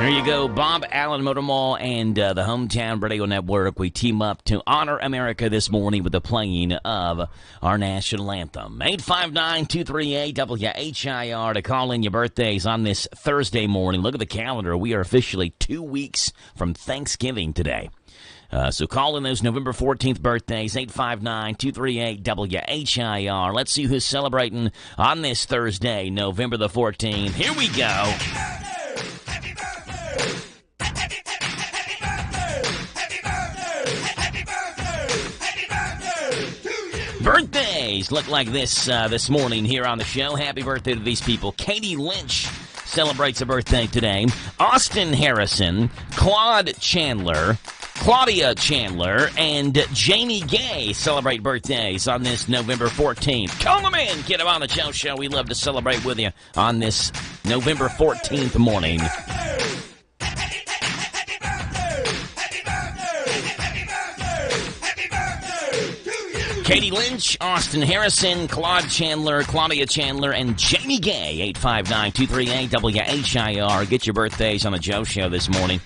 There you go. Bob Allen Motor Mall and the Hometown Radio Network. We team up to honor America this morning with the playing of our national anthem. 859-238-WHIR to call in your birthdays on this Thursday morning. Look at the calendar. We are officially 2 weeks from Thanksgiving today. So call in those November 14th birthdays, 859-238-WHIR. Let's see who's celebrating on this Thursday, November the 14th. Here we go. Birthdays look like this morning here on the show. Happy birthday to these people. Katie Lynch celebrates a birthday today. Austin Harrison, Claude Chandler, Claudia Chandler, and Jamie Gay celebrate birthdays on this November 14th. Call them in. Get them on the show. We love to celebrate with you on this November 14th morning. Katie Lynch, Austin Harrison, Claude Chandler, Claudia Chandler, and Jamie Gay. 859-238-WHIR. Get your birthdays on the Joe Show this morning.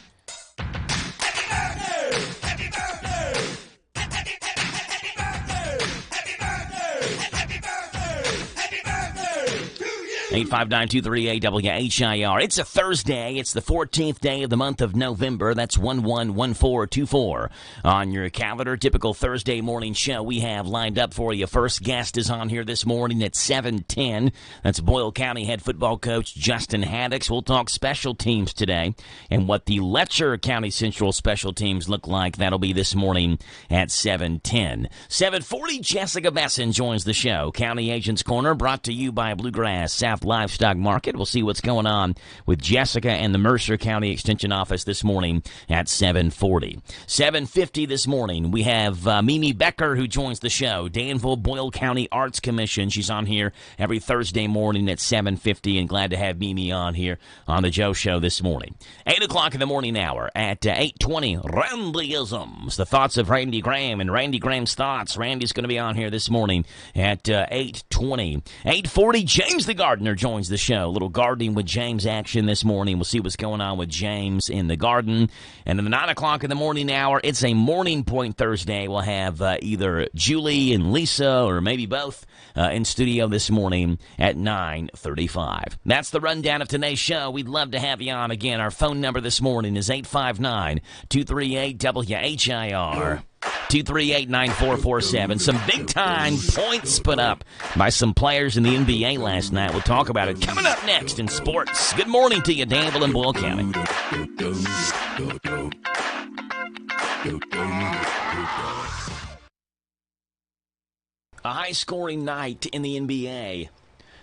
859-238-WHIR. It's a Thursday. It's the 14th day of the month of November. That's 111424 on your calendar. Typical Thursday morning show we have lined up for you. First guest is on here this morning at 7:10. That's Boyle County head football coach Justin Haddix. We'll talk special teams today and what the Letcher County Central special teams look like. That'll be this morning at 7:10. 7:40, Jessica Besson joins the show. County Agents Corner brought to you by Bluegrass South Livestock Market. We'll see what's going on with Jessica and the Mercer County Extension Office this morning at 7:40. 7:50 this morning, we have Mimi Becker who joins the show. Danville Boyle County Arts Commission. She's on here every Thursday morning at 7:50, and glad to have Mimi on here on the Joe Show this morning. 8 o'clock in the morning hour at 8:20, Randyisms. The thoughts of Randy Graham and Randy Graham's thoughts. Randy's going to be on here this morning at 8:20. 8:40, James the Gardener joins the show. A little gardening with James action this morning. We'll see what's going on with James in the garden. And in the 9 o'clock in the morning hour, it's a Morning Point Thursday. We'll have either Julie and Lisa or maybe both in studio this morning at 9:35. That's the rundown of today's show. We'd love to have you on. Again, our phone number this morning is 859-238-WHIR. 238-9447. Some big-time points put up by some players in the NBA last night. We'll talk about it coming up next in sports. Good morning to you, Danville and Boyle County. A high-scoring night in the NBA.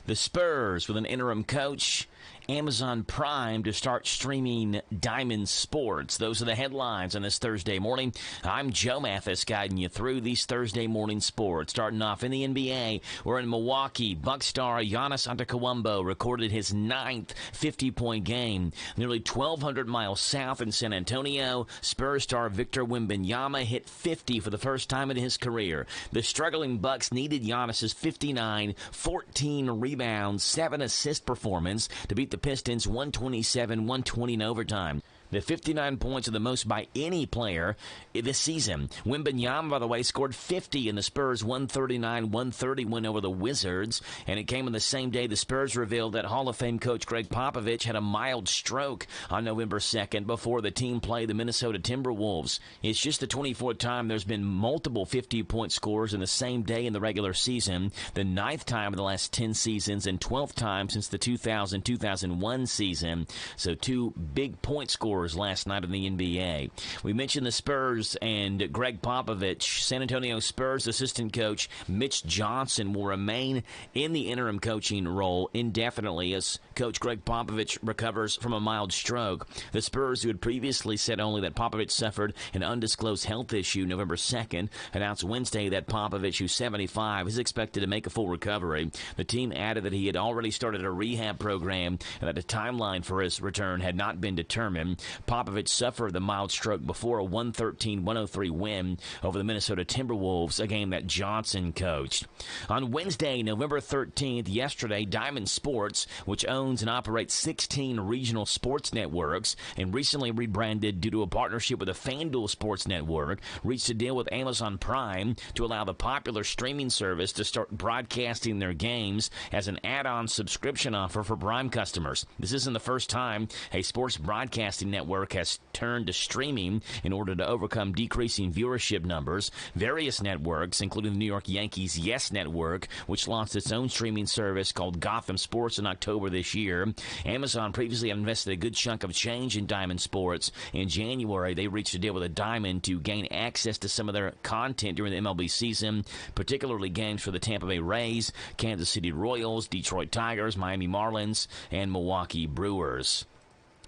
The Spurs with an interim coach. Amazon Prime to start streaming Diamond Sports. Those are the headlines on this Thursday morning. I'm Joe Mathis guiding you through these Thursday morning sports. Starting off in the NBA, we're in Milwaukee. Buck star Giannis Antetokounmpo recorded his 9th 50-point game. Nearly 1,200 miles south in San Antonio, Spurs star Victor Wembanyama hit 50 for the first time in his career. The struggling Bucks needed Giannis's 59, 14 rebounds, 7 assist performance to beat the Pistons 127-120 in overtime. The 59 points are the most by any player this season. Wembanyama, by the way, scored 50 in the Spurs' 139-130 win over the Wizards. And it came on the same day the Spurs revealed that Hall of Fame coach Greg Popovich had a mild stroke on November 2nd before the team played the Minnesota Timberwolves. It's just the 24th time there's been multiple 50-point scores in the same day in the regular season, the 9th time in the last 10 seasons, and 12th time since the 2000-2001 season. So two big point scores last night in the NBA. We mentioned the Spurs and Greg Popovich. San Antonio Spurs assistant coach Mitch Johnson will remain in the interim coaching role indefinitely as coach Greg Popovich recovers from a mild stroke. The Spurs, who had previously said only that Popovich suffered an undisclosed health issue November 2nd, announced Wednesday that Popovich, who's 75, is expected to make a full recovery. The team added that he had already started a rehab program and that the timeline for his return had not been determined. Popovich suffered the mild stroke before a 113-103 win over the Minnesota Timberwolves, a game that Johnson coached. On Wednesday, November 13th, yesterday, Diamond Sports, which owns and operates 16 regional sports networks and recently rebranded due to a partnership with the FanDuel Sports Network, reached a deal with Amazon Prime to allow the popular streaming service to start broadcasting their games as an add-on subscription offer for Prime customers. This isn't the first time a sports broadcasting network has turned to streaming in order to overcome decreasing viewership numbers. Various networks, including the New York Yankees Yes Network, which launched its own streaming service called Gotham Sports in October this year. Amazon previously had invested a good chunk of change in Diamond Sports. In January, they reached a deal with a Diamond to gain access to some of their content during the MLB season, particularly games for the Tampa Bay Rays, Kansas City Royals, Detroit Tigers, Miami Marlins, and Milwaukee Brewers.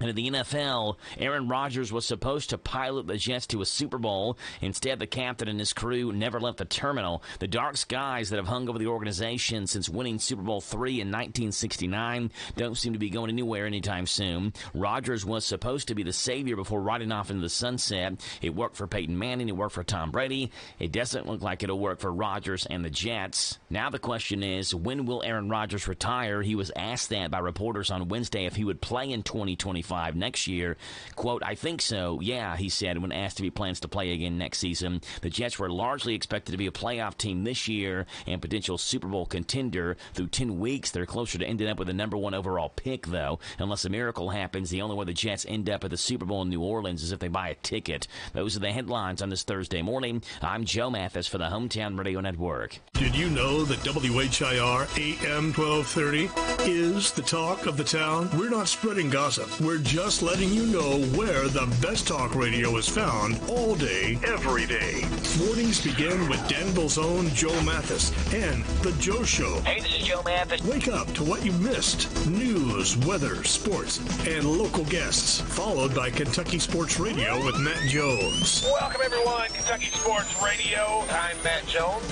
And in the NFL, Aaron Rodgers was supposed to pilot the Jets to a Super Bowl. Instead, the captain and his crew never left the terminal. The dark skies that have hung over the organization since winning Super Bowl III in 1969 don't seem to be going anywhere anytime soon. Rodgers was supposed to be the savior before riding off into the sunset. It worked for Peyton Manning. It worked for Tom Brady. It doesn't look like it'll work for Rodgers and the Jets. Now the question is, when will Aaron Rodgers retire? He was asked that by reporters on Wednesday if he would play in 2025 next year. Quote, "I think so, yeah," he said when asked if he plans to play again next season. The Jets were largely expected to be a playoff team this year and potential Super Bowl contender. Through 10 weeks, they're closer to ending up with the number 1 overall pick, though. Unless a miracle happens, the only way the Jets end up at the Super Bowl in New Orleans is if they buy a ticket. Those are the headlines on this Thursday morning. I'm Joe Mathis for the Hometown Radio Network. Did you know that WHIR AM 1230 is the talk of the town? We're not spreading gossip. We're just letting you know where the best talk radio is found all day, every day. Mornings begin with Danville's own Joe Mathis and The Joe Show. Hey, this is Joe Mathis. Wake up to what you missed. News, weather, sports, and local guests. Followed by Kentucky Sports Radio with Matt Jones. Welcome, everyone. Kentucky Sports Radio. I'm Matt Jones.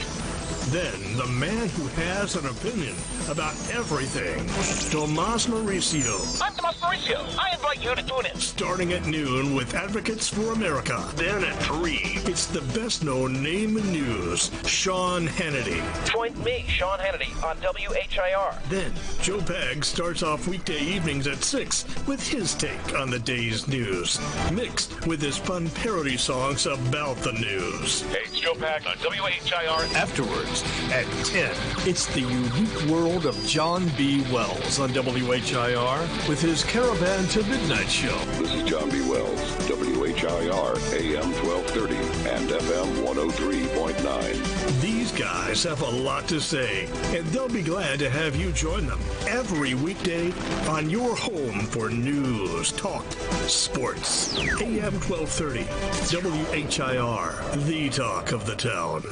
Then, the man who has an opinion about everything, Tomas Mauricio. I'm Tomas Mauricio. I invite you to tune in. Starting at noon with Advocates for America. Then at 3, it's the best-known name in news, Sean Hannity. Join me, Sean Hannity, on WHIR. Then, Joe Peg starts off weekday evenings at 6 with his take on the day's news, mixed with his fun parody songs about the news. Hey, it's Joe Peg on WHIR. Afterwards, at 10, it's the unique world of John B. Wells on WHIR with his Caravan to Midnight show. This is John B. Wells, WHIR AM 1230 and FM 103.9. These guys have a lot to say, and they'll be glad to have you join them every weekday on your home for news, talk, sports. AM 1230, WHIR, the talk of the town.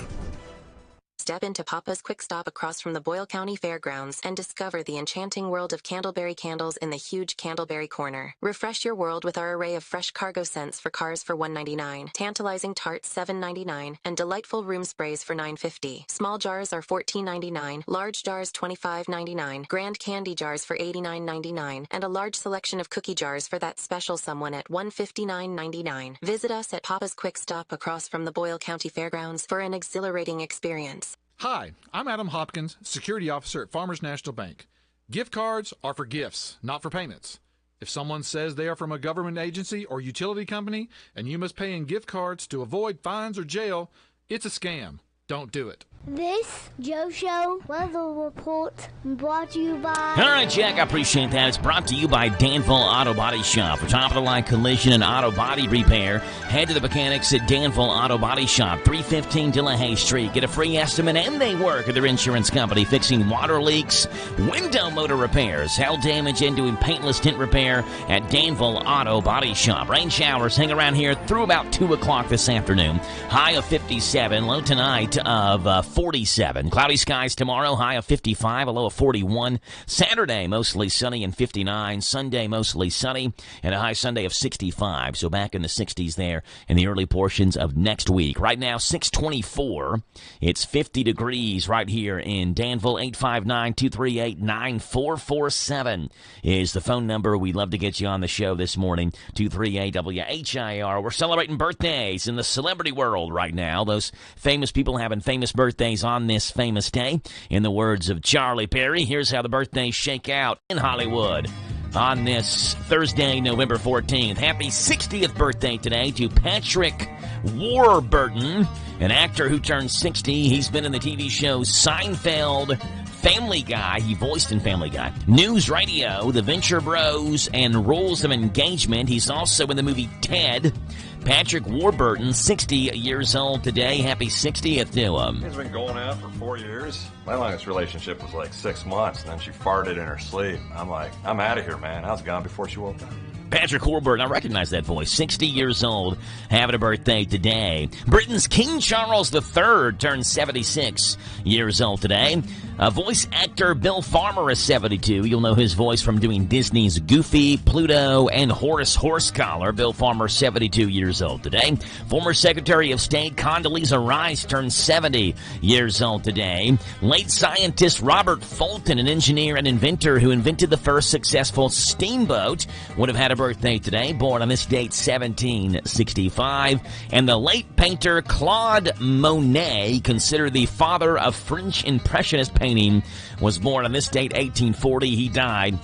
Step into Papa's Quick Stop across from the Boyle County Fairgrounds and discover the enchanting world of Candleberry candles in the huge Candleberry Corner. Refresh your world with our array of fresh cargo scents for cars for $1.99, tantalizing tarts $7.99, and delightful room sprays for $9.50. Small jars are $14.99, large jars $25.99, grand candy jars for $89.99, and a large selection of cookie jars for that special someone at $159.99. Visit us at Papa's Quick Stop across from the Boyle County Fairgrounds for an exhilarating experience. Hi, I'm Adam Hopkins, Security Officer at Farmers National Bank. Gift cards are for gifts, not for payments. If someone says they are from a government agency or utility company and you must pay in gift cards to avoid fines or jail, it's a scam. Don't do it. This Joe Show weather report brought to you by... All right, Jack, I appreciate that. It's brought to you by Danville Auto Body Shop. For top-of-the-line collision and auto body repair, head to the mechanics at Danville Auto Body Shop, 315 Delahaye Street. Get a free estimate, and they work at their insurance company, fixing water leaks, window motor repairs, hail damage, and doing paintless tint repair at Danville Auto Body Shop. Rain showers hang around here through about 2 o'clock this afternoon. High of 57, low tonight of 47. Cloudy skies tomorrow, high of 55, a low of 41. Saturday, mostly sunny and 59. Sunday, mostly sunny and a high Sunday of 65. So back in the 60s there in the early portions of next week. Right now, 624. It's 50 degrees right here in Danville. 859-238-9447 is the phone number. We'd love to get you on the show this morning. 238-WHIR. We're celebrating birthdays in the celebrity world right now. Those famous people having famous birthdays on this famous day. In the words of Charlie Perry, here's how the birthdays shake out in Hollywood on this Thursday, November 14th. Happy 60th birthday today to Patrick Warburton, an actor who turned 60. He's been in the TV shows Seinfeld, Family Guy, he voiced in Family Guy, News Radio, The Venture Bros, and Rules of Engagement. He's also in the movie Ted. Patrick Warburton, 60 years old today. Happy 60th to him. He's been going out for 4 years. My longest relationship was like 6 months, and then she farted in her sleep. I'm like, I'm out of here, man. I was gone before she woke up. Patrick Warburton, I recognize that voice. 60 years old, having a birthday today. Britain's King Charles III turned 76 years old today. Voice actor Bill Farmer is 72. You'll know his voice from doing Disney's Goofy, Pluto, and Horace Horsecollar. Bill Farmer, 72 years old today. Former Secretary of State Condoleezza Rice turned 70 years old today. Late scientist Robert Fulton, an engineer and inventor who invented the first successful steamboat, would have had a birthday today, born on this date, 1765. And the late painter Claude Monet, considered the father of French Impressionist painting, was born on this date, 1840. He died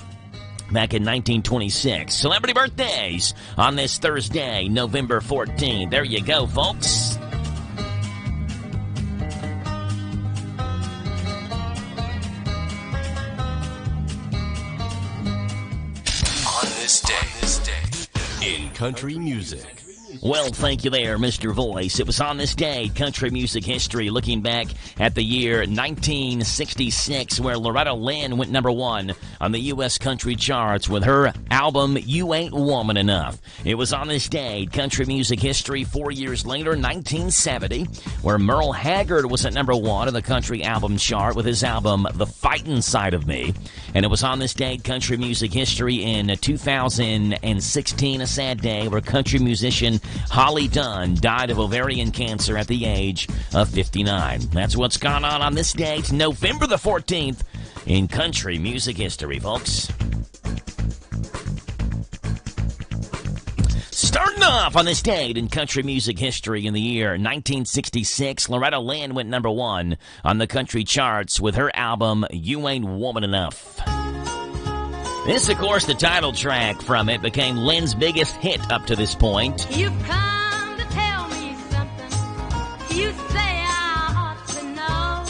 back in 1926. Celebrity birthdays on this Thursday, November 14th. There you go, folks. This day in country music. Well, thank you there, Mr. Voice. It was on this day, country music history, looking back at the year 1966, where Loretta Lynn went number 1 on the U.S. country charts with her album, You Ain't Woman Enough. It was on this day, country music history, 4 years later, 1970, where Merle Haggard was at number 1 on the country album chart with his album, The Fightin' Side of Me. And it was on this day, country music history, in 2016, a sad day, where country musician Holly Dunn died of ovarian cancer at the age of 59. That's what's gone on this date, November the 14th, in country music history, folks. Starting off on this date in country music history in the year 1966, Loretta Lynn went number 1 on the country charts with her album, You Ain't Woman Enough. This, of course, the title track from it, became Lynn's biggest hit up to this point. You've come to tell me something you say I ought to know.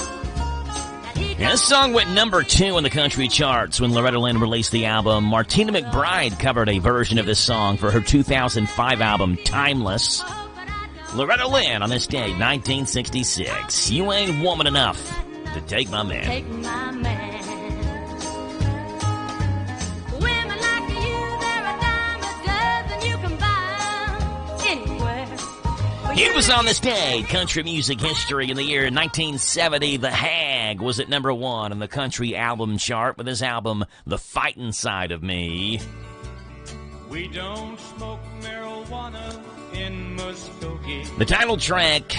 And this song went number 2 on the country charts when Loretta Lynn released the album. Martina McBride covered a version of this song for her 2005 album, Timeless. Loretta Lynn on this day, 1966. You ain't woman enough to take my man. Take my man. He was on this day, country music history in the year 1970. The Hag was at number 1 on the country album chart with his album, The Fightin' Side of Me. We don't smoke marijuana in Muskogee. The title track,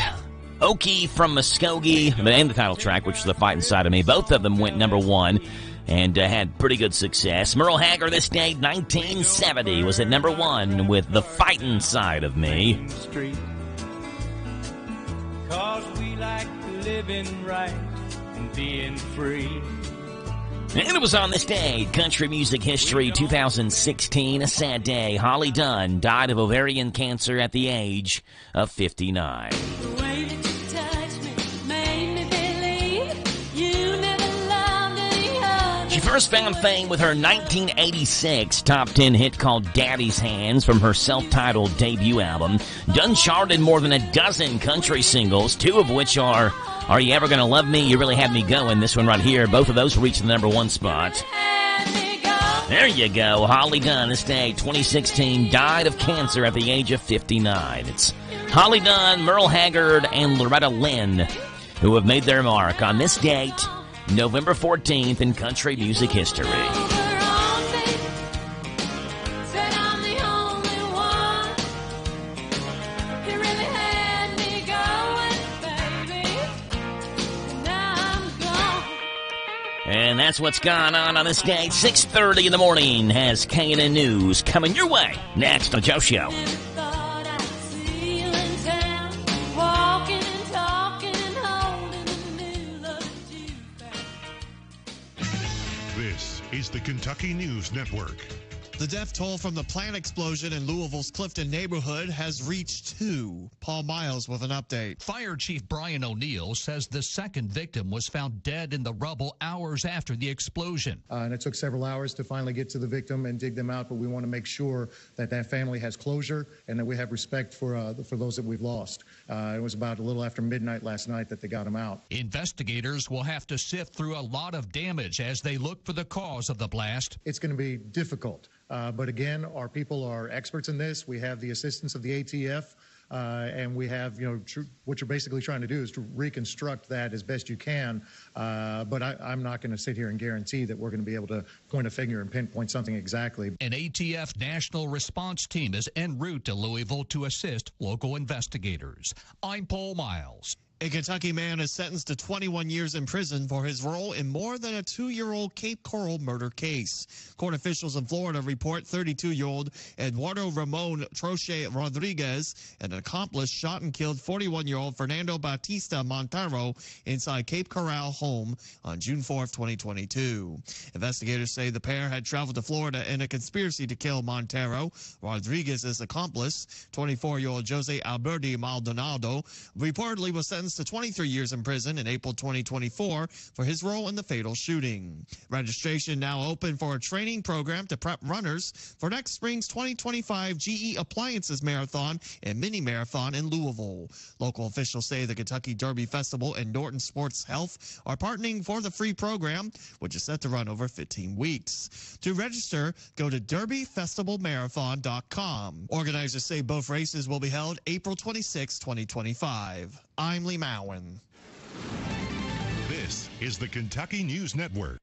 Okie from Muskogee, and the title track, which is The Fightin' Side of Me, both of them went number 1 and had pretty good success. Merle Haggard this day, 1970, was at number 1 with The Fightin' Side of Me. Cause we like living right and being free. And it was on this day, country music history, 2016, a sad day. Holly Dunn died of ovarian cancer at the age of 59. The way that you touch me made me believe you never loved any other. She first found fame with her 1986 top 10 hit called Daddy's Hands from her self-titled debut album. Dunn charted more than a dozen country singles, 2 of which are You Ever Gonna Love Me, You Really Had Me Going, this one right here. Both of those reached the number 1 spot. There you go. Holly Dunn, this day, 2016, died of cancer at the age of 59. It's Holly Dunn, Merle Haggard, and Loretta Lynn who have made their mark on this date, November 14th, in country music history. And that's what's gone on this day. 6:30 in the morning has K&N News coming your way next on the Joe Show. This is the Kentucky News Network. The death toll from the plant explosion in Louisville's Clifton neighborhood has reached 2. Paul Miles with an update. Fire Chief Brian O'Neill says the second victim was found dead in the rubble hours after the explosion. And it took several hours to finally get to the victim and dig them out, but we want to make sure that that family has closure and that we have respect for those that we've lost. It was about a little after midnight last night that they got him out. Investigators will have to sift through a lot of damage as they look for the cause of the blast. It's going to be difficult. But again, our people are experts in this. We have the assistance of the ATF, and we have, what you're basically trying to do is to reconstruct that as best you can. But I'm not going to sit here and guarantee that we're going to be able to point a finger and pinpoint something exactly. An ATF national response team is en route to Louisville to assist local investigators. I'm Paul Miles. A Kentucky man is sentenced to 21 years in prison for his role in more than a 2-year-old Cape Coral murder case. Court officials in Florida report 32-year-old Eduardo Ramon Troche Rodriguez, an accomplice, shot and killed 41-year-old Fernando Bautista Montero inside Cape Coral home on June 4, 2022. Investigators say the pair had traveled to Florida in a conspiracy to kill Montero. Rodriguez's accomplice, 24-year-old Jose Alberti Maldonado, reportedly was sentenced to 23 years in prison in April 2024 for his role in the fatal shooting. Registration now open for a training program to prep runners for next spring's 2025 GE Appliances Marathon and Mini Marathon in Louisville. Local officials say the Kentucky Derby Festival and Norton Sports Health are partnering for the free program, which is set to run over 15 weeks. To register, go to derbyfestivalmarathon.com. Organizers say both races will be held April 26, 2025. I'm Lee Mowen. This is the Kentucky News Network.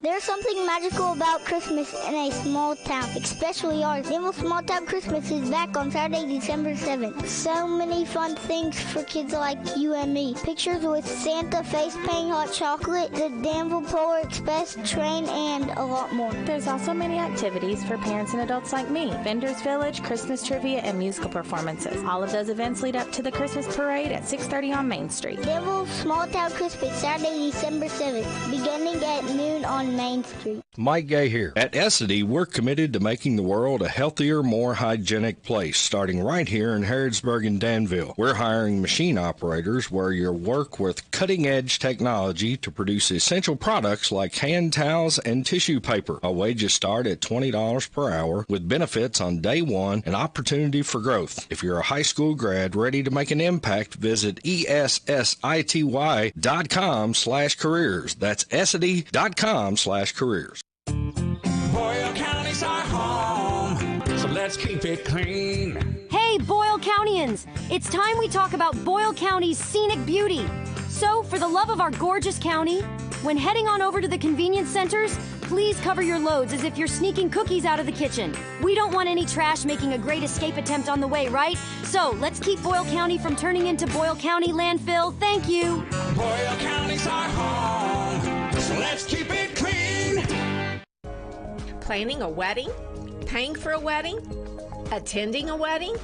There's something magical about Christmas in a small town, especially ours. Danville Small Town Christmas is back on Saturday, December 7th. So many fun things for kids like you and me. Pictures with Santa face painting hot chocolate, the Danville Polar Express train, and a lot more. There's also many activities for parents and adults like me. Vendors Village, Christmas trivia, and musical performances. All of those events lead up to the Christmas parade at 6:30 on Main Street. Danville Small Town Christmas, Saturday, December 7th, beginning at noon on Main Street. Mike Gay here. At Essity, we're committed to making the world a healthier, more hygienic place, starting right here in Harrodsburg and Danville. We're hiring machine operators where you'll work with cutting-edge technology to produce essential products like hand towels and tissue paper. Our wages start at $20 per hour with benefits on day one and opportunity for growth. If you're a high school grad ready to make an impact, visit ESSITY.com/careers. That's Essity.com/careers. Boyle County's our home, so let's keep it clean. Hey, Boyle Countyans! It's time we talk about Boyle County's scenic beauty. So, for the love of our gorgeous county, when heading on over to the convenience centers, please cover your loads as if you're sneaking cookies out of the kitchen. We don't want any trash making a great escape attempt on the way, right? So, let's keep Boyle County from turning into Boyle County landfill. Thank you. Boyle County's our home, so let's keep it clean. Planning a wedding? Paying for a wedding? Attending a wedding?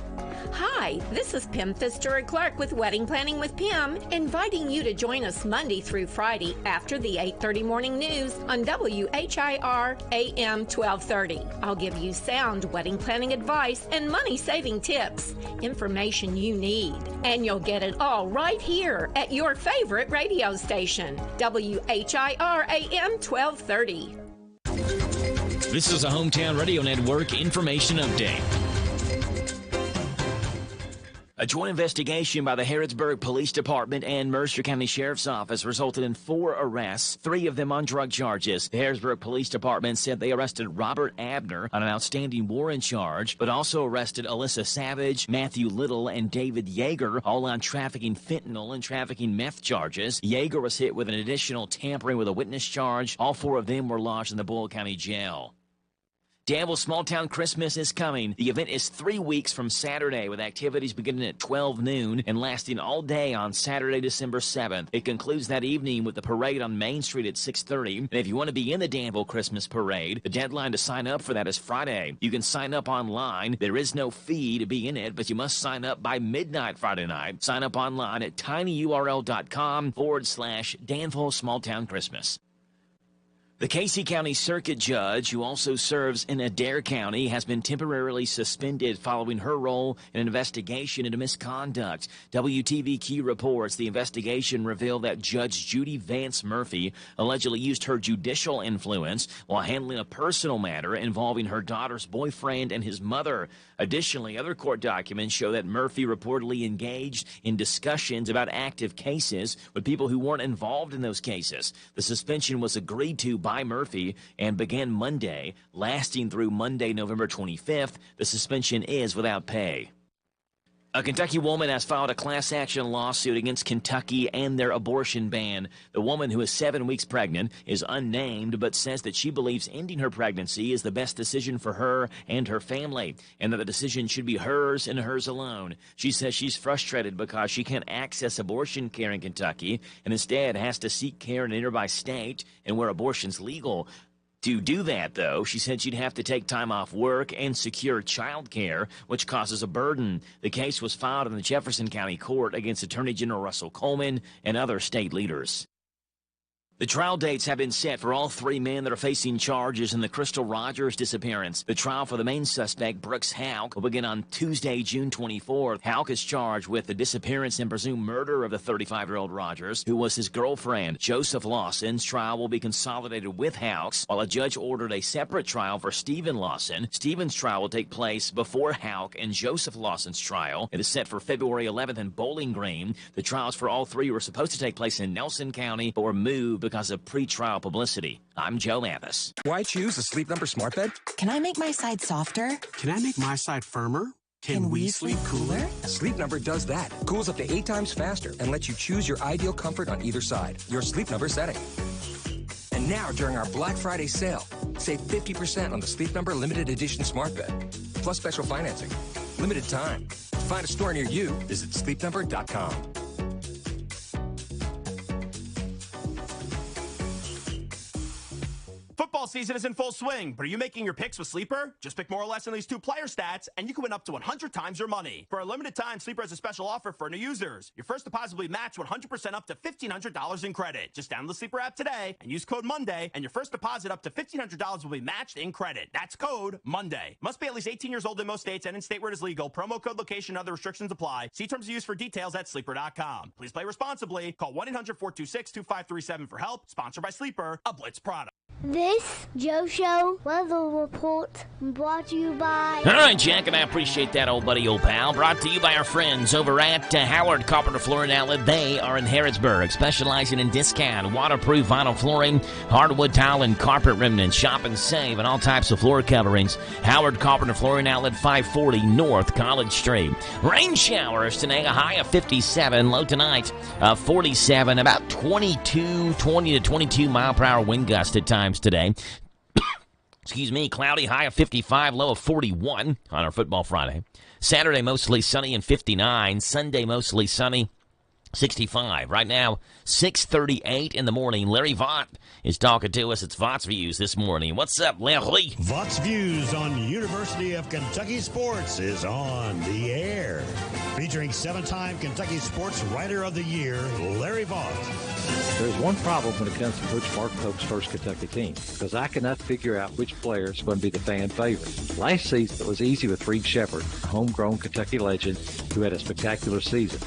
Hi, this is Pim Fitzgerald-Clark with Wedding Planning with Pim, inviting you to join us Monday through Friday after the 8:30 morning news on WHIR AM 1230. I'll give you sound wedding planning advice and money-saving tips, information you need, and you'll get it all right here at your favorite radio station, WHIR AM 1230. This is a Hometown Radio Network information update. A joint investigation by the Harrodsburg Police Department and Mercer County Sheriff's Office resulted in 4 arrests, 3 of them on drug charges. The Harrodsburg Police Department said they arrested Robert Abner on an outstanding warrant charge, but also arrested Alyssa Savage, Matthew Little, and David Yeager, all on trafficking fentanyl and trafficking meth charges. Yeager was hit with an additional tampering with a witness charge. All 4 of them were lodged in the Boyle County Jail. Danville Small Town Christmas is coming. The event is 3 weeks from Saturday, with activities beginning at 12 noon and lasting all day on Saturday, December 7th. It concludes that evening with the parade on Main Street at 6:30. And if you want to be in the Danville Christmas Parade, the deadline to sign up for that is Friday. You can sign up online. There is no fee to be in it, but you must sign up by midnight Friday night. Sign up online at tinyurl.com/Danville Small Town Christmas. The Casey County Circuit Judge, who also serves in Adair County, has been temporarily suspended following her role in an investigation into misconduct. WTVQ reports the investigation revealed that Judge Judy Vance Murphy allegedly used her judicial influence while handling a personal matter involving her daughter's boyfriend and his mother. Additionally, other court documents show that Murphy reportedly engaged in discussions about active cases with people who weren't involved in those cases. The suspension was agreed to by Murphy and began Monday, lasting through Monday, November 25th. The suspension is without pay. A Kentucky woman has filed a class action lawsuit against Kentucky and their abortion ban. The woman, who is 7 weeks pregnant, is unnamed, but says that she believes ending her pregnancy is the best decision for her and her family, and that the decision should be hers and hers alone. She says she's frustrated because she can't access abortion care in Kentucky and instead has to seek care in a nearby state and where abortion's legal. To do that, though, she said she'd have to take time off work and secure child care, which causes a burden. The case was filed in the Jefferson County Court against Attorney General Russell Coleman and other state leaders. The trial dates have been set for all 3 men that are facing charges in the Crystal Rogers disappearance. The trial for the main suspect, Brooks Houck, will begin on Tuesday, June 24th. Houck is charged with the disappearance and presumed murder of the 35-year-old Rogers, who was his girlfriend. Joseph Lawson's trial will be consolidated with Houck's, while a judge ordered a separate trial for Stephen Lawson. Stephen's trial will take place before Houck and Joseph Lawson's trial. It is set for February 11th in Bowling Green. The trials for all 3 were supposed to take place in Nelson County, but were moved because of pre-trial publicity. I'm Joe Mathis. Why choose a Sleep Number smart bed? Can I make my side softer? Can I make my side firmer? Can we sleep cooler? Sleep Number does that. Cools up to 8 times faster and lets you choose your ideal comfort on either side. Your Sleep Number setting. And now, during our Black Friday sale, save 50% on the Sleep Number limited edition smart bed, plus special financing. Limited time. To find a store near you, visit sleepnumber.com. Football season is in full swing, but are you making your picks with Sleeper? Just pick more or less on these 2 player stats, and you can win up to 100 times your money. For a limited time, Sleeper has a special offer for new users. Your first deposit will be matched 100% up to $1,500 in credit. Just download the Sleeper app today and use code MONDAY, and your first deposit up to $1,500 will be matched in credit. That's code MONDAY. Must be at least 18 years old in most states and in state where it is legal. Promo code, location, and other restrictions apply. See terms of use for details at Sleeper.com. Please play responsibly. Call 1-800-426-2537 for help. Sponsored by Sleeper, a Blitz product. This Joe Show weather report brought to you by... All right, Jack, and I appreciate that, old buddy, old pal. Brought to you by our friends over at Howard Carpenter Flooring Outlet. They are in Harrodsburg, specializing in discount, waterproof vinyl flooring, hardwood tile, and carpet remnants. Shop and save on all types of floor coverings. Howard Carpenter Flooring Outlet, 540 North College Street. Rain showers today, a high of 57, low tonight, 47, about 20 to 22 mile per hour wind gust at times today. Excuse me, cloudy, high of 55, low of 41 on our Football Friday. Saturday, mostly sunny and 59. Sunday, mostly sunny, 65. Right now, 6:38 in the morning. Larry Vaught is talking to us. It's Vaught's Views this morning. What's up, Larry? Vaught's Views on University of Kentucky Sports is on the air. Featuring 7-time Kentucky Sports Writer of the Year, Larry Vaught. There's one problem when it comes to Coach Mark Pope's first Kentucky team, because I cannot figure out which player is going to be the fan favorite. Last season, it was easy with Reed Shepherd, a homegrown Kentucky legend who had a spectacular season.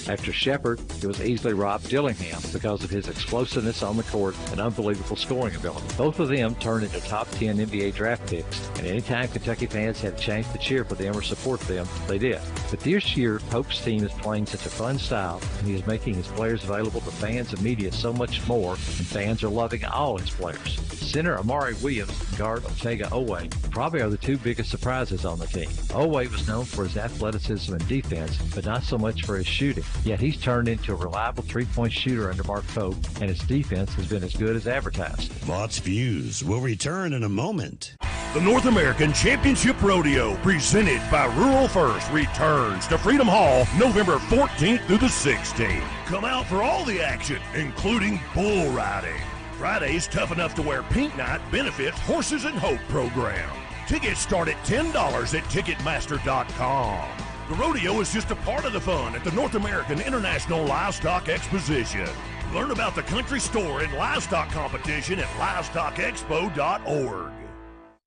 After Shepard, it was easily Rob Dillingham because of his explosiveness on the court and unbelievable scoring ability. Both of them turned into top 10 NBA draft picks, and anytime Kentucky fans had a chance to cheer for them or support them, they did. But this year, Pope's team is playing such a fun style, and he is making his players available to fans and media so much more, and fans are loving all his players. Center Amari Williams and guard Otega Owe probably are the two biggest surprises on the team. Owe was known for his athleticism and defense, but not so much for his shooting. Yet he's turned into a reliable three-point shooter under Mark Pope, and his defense has been as good as advertised. Lots Views will return in a moment. The North American Championship Rodeo, presented by Rural First, returns to Freedom Hall November 14th through the 16th. Come out for all the action, including bull riding. Friday's Tough Enough to Wear Pink Night benefits Horses and Hope program. Tickets start at $10 at Ticketmaster.com. The rodeo is just a part of the fun at the North American International Livestock Exposition. Learn about the country store and livestock competition at livestockexpo.org.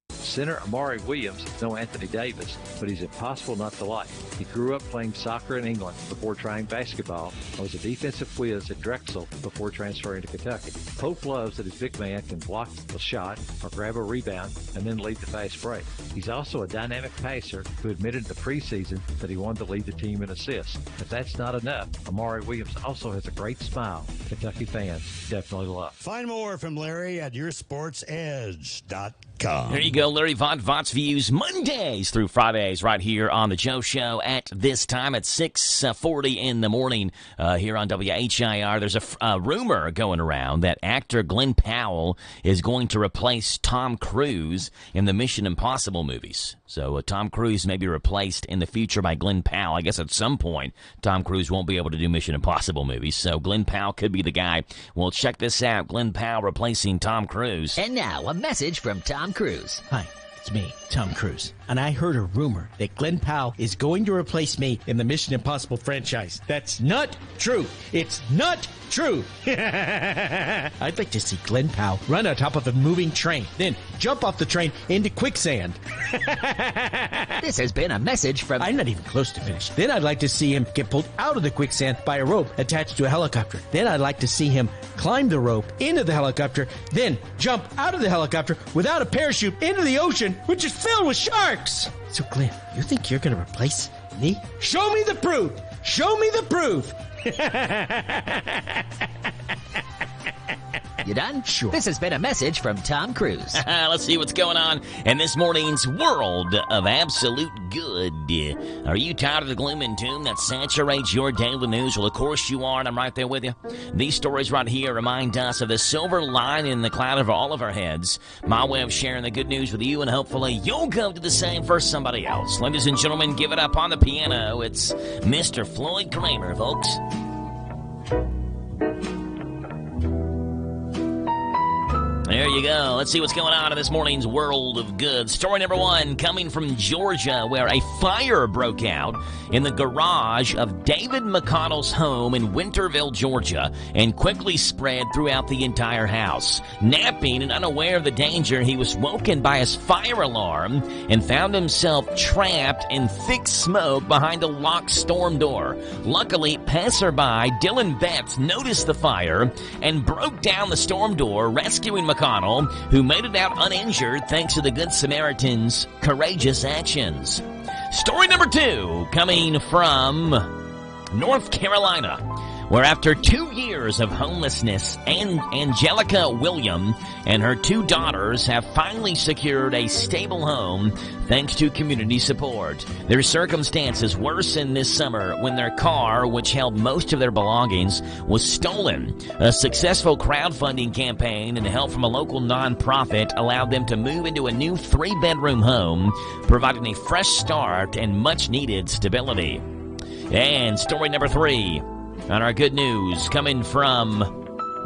Center Amari Williams is no Anthony Davis, but he's impossible not to like. He grew up playing soccer in England before trying basketball and was a defensive whiz at Drexel before transferring to Kentucky. Pope loves that his big man can block a shot or grab a rebound and then lead the fast break. He's also a dynamic passer who admitted in the preseason that he wanted to lead the team in assists. If that's not enough, Amari Williams also has a great smile Kentucky fans definitely love. Find more from Larry at YourSportsEdge.com. There you go, Larry Vaught, Vaught's Views, Mondays through Fridays, right here on the Joe Show at this time at 6:40 in the morning here on WHIR. There's a rumor going around that actor Glenn Powell is going to replace Tom Cruise in the Mission Impossible movies. So Tom Cruise may be replaced in the future by Glenn Powell. I guess at some point Tom Cruise won't be able to do Mission Impossible movies, so Glenn Powell could be the guy. Well, check this out. Glenn Powell replacing Tom Cruise. And now a message from Tom Cruise. Hi, it's me, Tom Cruise. And I heard a rumor that Glenn Powell is going to replace me in the Mission Impossible franchise. That's not true. It's not true. I'd like to see Glenn Powell run on top of a moving train, then jump off the train into quicksand. This has been a message from... I'm not even close to finished. Then I'd like to see him get pulled out of the quicksand by a rope attached to a helicopter. Then I'd like to see him climb the rope into the helicopter, then jump out of the helicopter without a parachute into the ocean, which is filled with sharks. So, Glenn, you think you're going to replace me? Show me the proof! Show me the proof! You done? Sure. This has been a message from Tom Cruise. Let's see what's going on in this morning's world of absolute good. Are you tired of the gloom and doom that saturates your daily news? Well, of course you are, and I'm right there with you. These stories right here remind us of the silver lining in the cloud over all of our heads. My way of sharing the good news with you, and hopefully you'll go do the same for somebody else. Ladies and gentlemen, give it up on the piano. It's Mr. Floyd Kramer, folks. There you go. Let's see what's going on in this morning's world of good. Story number one coming from Georgia, where a fire broke out in the garage of David McConnell's home in Winterville, Georgia, and quickly spread throughout the entire house. Napping and unaware of the danger, he was woken by his fire alarm and found himself trapped in thick smoke behind a locked storm door. Luckily, passerby Dylan Betts noticed the fire and broke down the storm door, rescuing McConnell, who made it out uninjured thanks to the Good Samaritan's courageous actions. Story number two coming from North Carolina, where after 2 years of homelessness, Angelica William and her two daughters have finally secured a stable home thanks to community support. Their circumstances worsened this summer when their car, which held most of their belongings, was stolen. A successful crowdfunding campaign and help from a local nonprofit allowed them to move into a new 3-bedroom home, providing a fresh start and much-needed stability. And story number three on our good news coming from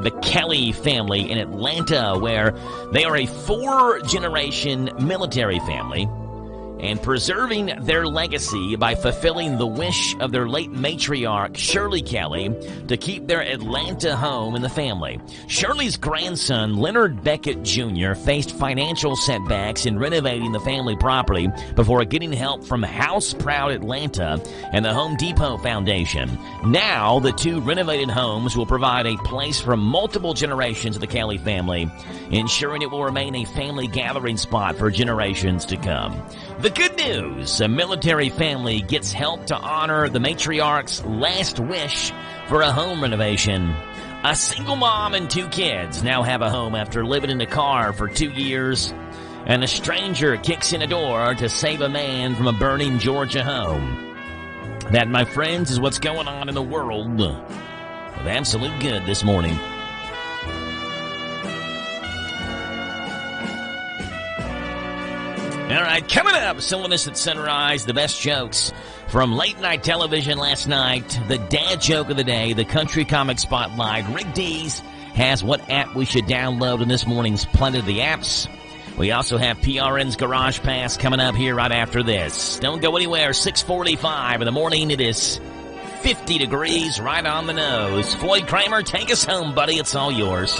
the Kelly family in Atlanta, where they are a 4-generation military family. and preserving their legacy by fulfilling the wish of their late matriarch, Shirley Kelly, to keep their Atlanta home in the family. Shirley's grandson, Leonard Beckett Jr., faced financial setbacks in renovating the family property before getting help from House Proud Atlanta and the Home Depot Foundation. Now, the two renovated homes will provide a place for multiple generations of the Kelly family, ensuring it will remain a family gathering spot for generations to come. The good news, a military family gets help to honor the matriarch's last wish for a home renovation. A single mom and 2 kids now have a home after living in a car for 2 years. And a stranger kicks in a door to save a man from a burning Georgia home. That, my friends, is what's going on in the world of absolute good this morning. All right, coming up, some of this at Sunrise, the best jokes from late night television last night, the dad joke of the day, the country comic spotlight. Rick Dees has what app we should download in this morning's Planet of the Apps. We also have PRN's Garage Pass coming up here right after this. Don't go anywhere. 6:45 in the morning. It is 50 degrees, right on the nose. Floyd Kramer, take us home, buddy. It's all yours.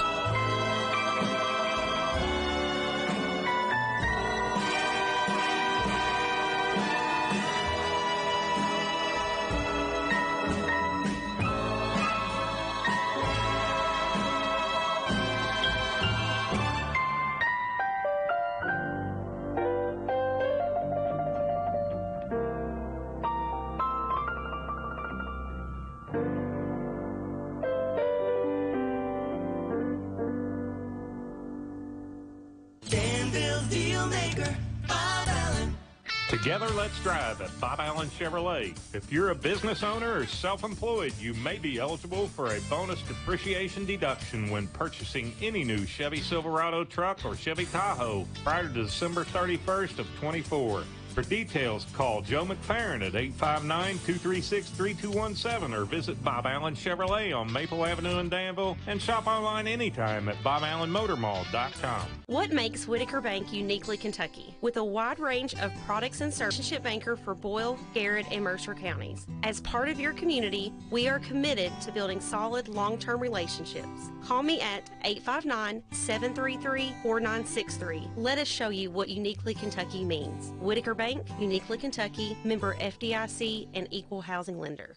Together, let's drive at Bob Allen Chevrolet. If you're a business owner or self-employed, you may be eligible for a bonus depreciation deduction when purchasing any new Chevy Silverado truck or Chevy Tahoe prior to December 31st of 24. For details, call Joe McFerrin at 859-236-3217 or visit Bob Allen Chevrolet on Maple Avenue in Danville and shop online anytime at BobAllenMotorMall.com. What makes Whitaker Bank uniquely Kentucky? With a wide range of products and services, relationship banker for Boyle, Garrett, and Mercer counties. As part of your community, we are committed to building solid long-term relationships. Call me at 859-733-4963. Let us show you what uniquely Kentucky means. Whitaker Bank, uniquely Kentucky, member FDIC, and equal housing lender.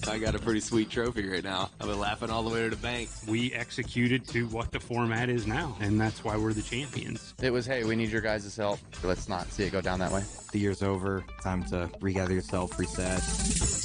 I got a pretty sweet trophy right now. I've been laughing all the way to the bank. We executed to what the format is now, and that's why we're the champions. It was, hey, we need your guys' help. Let's not see it go down that way. The year's over. Time to regather yourself, reset.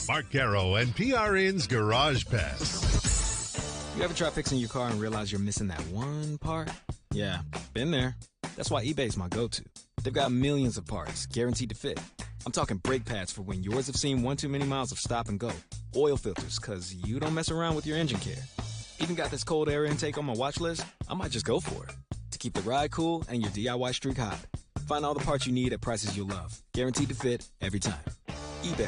Mark Caro and PRN's Garage Pass. You ever try fixing your car and realize you're missing that one part? Yeah, been there. That's why eBay's my go-to. They've got millions of parts, guaranteed to fit. I'm talking brake pads for when yours have seen one too many miles of stop and go. Oil filters, because you don't mess around with your engine care. Even got this cold air intake on my watch list. I might just go for it. To keep the ride cool and your DIY streak hot. Find all the parts you need at prices you'll love. Guaranteed to fit every time. eBay.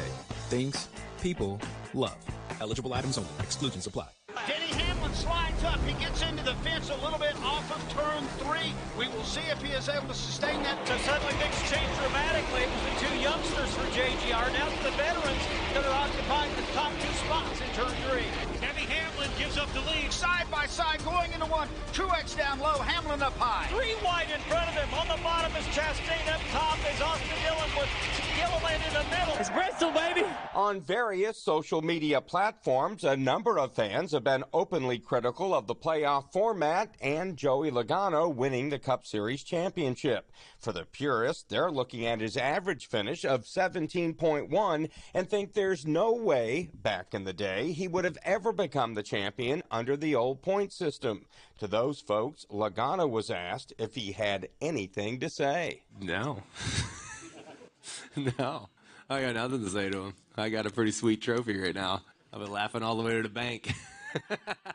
Things people love. Eligible items only. Exclusions apply. Denny Hamlin slides up. He gets into the fence a little bit off of turn 3. We will see if he is able to sustain that. So suddenly things change dramatically. It was the two youngsters for JGR. Now it's the veterans that are occupying the top 2 spots in turn 3. Denny Hamlin gives up the lead. Side by side, going into one. Truex down low. Hamlin up high. 3 wide in front of him. On the bottom is Chastain. Up top is Austin Dillon with Gilliland in the middle. It's Bristol, baby. On various social media platforms, a number of fans have been openly critical of the playoff format and Joey Logano winning the Cup Series championship. For the purists, they're looking at his average finish of 17.1 and think there's no way, back in the day, he would have ever become the champion under the old point system. To those folks, Logano was asked if he had anything to say. No. No. I got nothing to say to him. I got a pretty sweet trophy right now. I've been laughing all the way to the bank.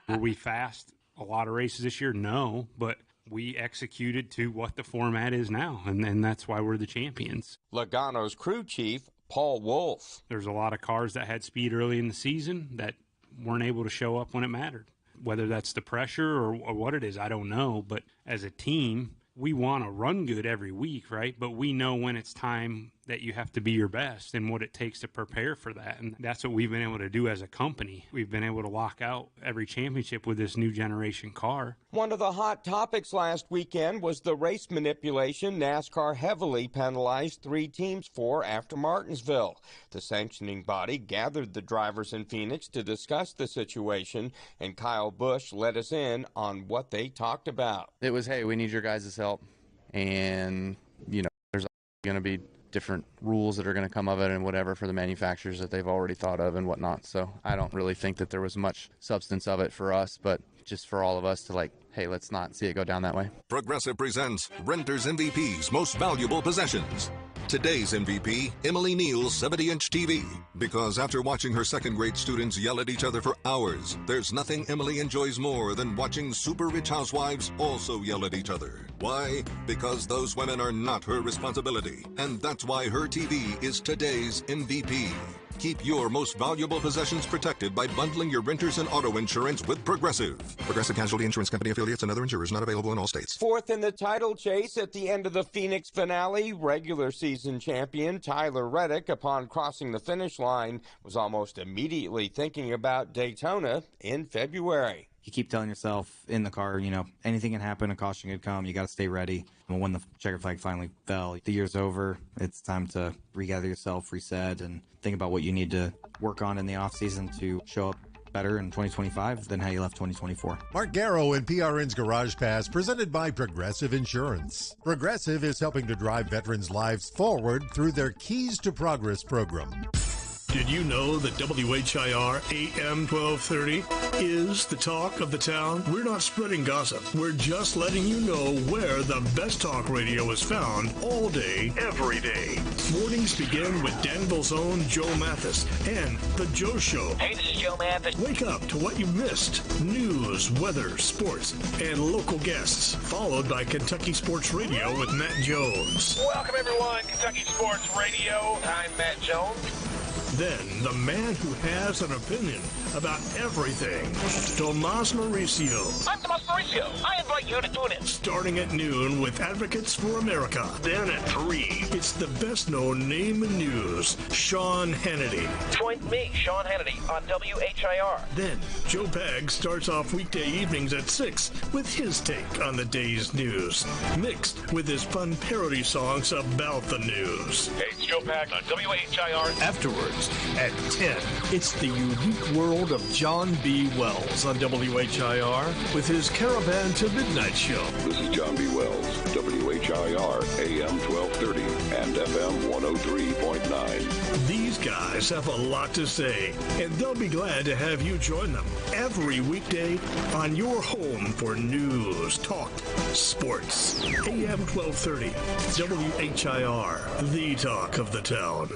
Were we fast a lot of races this year? No, but we executed to what the format is now, and that's why we're the champions. Logano's crew chief, Paul Wolfe. There's a lot of cars that had speed early in the season that weren't able to show up when it mattered. Whether that's the pressure or what it is, I don't know. But as a team, we want to run good every week, right? But we know when it's time that you have to be your best and what it takes to prepare for that. And that's what we've been able to do as a company. We've been able to lock out every championship with this new generation car. One of the hot topics last weekend was the race manipulation NASCAR heavily penalized 3 teams for after Martinsville. The sanctioning body gathered the drivers in Phoenix to discuss the situation, and Kyle Busch let us in on what they talked about. It was, hey, we need your guys' help, and, there's going to be different rules that are going to come of it and whatever for the manufacturers that they've already thought of and whatnot. So I don't really think that there was much substance of it for us, but just for all of us to hey, let's not see it go down that way. Progressive presents Renters MVP's Most Valuable Possessions. Today's MVP, Emily Neal's 70-inch TV. Because after watching her second-grade students yell at each other for hours, there's nothing Emily enjoys more than watching super-rich housewives also yell at each other. Why? Because those women are not her responsibility. And that's why her TV is today's MVP. Keep your most valuable possessions protected by bundling your renters and auto insurance with Progressive. Progressive Casualty Insurance Company affiliates and other insurers not available in all states. Fourth in the title chase at the end of the Phoenix finale, regular season champion Tyler Reddick, upon crossing the finish line, was almost immediately thinking about Daytona in February. You keep telling yourself in the car, anything can happen, a caution could come, you got to stay ready. And when the checker flag finally fell, the year's over, it's time to regather yourself, reset, and think about what you need to work on in the offseason to show up better in 2025 than how you left 2024. Mark Garrow and PRN's Garage Pass, presented by Progressive Insurance. Progressive is helping to drive veterans' lives forward through their Keys to Progress program. Did you know that WHIR AM 1230 is the talk of the town? We're not spreading gossip. We're just letting you know where the best talk radio is found all day, every day. Mornings begin with Danville's own Joe Mathis and The Joe Show. Hey, this is Joe Mathis. Wake up to what you missed. News, weather, sports, and local guests. Followed by Kentucky Sports Radio with Matt Jones. Welcome, everyone. Kentucky Sports Radio. I'm Matt Jones. Then, the man who has an opinion about everything, Tomas Mauricio. I'm Tomas Mauricio. I invite you to tune in. Starting at noon with Advocates for America. Then at 3, it's the best-known name in news, Sean Hannity. Join me, Sean Hannity, on WHIR. Then, Joe Pag starts off weekday evenings at 6 with his take on the day's news, mixed with his fun parody songs about the news. Hey, it's Joe Pag on WHIR. Afterwards, at 10, it's the unique world of John B. Wells on WHIR with his Caravan to Midnight show. This is John B. Wells, WHIR AM 1230 and FM 103.9. These guys have a lot to say, and they'll be glad to have you join them every weekday on your home for news, talk, sports. AM 1230, WHIR, the talk of the town.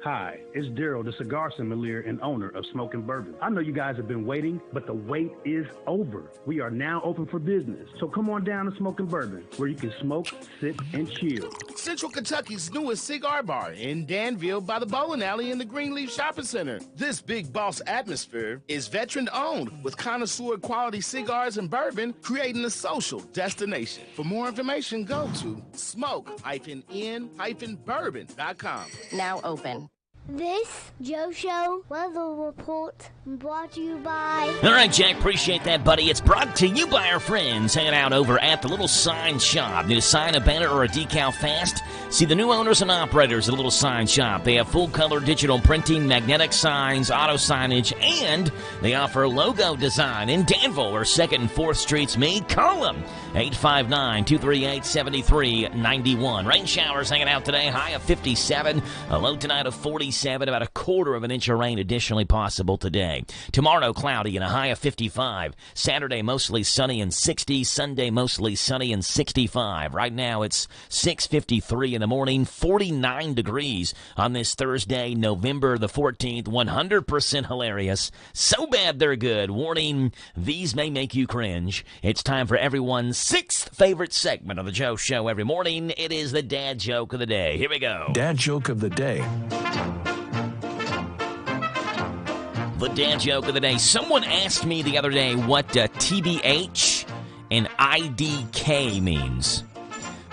Hi, it's Daryl, the cigar sommelier and owner of Smokin' Bourbon. I know you guys have been waiting, but the wait is over. We are now open for business. So come on down to Smokin' Bourbon, where you can smoke, sip, and chill. Central Kentucky's newest cigar bar in Danville by the bowling alley in the Greenleaf Shopping Center. This big boss atmosphere is veteran-owned with connoisseur quality cigars and bourbon, creating a social destination. For more information, go to smoke-in-bourbon.com. Now open. This Joe Show weather report brought to you by... All right, Jack, appreciate that, buddy. It's brought to you by our friends hanging out over at the Little Sign Shop. Need a sign, a banner, or a decal fast? See the new owners and operators of the Little Sign Shop. They have full-color digital printing, magnetic signs, auto signage, and they offer logo design in Danville, where 2nd and 4th Streets meet. Call them, 859-238-7391. Rain showers hanging out today, high of 57, a low tonight of 47, about a quarter of an inch of rain additionally possible today. Tomorrow, cloudy and a high of 55. Saturday, mostly sunny and 60. Sunday, mostly sunny and 65. Right now, it's 6:53 in the morning, 49 degrees on this Thursday, November the 14th. 100% hilarious. So bad they're good. Warning, these may make you cringe. It's time for everyone's 6th favorite segment of the Joe Show every morning. It is the Dad Joke of the Day. Here we go. Dad Joke of the Day. The Dad Joke of the Day. Someone asked me the other day what TBH and IDK means.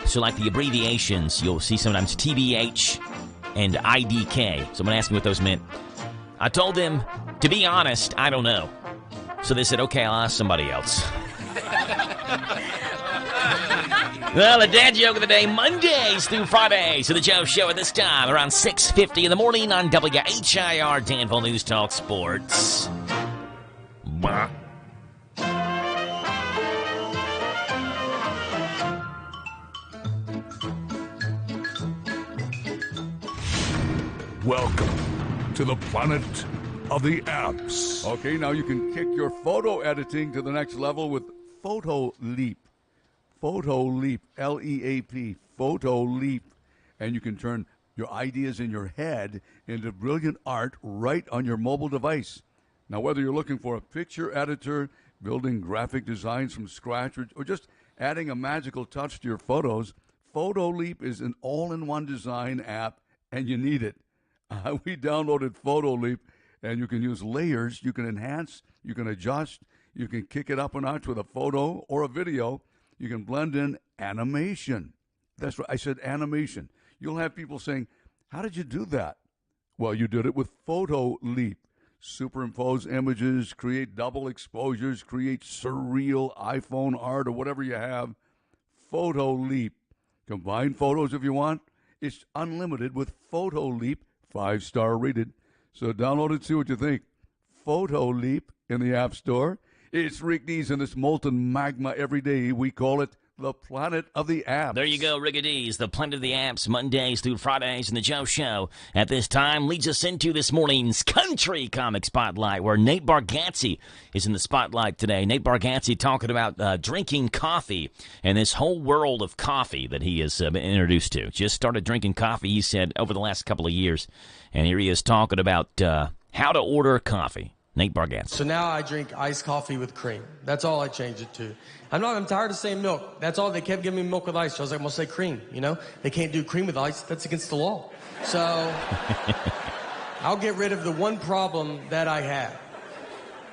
So like the abbreviations, you'll see sometimes TBH and IDK. Someone asked me what those meant. I told them, to be honest, I don't know. So they said, okay, I'll ask somebody else. Well, the dad joke of the day, Mondays through Fridays. So the Joe Show at this time, around 6:50 in the morning on WHIR, Danville News Talk Sports. Bah. Welcome to the planet of the apps. Okay, now you can kick your photo editing to the next level with Photo Leap. Photo Leap, L-E-A-P, Photo Leap. And you can turn your ideas in your head into brilliant art right on your mobile device. Now, whether you're looking for a picture editor, building graphic designs from scratch, or just adding a magical touch to your photos, Photo Leap is an all-in-one design app, and you need it. We downloaded Photo Leap, and you can use layers, you can enhance, you can adjust, you can kick it up a notch with a photo or a video. You can blend in animation. That's right, I said animation. You'll have people saying, how did you do that? Well, you did it with Photo Leap. Superimpose images, create double exposures, create surreal iPhone art or whatever you have. Photo Leap. Combine photos if you want. It's unlimited with Photo Leap, 5-star rated. So download it, see what you think. Photo Leap in the App Store. It's Rick Dees and this molten magma every day. We call it the planet of the apps. There you go, Rick Dees, the planet of the apps, Mondays through Fridays in the Joe Show. At this time, leads us into this morning's Country Comic Spotlight, where Nate Bargatze is in the spotlight today. Nate Bargatze talking about drinking coffee and this whole world of coffee that he has been introduced to. Just started drinking coffee, he said, over the last couple of years. And here he is talking about how to order coffee. Nate Bargatze. So now I drink iced coffee with cream. That's all I changed it to. I'm tired of saying milk. That's all. They kept giving me milk with ice. So I was like, I'm going to say cream, you know? They can't do cream with ice. That's against the law. So I'll get rid of the one problem that I have.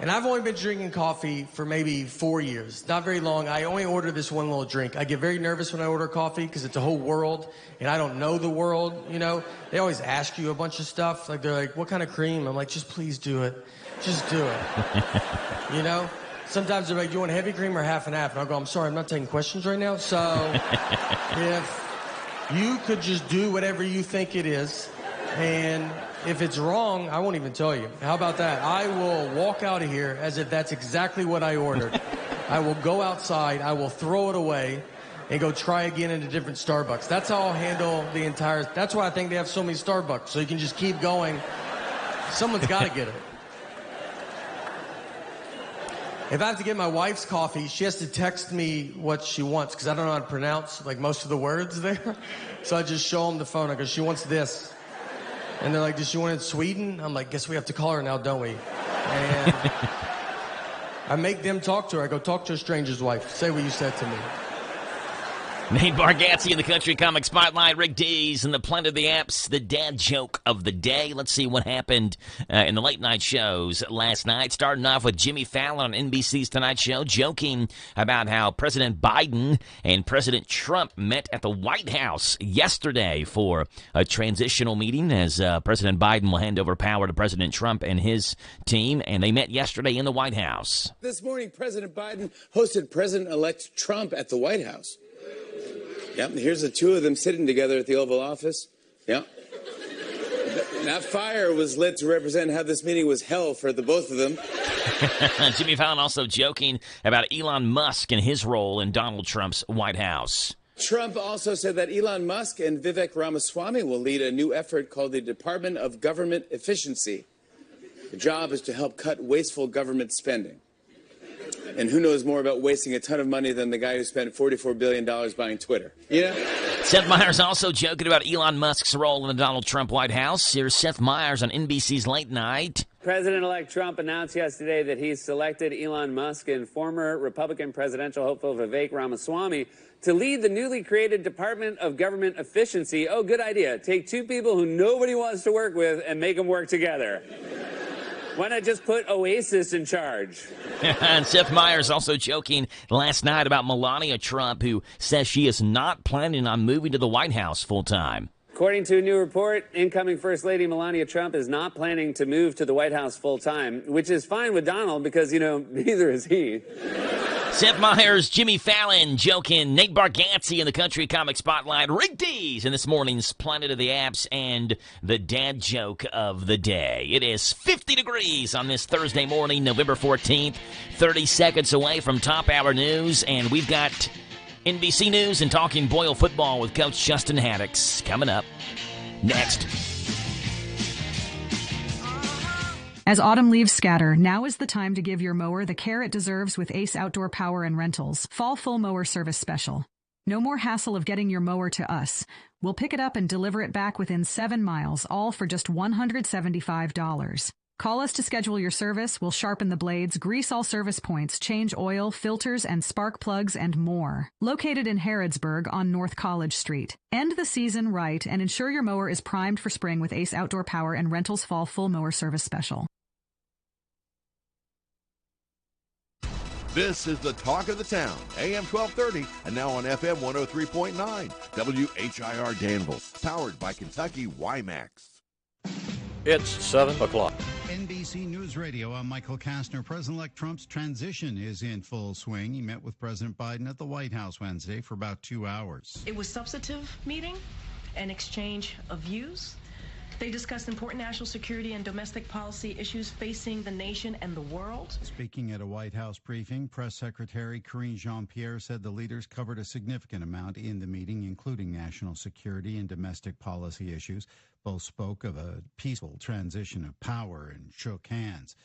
And I've only been drinking coffee for maybe 4 years. Not very long. I only order this one little drink. I get very nervous when I order coffee because it's a whole world, and I don't know the world, you know? They always ask you a bunch of stuff. Like, they're like, what kind of cream? I'm like, just please do it. Just do it. You know? Sometimes they're like, you want heavy cream or half and half? And I'll go, I'm sorry, I'm not taking questions right now. So if you could just do whatever you think it is, and if it's wrong, I won't even tell you. How about that? I will walk out of here as if that's exactly what I ordered. I will go outside, I will throw it away, and go try again at a different Starbucks. That's how I'll handle the entire... That's why I think they have so many Starbucks, so you can just keep going. Someone's got to get it. If I have to get my wife's coffee, she has to text me what she wants, because I don't know how to pronounce, like, most of the words there. So I just show them the phone. I go, she wants this. And they're like, does she want it in Sweden? I'm like, guess we have to call her now, don't we? And I make them talk to her. I go, talk to a stranger's wife. Say what you said to me. Nate Bargatze in the Country Comic Spotlight. Rick Dees and the Planet of the Apps, the dad joke of the day. Let's see what happened in the late night shows last night. Starting off with Jimmy Fallon on NBC's Tonight Show, joking about how President Biden and President Trump met at the White House yesterday for a transitional meeting, as President Biden will hand over power to President Trump and his team, and they met yesterday in the White House. This morning, President Biden hosted President-elect Trump at the White House. Yep, here's the two of them sitting together at the Oval Office. Yep. That fire was lit to represent how this meeting was hell for the both of them. Jimmy Fallon also joking about Elon Musk and his role in Donald Trump's White House. Trump also said that Elon Musk and Vivek Ramaswamy will lead a new effort called the Department of Government Efficiency. The job is to help cut wasteful government spending. And who knows more about wasting a ton of money than the guy who spent $44 billion buying Twitter? You know? Seth Meyers also joking about Elon Musk's role in the Donald Trump White House. Here's Seth Meyers on NBC's Late Night. President-elect Trump announced yesterday that he's selected Elon Musk and former Republican presidential hopeful Vivek Ramaswamy to lead the newly created Department of Government Efficiency. Oh, good idea. Take two people who nobody wants to work with and make them work together. Why not just put Oasis in charge? And Seth Meyers also joking last night about Melania Trump, who says she is not planning on moving to the White House full-time. According to a new report, incoming First Lady Melania Trump is not planning to move to the White House full-time, which is fine with Donald because, neither is he. Seth Meyers, Jimmy Fallon joking, Nate Bargatze in the Country Comic Spotlight, Rick Dees in this morning's Planet of the Apps, and the dad joke of the day. It is 50 degrees on this Thursday morning, November 14th, 30 seconds away from top hour news, and we've got NBC News and Talking Boyle football with Coach Justin Haddix coming up next. As autumn leaves scatter, now is the time to give your mower the care it deserves with Ace Outdoor Power and Rentals Fall Full Mower Service Special. No more hassle of getting your mower to us. We'll pick it up and deliver it back within 7 miles, all for just $175. Call us to schedule your service. We'll sharpen the blades, grease all service points, change oil, filters, and spark plugs, and more. Located in Harrodsburg on North College Street. End the season right and ensure your mower is primed for spring with Ace Outdoor Power and Rentals Fall Full Mower Service Special. This is the talk of the town, AM 1230, and now on FM 103.9, WHIR Danville, powered by Kentucky WiMAX. It's 7 o'clock. NBC News Radio, I'm Michael Kastner. President-elect Trump's transition is in full swing. He met with President Biden at the White House Wednesday for about 2 hours. It was a substantive meeting, an exchange of views. They discussed important national security and domestic policy issues facing the nation and the world. Speaking at a White House briefing, Press Secretary Karine Jean-Pierre said the leaders covered a significant amount in the meeting, including national security and domestic policy issues. Both spoke of a peaceful transition of power and shook hands,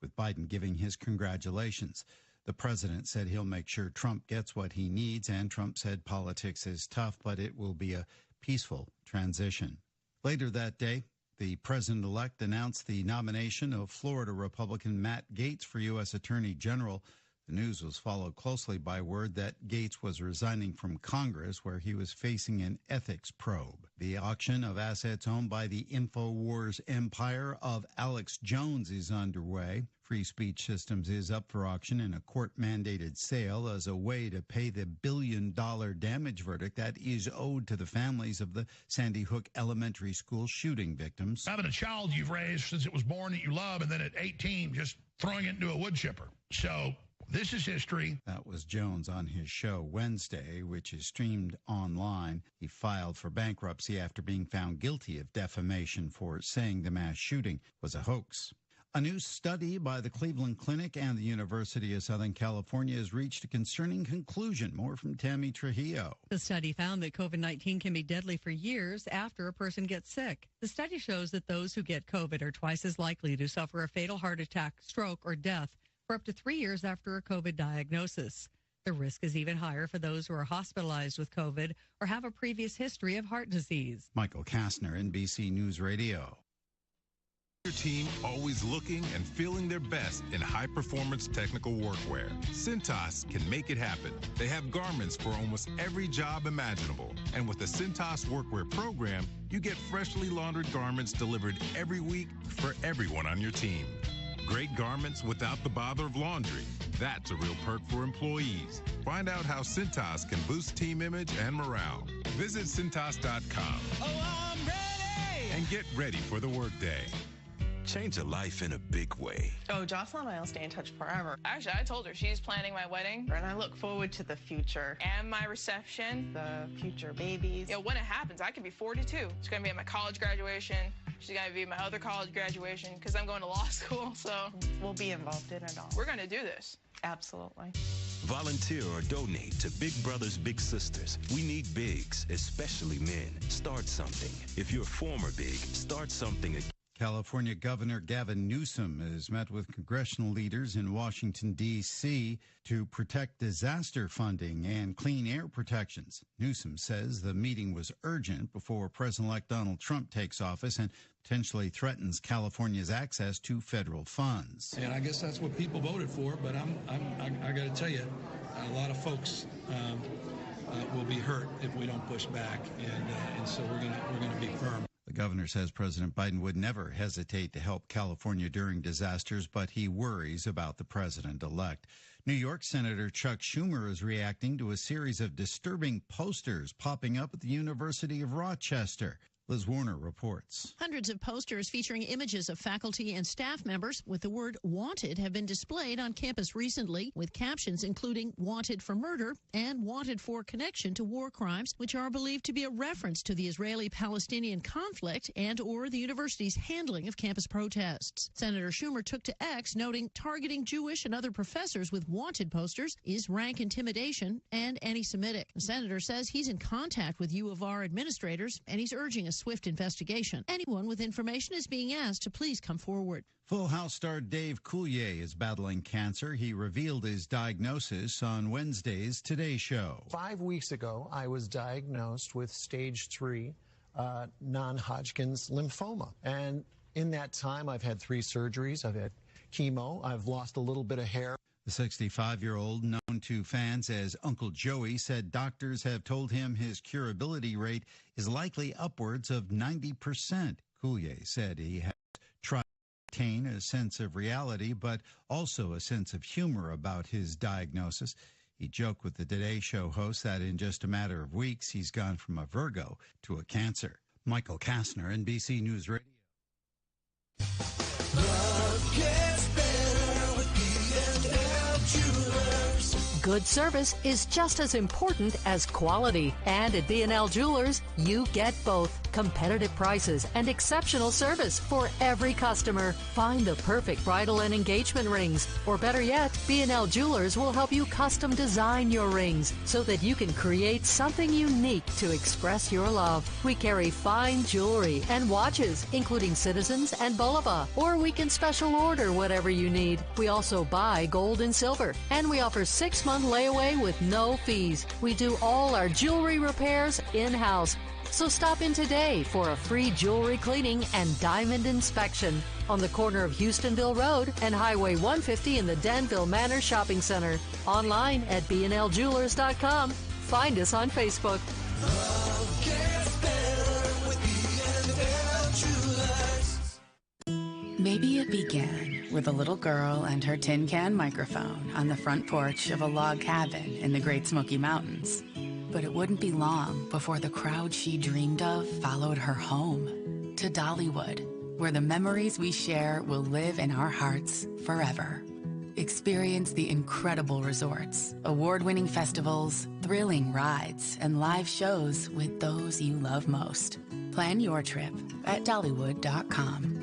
with Biden giving his congratulations. The president said he'll make sure Trump gets what he needs, and Trump said politics is tough, but it will be a peaceful transition. Later that day, the president-elect announced the nomination of Florida Republican Matt Gaetz for U.S. Attorney General. The news was followed closely by word that Gaetz was resigning from Congress, where he was facing an ethics probe. The auction of assets owned by the InfoWars empire of Alex Jones is underway. Free Speech Systems is up for auction in a court-mandated sale as a way to pay the billion-dollar damage verdict that is owed to the families of the Sandy Hook Elementary School shooting victims. Having a child you've raised since it was born that you love, and then at 18 just throwing it into a wood chipper. So this is history. That was Jones on his show Wednesday, which is streamed online. He filed for bankruptcy after being found guilty of defamation for saying the mass shooting was a hoax. A new study by the Cleveland Clinic and the University of Southern California has reached a concerning conclusion. More from Tammy Trujillo. The study found that COVID-19 can be deadly for years after a person gets sick. The study shows that those who get COVID are twice as likely to suffer a fatal heart attack, stroke, or death for up to 3 years after a COVID diagnosis. The risk is even higher for those who are hospitalized with COVID or have a previous history of heart disease. Michael Kastner, NBC News Radio. Your team always looking and feeling their best in high-performance technical workwear. Cintas can make it happen. They have garments for almost every job imaginable. And with the Cintas Workwear program, you get freshly laundered garments delivered every week for everyone on your team. Great garments without the bother of laundry. That's a real perk for employees. Find out how Cintas can boost team image and morale. Visit Cintas.com. Oh, I'm ready! And get ready for the workday. Change a life in a big way. Oh, Jocelyn and I will stay in touch forever. Actually, I told her she's planning my wedding, and I look forward to the future. And my reception, the future babies. You know, when it happens, I could be 42. She's going to be at my college graduation. She's going to be at my other college graduation because I'm going to law school, so we'll be involved in it all. We're going to do this. Absolutely. Volunteer or donate to Big Brothers Big Sisters. We need bigs, especially men. Start something. If you're a former big, start something again. California Governor Gavin Newsom has met with congressional leaders in Washington, D.C. to protect disaster funding and clean air protections. Newsom says the meeting was urgent before President-elect Donald Trump takes office and potentially threatens California's access to federal funds. And I guess that's what people voted for, but I got to tell you, a lot of folks will be hurt if we don't push back, and so we're gonna be firm. The governor says President Biden would never hesitate to help California during disasters, but he worries about the president-elect. New York Senator Chuck Schumer is reacting to a series of disturbing posters popping up at the University of Rochester. Liz Warner reports. Hundreds of posters featuring images of faculty and staff members with the word wanted have been displayed on campus recently, with captions including wanted for murder and wanted for connection to war crimes, which are believed to be a reference to the Israeli-Palestinian conflict and or the university's handling of campus protests. Senator Schumer took to X, noting targeting Jewish and other professors with wanted posters is rank intimidation and anti-Semitic. The senator says he's in contact with U of R administrators and he's urging a swift investigation. Anyone with information is being asked to please come forward. Full House star Dave Coulier is battling cancer. He revealed his diagnosis on Wednesday's Today Show. 5 weeks ago, I was diagnosed with stage 3 non-Hodgkin's lymphoma. And in that time, I've had 3 surgeries. I've had chemo. I've lost a little bit of hair. The 65-year-old, known to fans as Uncle Joey, said doctors have told him his curability rate is likely upwards of 90%. Coulier said he has tried to maintain a sense of reality, but also a sense of humor about his diagnosis. He joked with the Today Show host that in just a matter of weeks, he's gone from a Virgo to a Cancer. Michael Kastner, NBC News Radio. Good service is just as important as quality. And at B&L Jewelers, you get both. Competitive prices and exceptional service for every customer. Find the perfect bridal and engagement rings. Or better yet, B&L Jewelers will help you custom design your rings so that you can create something unique to express your love. We carry fine jewelry and watches, including Citizens and Bulova. Or we can special order whatever you need. We also buy gold and silver. And we offer 6-month layaway with no fees. We do all our jewelry repairs in-house. So stop in today for a free jewelry cleaning and diamond inspection on the corner of Houstonville Road and Highway 150 in the Danville Manor Shopping Center. Online at bnljewelers.com. Find us on Facebook. Maybe it began with a little girl and her tin can microphone on the front porch of a log cabin in the Great Smoky Mountains. But it wouldn't be long before the crowd she dreamed of followed her home to Dollywood, where the memories we share will live in our hearts forever. Experience the incredible resorts, award-winning festivals, thrilling rides, and live shows with those you love most. Plan your trip at Dollywood.com.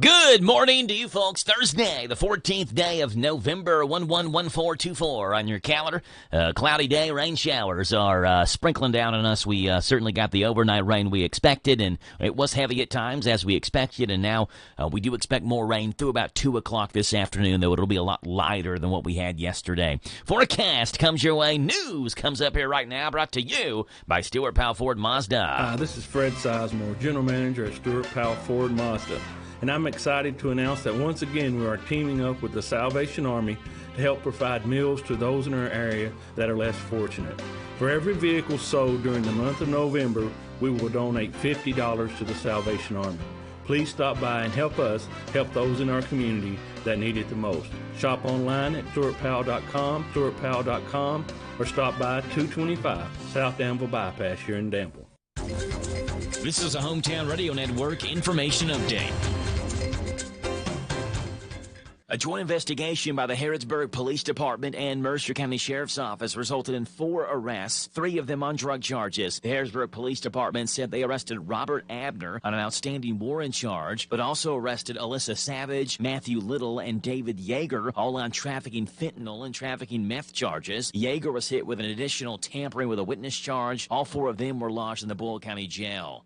Good morning to you folks. Thursday, the 14th day of November, 111424 on your calendar. Cloudy day, rain showers are sprinkling down on us. We certainly got the overnight rain we expected, and it was heavy at times as we expected, and now we do expect more rain through about 2 o'clock this afternoon, though it'll be a lot lighter than what we had yesterday. Forecast comes your way. News comes up here right now, brought to you by Stuart Powell Ford Mazda. This is Fred Sizemore, General Manager at Stuart Powell Ford Mazda. And I'm excited to announce that once again we are teaming up with the Salvation Army to help provide meals to those in our area that are less fortunate. For every vehicle sold during the month of November, we will donate $50 to the Salvation Army. Please stop by and help us help those in our community that need it the most. Shop online at stuartpowell.com, or stop by 225 South Danville Bypass here in Danville. This is a Hometown Radio Network information update. A joint investigation by the Harrodsburg Police Department and Mercer County Sheriff's Office resulted in 4 arrests, 3 of them on drug charges. The Harrodsburg Police Department said they arrested Robert Abner on an outstanding warrant charge, but also arrested Alyssa Savage, Matthew Little, and David Yeager, all on trafficking fentanyl and trafficking meth charges. Yeager was hit with an additional tampering with a witness charge. All 4 of them were lodged in the Boyle County Jail.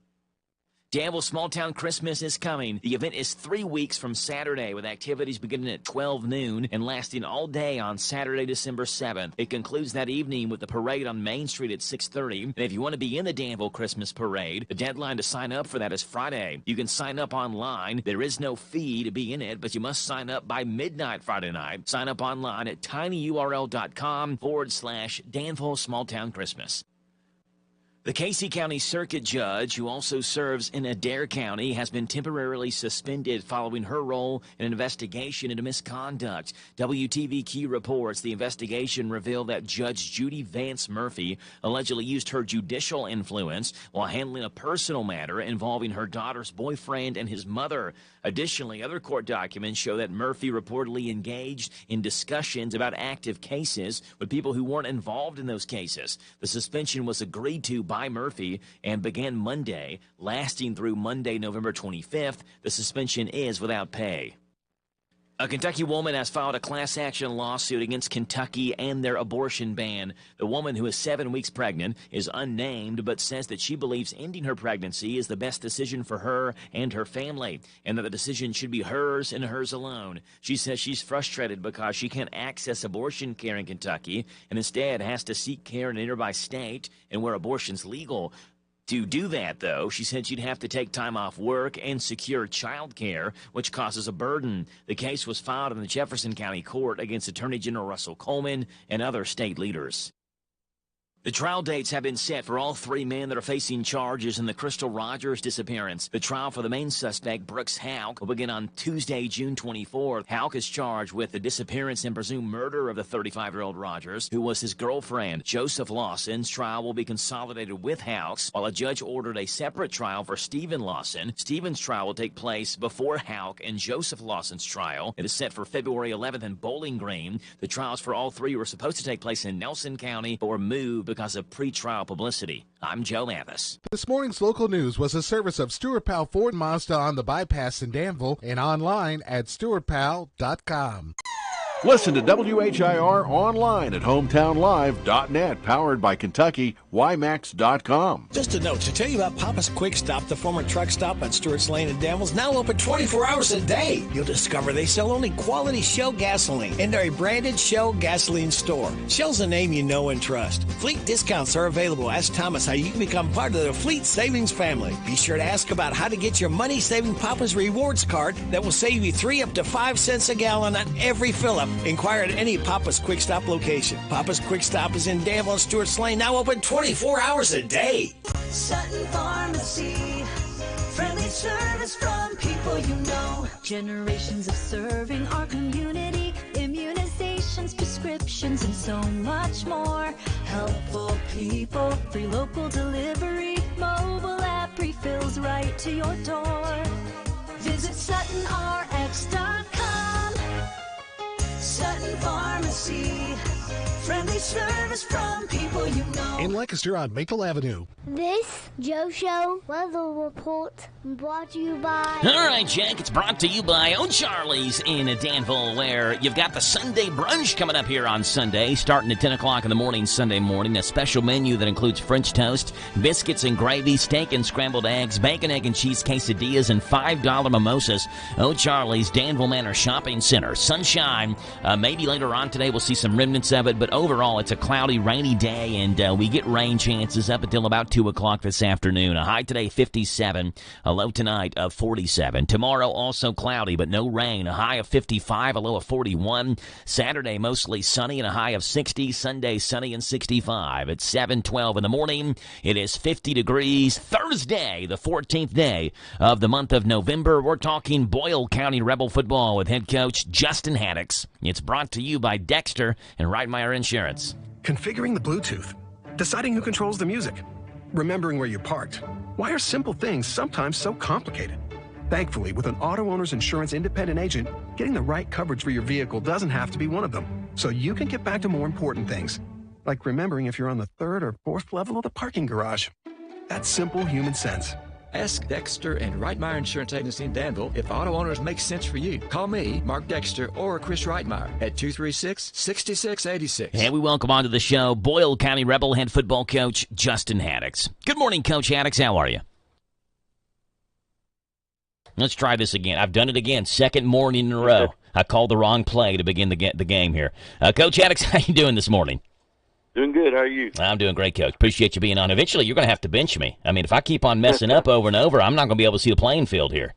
Danville Small Town Christmas is coming. The event is 3 weeks from Saturday, with activities beginning at 12 noon and lasting all day on Saturday, December 7th. It concludes that evening with the parade on Main Street at 6:30. And if you want to be in the Danville Christmas Parade, the deadline to sign up for that is Friday. You can sign up online. There is no fee to be in it, but you must sign up by midnight Friday night. Sign up online at tinyurl.com/Danville Small Town Christmas. The Casey County Circuit Judge, who also serves in Adair County, has been temporarily suspended following her role in an investigation into misconduct. WTVQ reports the investigation revealed that Judge Judy Vance Murphy allegedly used her judicial influence while handling a personal matter involving her daughter's boyfriend and his mother. Additionally, other court documents show that Murphy reportedly engaged in discussions about active cases with people who weren't involved in those cases. The suspension was agreed to by Murphy and began Monday, lasting through Monday, November 25th. The suspension is without pay. A Kentucky woman has filed a class action lawsuit against Kentucky and their abortion ban. The woman, who is 7 weeks pregnant, is unnamed but says that she believes ending her pregnancy is the best decision for her and her family, and that the decision should be hers and hers alone. She says she's frustrated because she can't access abortion care in Kentucky and instead has to seek care in a nearby state and where abortion's legal. To do that, though, she said she'd have to take time off work and secure child care, which causes a burden. The case was filed in the Jefferson County Court against Attorney General Russell Coleman and other state leaders. The trial dates have been set for all three men that are facing charges in the Crystal Rogers disappearance. The trial for the main suspect, Brooks Houck, will begin on Tuesday, June 24th. Houck is charged with the disappearance and presumed murder of the 35-year-old Rogers, who was his girlfriend. Joseph Lawson's trial will be consolidated with Houck's, while a judge ordered a separate trial for Stephen Lawson. Stephen's trial will take place before Houck and Joseph Lawson's trial. It is set for February 11th in Bowling Green. The trials for all three were supposed to take place in Nelson County, but were moved because of pre-trial publicity. I'm Joe Mathis. This morning's local news was a service of Stuart Powell Ford Mazda on the bypass in Danville and online at stuartpowell.com. Listen to WHIR online at hometownlive.net, powered by Kentucky, YMAX.com. Just a note to tell you about Papa's Quick Stop, the former truck stop on Stewart's Lane in Danville, is now open 24 hours a day. You'll discover they sell only quality Shell gasoline, and they're a branded Shell gasoline store. Shell's a name you know and trust. Fleet discounts are available. Ask Thomas how you can become part of the Fleet Savings family. Be sure to ask about how to get your money-saving Papa's Rewards card that will save you 3 up to 5 cents a gallon on every fill-up. Inquire at any Papa's Quick Stop location. Papa's Quick Stop is in Danville and Stewart's Lane, now open 24 hours a day. Sutton Pharmacy, friendly service from people you know. Generations of serving our community, immunizations, prescriptions, and so much more. Helpful people, free local delivery, mobile app refills right to your door. Visit SuttonRx.com. Sutton Pharmacy, friendly service from people you know. In Lancaster on Maple Avenue. This Joe Show weather report brought to you by... All right, Jack, it's brought to you by O'Charlie's in Danville, where you've got the Sunday brunch coming up here on Sunday, starting at 10 o'clock in the morning, Sunday morning. A special menu that includes French toast, biscuits and gravy, steak and scrambled eggs, bacon, egg, and cheese quesadillas, and $5 mimosas. O'Charlie's, Danville Manor Shopping Center. Sunshine. Maybe later on today we'll see some remnants of it, but overall it's a cloudy, rainy day, and we get rain chances up until about 2 o'clock this afternoon. A high today, 57. A low tonight of 47. Tomorrow also cloudy, but no rain. A high of 55, a low of 41. Saturday mostly sunny and a high of 60. Sunday sunny and 65. At 7:12 in the morning, it is 50 degrees. Thursday, the 14th day of the month of November. We're talking Boyle County Rebel football with head coach Justin Haddix. It's brought to you by Dexter and Reitmeyer Insurance. Configuring the Bluetooth, deciding who controls the music, remembering where you parked. Why are simple things sometimes so complicated? Thankfully, with an auto owner's insurance independent agent, getting the right coverage for your vehicle doesn't have to be one of them. So you can get back to more important things, like remembering if you're on the 3rd or 4th level of the parking garage. That's simple human sense. Ask Dexter and Reitmeyer Insurance Agency in Danville if auto owners make sense for you. Call me, Mark Dexter, or Chris Reitmeyer at 236-6686. And we welcome onto the show Boyle County Rebel head football coach Justin Haddix. Good morning, Coach Haddix. How are you? Let's try this again. I've done it again. Second morning in a row. I called the wrong play to begin the game here. Coach Haddix, how you doing this morning? Doing good. How are you? I'm doing great, Coach. Appreciate you being on. Eventually, you're going to have to bench me. I mean, if I keep on messing up over and over, I'm not going to be able to see the playing field here.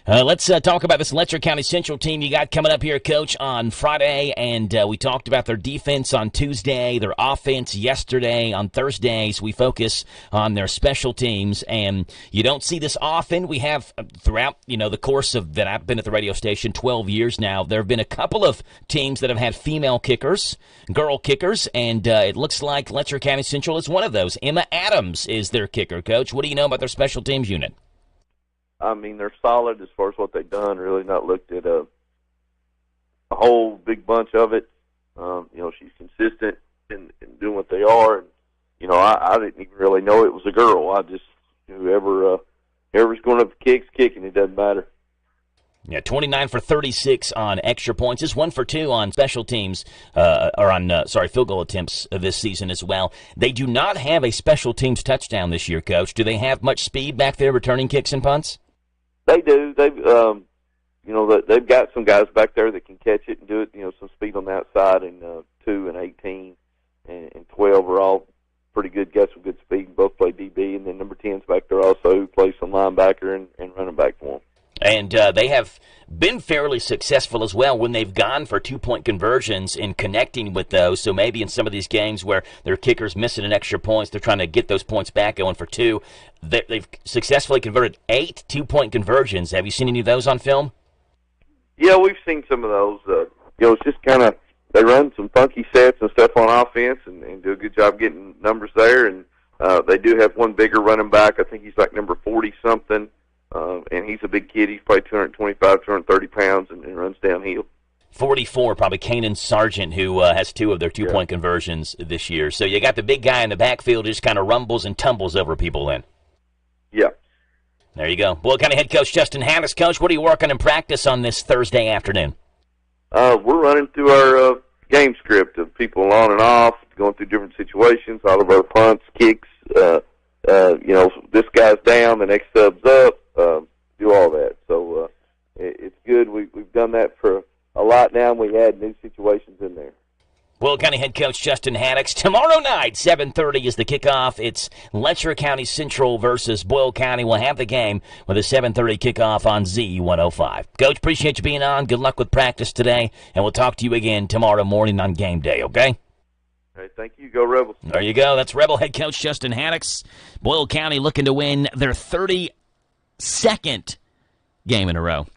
Let's talk about this Letcher County Central team you got coming up here, Coach, on Friday. And we talked about their defense on Tuesday, their offense yesterday. On Thursdays, we focus on their special teams. And you don't see this often. We have throughout, the course of that I've been at the radio station 12 years now, there have been a couple of teams that have had female kickers, girl kickers, and it looks like Letcher County Central is one of those. Emma Adams is their kicker, Coach. What do you know about their special teams unit? I mean, they're solid as far as what they've done. Really not looked at a whole big bunch of it. She's consistent in doing what they are. And, I didn't even really know it was a girl. I just, whoever's going up the kicks, kicking, it doesn't matter. Yeah, 29 for 36 on extra points. Just 1 for 2 on special teams, field goal attempts this season as well. They do not have a special teams touchdown this year, Coach. Do they have much speed back there returning kicks and punts? They do. They've got some guys back there that can catch it and do it. Some speed on the outside, and 2 and 18 and 12 are all pretty good. Got some good speed. Both play DB, and then number 10's back there also, who plays some linebacker and running back for them. And they have been fairly successful as well when they've gone for 2-point conversions in connecting with those. So maybe in some of these games where their kicker's missing an extra points, they're trying to get those points back going for 2. They've successfully converted 8 2-point conversions. Have you seen any of those on film? Yeah, we've seen some of those. It's just kind of, they run some funky sets and stuff on offense and do a good job getting numbers there. And they do have one bigger running back. I think he's like number 40-something. And he's a big kid. He's probably 225, 230 pounds and runs downhill. 44, probably Kanan Sargent, who has 2 of their 2-point conversions this year. So you got the big guy in the backfield who just kind of rumbles and tumbles over people then. Yeah. There you go. Boyle County head coach Justin Haddix. Coach, what are you working in practice on this Thursday afternoon? We're running through our game script of people on and off, going through different situations, all of our punts, kicks, this guy's down, the next sub's up, do all that. So it's good. We've done that for a lot now, and we add new situations in there. Boyle County head coach Justin Haddix. Tomorrow night, 7:30 is the kickoff. It's Letcher County Central versus Boyle County. We'll have the game with a 7:30 kickoff on Z105. Coach, appreciate you being on. Good luck with practice today, and we'll talk to you again tomorrow morning on game day, okay? Hey, thank you. Go Rebels. There you go. That's Rebel head coach Justin Haddix. Boyle County looking to win their 32nd game in a row.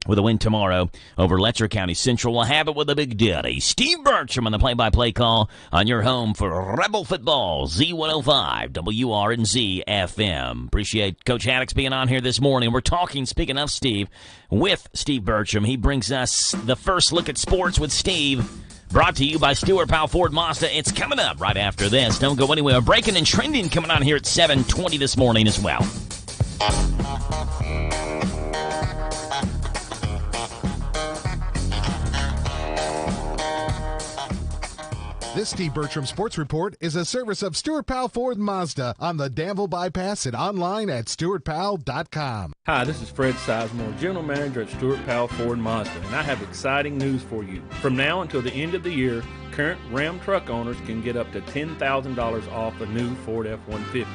With a win tomorrow over Letcher County Central. We'll have it with a big daddy, Steve Bertram, on the play-by-play call on your home for Rebel Football, Z105, WRNZ FM. Appreciate Coach Haddix being on here this morning. We're talking, speaking of Steve, with Steve Bertram. He brings us the first look at sports with Steve, brought to you by Stewart Powell Ford Mazda. It's coming up right after this. Don't go anywhere. Breaking and trending coming on here at 7:20 this morning as well. This Steve Bertram Sports Report is a service of Stewart Powell Ford Mazda on the Danville Bypass and online at stewartpowell.com. Hi, this is Fred Sizemore, General Manager at Stewart Powell Ford Mazda, and I have exciting news for you. From now until the end of the year, current Ram truck owners can get up to $10,000 off a new Ford F-150.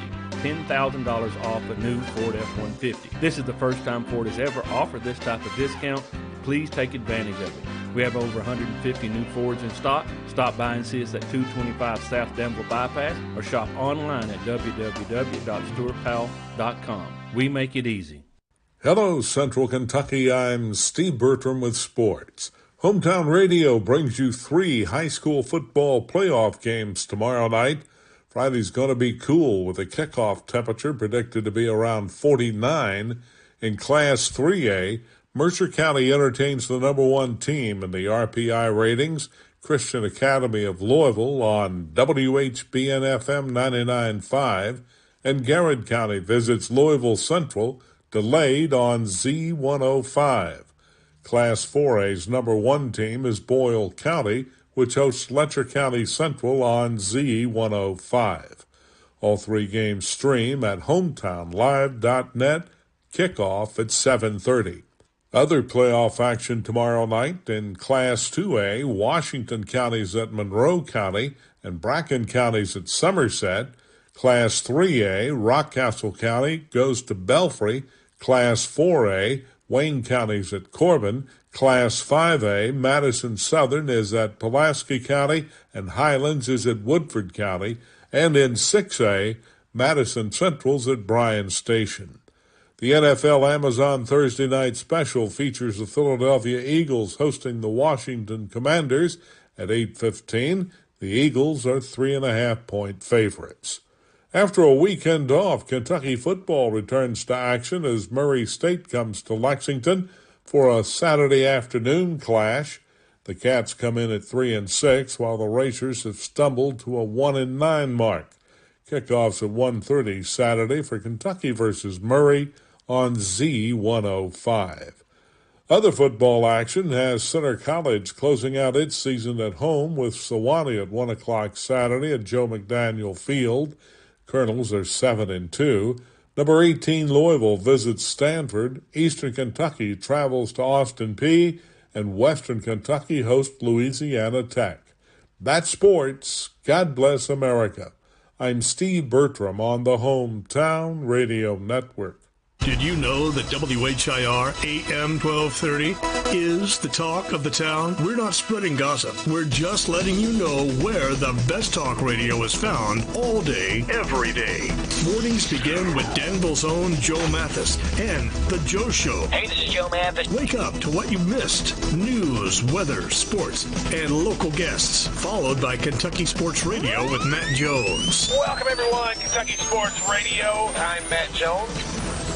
$10,000 off a new Ford F-150. This is the first time Ford has ever offered this type of discount. Please take advantage of it. We have over 150 new Fords in stock. Stop by and see us at 225 South Danville Bypass or shop online at www.stewartpowell.com. We make it easy. Hello, Central Kentucky. I'm Steve Bertram with sports. Hometown Radio brings you 3 high school football playoff games tomorrow night. Friday's going to be cool with a kickoff temperature predicted to be around 49. In Class 3A, Mercer County entertains the number 1 team in the RPI ratings, Christian Academy of Louisville, on WHBN-FM 99.5, and Garrett County visits Louisville Central, delayed on Z105. Class 4A's number 1 team is Boyle County, which hosts Letcher County Central on Z105. All 3 games stream at hometownlive.net, kickoff at 7:30. Other playoff action tomorrow night in Class 2A, Washington County's at Monroe County and Bracken County's at Somerset. Class 3A, Rockcastle County goes to Belfry. Class 4A, Wayne County's at Corbin. Class 5A, Madison Southern is at Pulaski County, and Highlands is at Woodford County. And in 6A, Madison Central's at Bryan Station. The NFL Amazon Thursday Night Special features the Philadelphia Eagles hosting the Washington Commanders at 8:15. The Eagles are 3.5-point favorites. After a weekend off, Kentucky football returns to action as Murray State comes to Lexington for a Saturday afternoon clash. The Cats come in at 3-6, while the Racers have stumbled to a 1-9 mark. Kickoffs at 1:30 Saturday for Kentucky versus Murray on Z105. Other football action has Center College closing out its season at home with Sewanee at 1 o'clock Saturday at Joe McDaniel Field. Colonels are 7-2. Number 18 Louisville visits Stanford. Eastern Kentucky travels to Austin Peay. And Western Kentucky hosts Louisiana Tech. That's sports. God bless America. I'm Steve Bertram on the Hometown Radio Network. Did you know that WHIR AM 1230 is the talk of the town? We're not spreading gossip. We're just letting you know where the best talk radio is found all day, every day. Mornings begin with Danville's own Joe Mathis and The Joe Show. Hey, this is Joe Mathis. Wake up to what you missed. News, weather, sports, and local guests. Followed by Kentucky Sports Radio with Matt Jones. Welcome, everyone. Kentucky Sports Radio. I'm Matt Jones.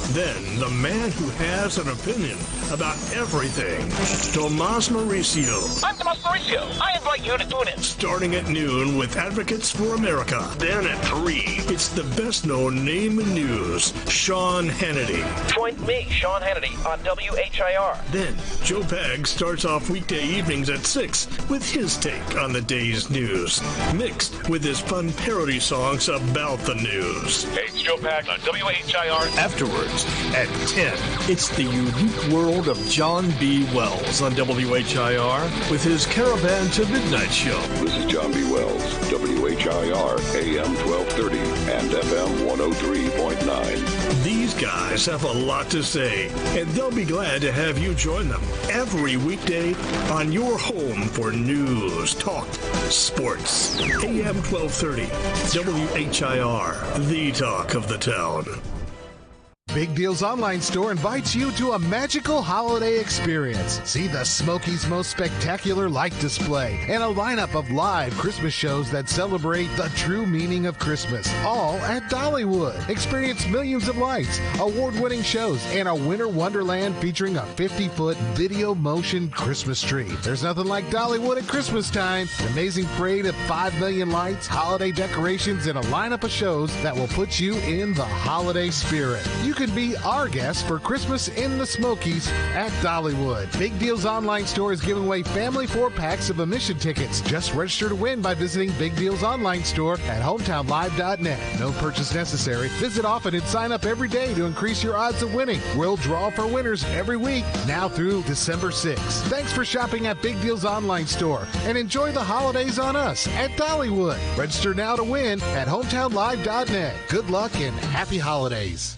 Then, the man who has an opinion about everything, Tomas Mauricio. I'm Tomas Mauricio. I invite you to tune in. Starting at noon with Advocates for America. Then at 3, it's the best-known name in news, Sean Hannity. Join me, Sean Hannity, on WHIR. Then, Joe Pag starts off weekday evenings at 6 with his take on the day's news, mixed with his fun parody songs about the news. Hey, it's Joe Pag on WHIR. Afterwards, at 10, it's the unique world of John B. Wells on WHIR with his Caravan to Midnight show. This is John B. Wells, WHIR, AM 1230 and FM 103.9. These guys have a lot to say, and they'll be glad to have you join them every weekday on your home for news, talk, sports. AM 1230, WHIR, the talk of the town. Big Deals Online Store invites you to a magical holiday experience. See the Smokies' most spectacular light display and a lineup of live Christmas shows that celebrate the true meaning of Christmas, all at Dollywood. Experience millions of lights, award-winning shows, and a winter wonderland featuring a 50-foot video motion Christmas tree. There's nothing like Dollywood at Christmas time. An amazing parade of 5 million lights, holiday decorations, and a lineup of shows that will put you in the holiday spirit. You can be our guest for Christmas in the Smokies at Dollywood. Big Deals Online Store is giving away family 4-packs of admission tickets. Just register to win by visiting Big Deals Online Store at hometownlive.net. No purchase necessary. Visit often and sign up every day to increase your odds of winning. We'll draw for winners every week, now through December 6th. Thanks for shopping at Big Deals Online Store and enjoy the holidays on us at Dollywood. Register now to win at hometownlive.net. Good luck and happy holidays.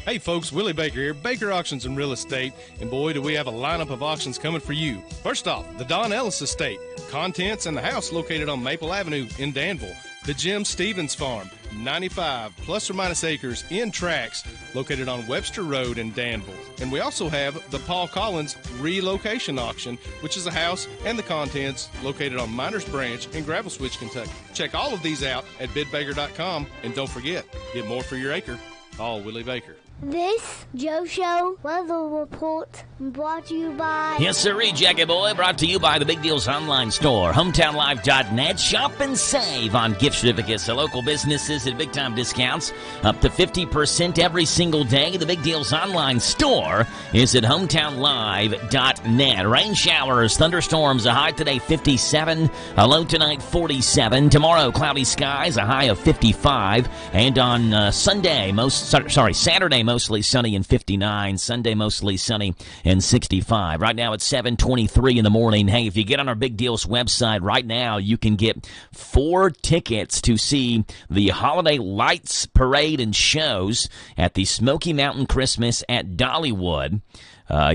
Hey folks, Willie Baker here, Baker Auctions and Real Estate, and boy do we have a lineup of auctions coming for you. First off, the Don Ellis Estate, contents and the house located on Maple Avenue in Danville. The Jim Stevens Farm, 95 plus or minus acres in tracts located on Webster Road in Danville. And we also have the Paul Collins Relocation Auction, which is a house and the contents located on Miners Branch in Gravel Switch, Kentucky. Check all of these out at bidbaker.com, and don't forget, get more for your acre. All Willie Baker. This Joe Show weather report brought to you by... Yes, sirree, Jackie Boy, brought to you by the Big Deals Online Store, hometownlive.net. Shop and save on gift certificates to local businesses at big-time discounts, up to 50% every single day. The Big Deals Online Store is at hometownlive.net. Rain showers, thunderstorms, a high today 57, a low tonight 47. Tomorrow, cloudy skies, a high of 55. And on Sunday, most Saturday mostly sunny and 59. Sunday mostly sunny and 65. Right now it's 7:23 in the morning. Hey, if you get on our Big Deals website right now, you can get 4 tickets to see the Holiday Lights Parade and shows at the Smoky Mountain Christmas at Dollywood.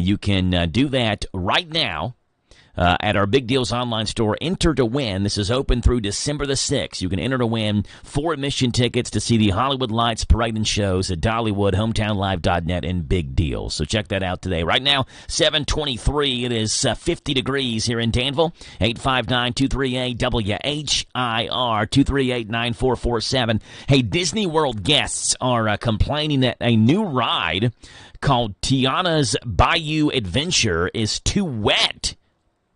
You can do that right now. At our Big Deals online store. Enter to win. This is open through December the 6th. You can enter to win 4 admission tickets to see the Hollywood Lights Parade and shows at Dollywood, HometownLive.net, and Big Deals. So check that out today. Right now, 7:23. It is 50 degrees here in Danville. 859-238-WHIR, 238-9447. Hey, Disney World guests are complaining that a new ride called Tiana's Bayou Adventure is too wet.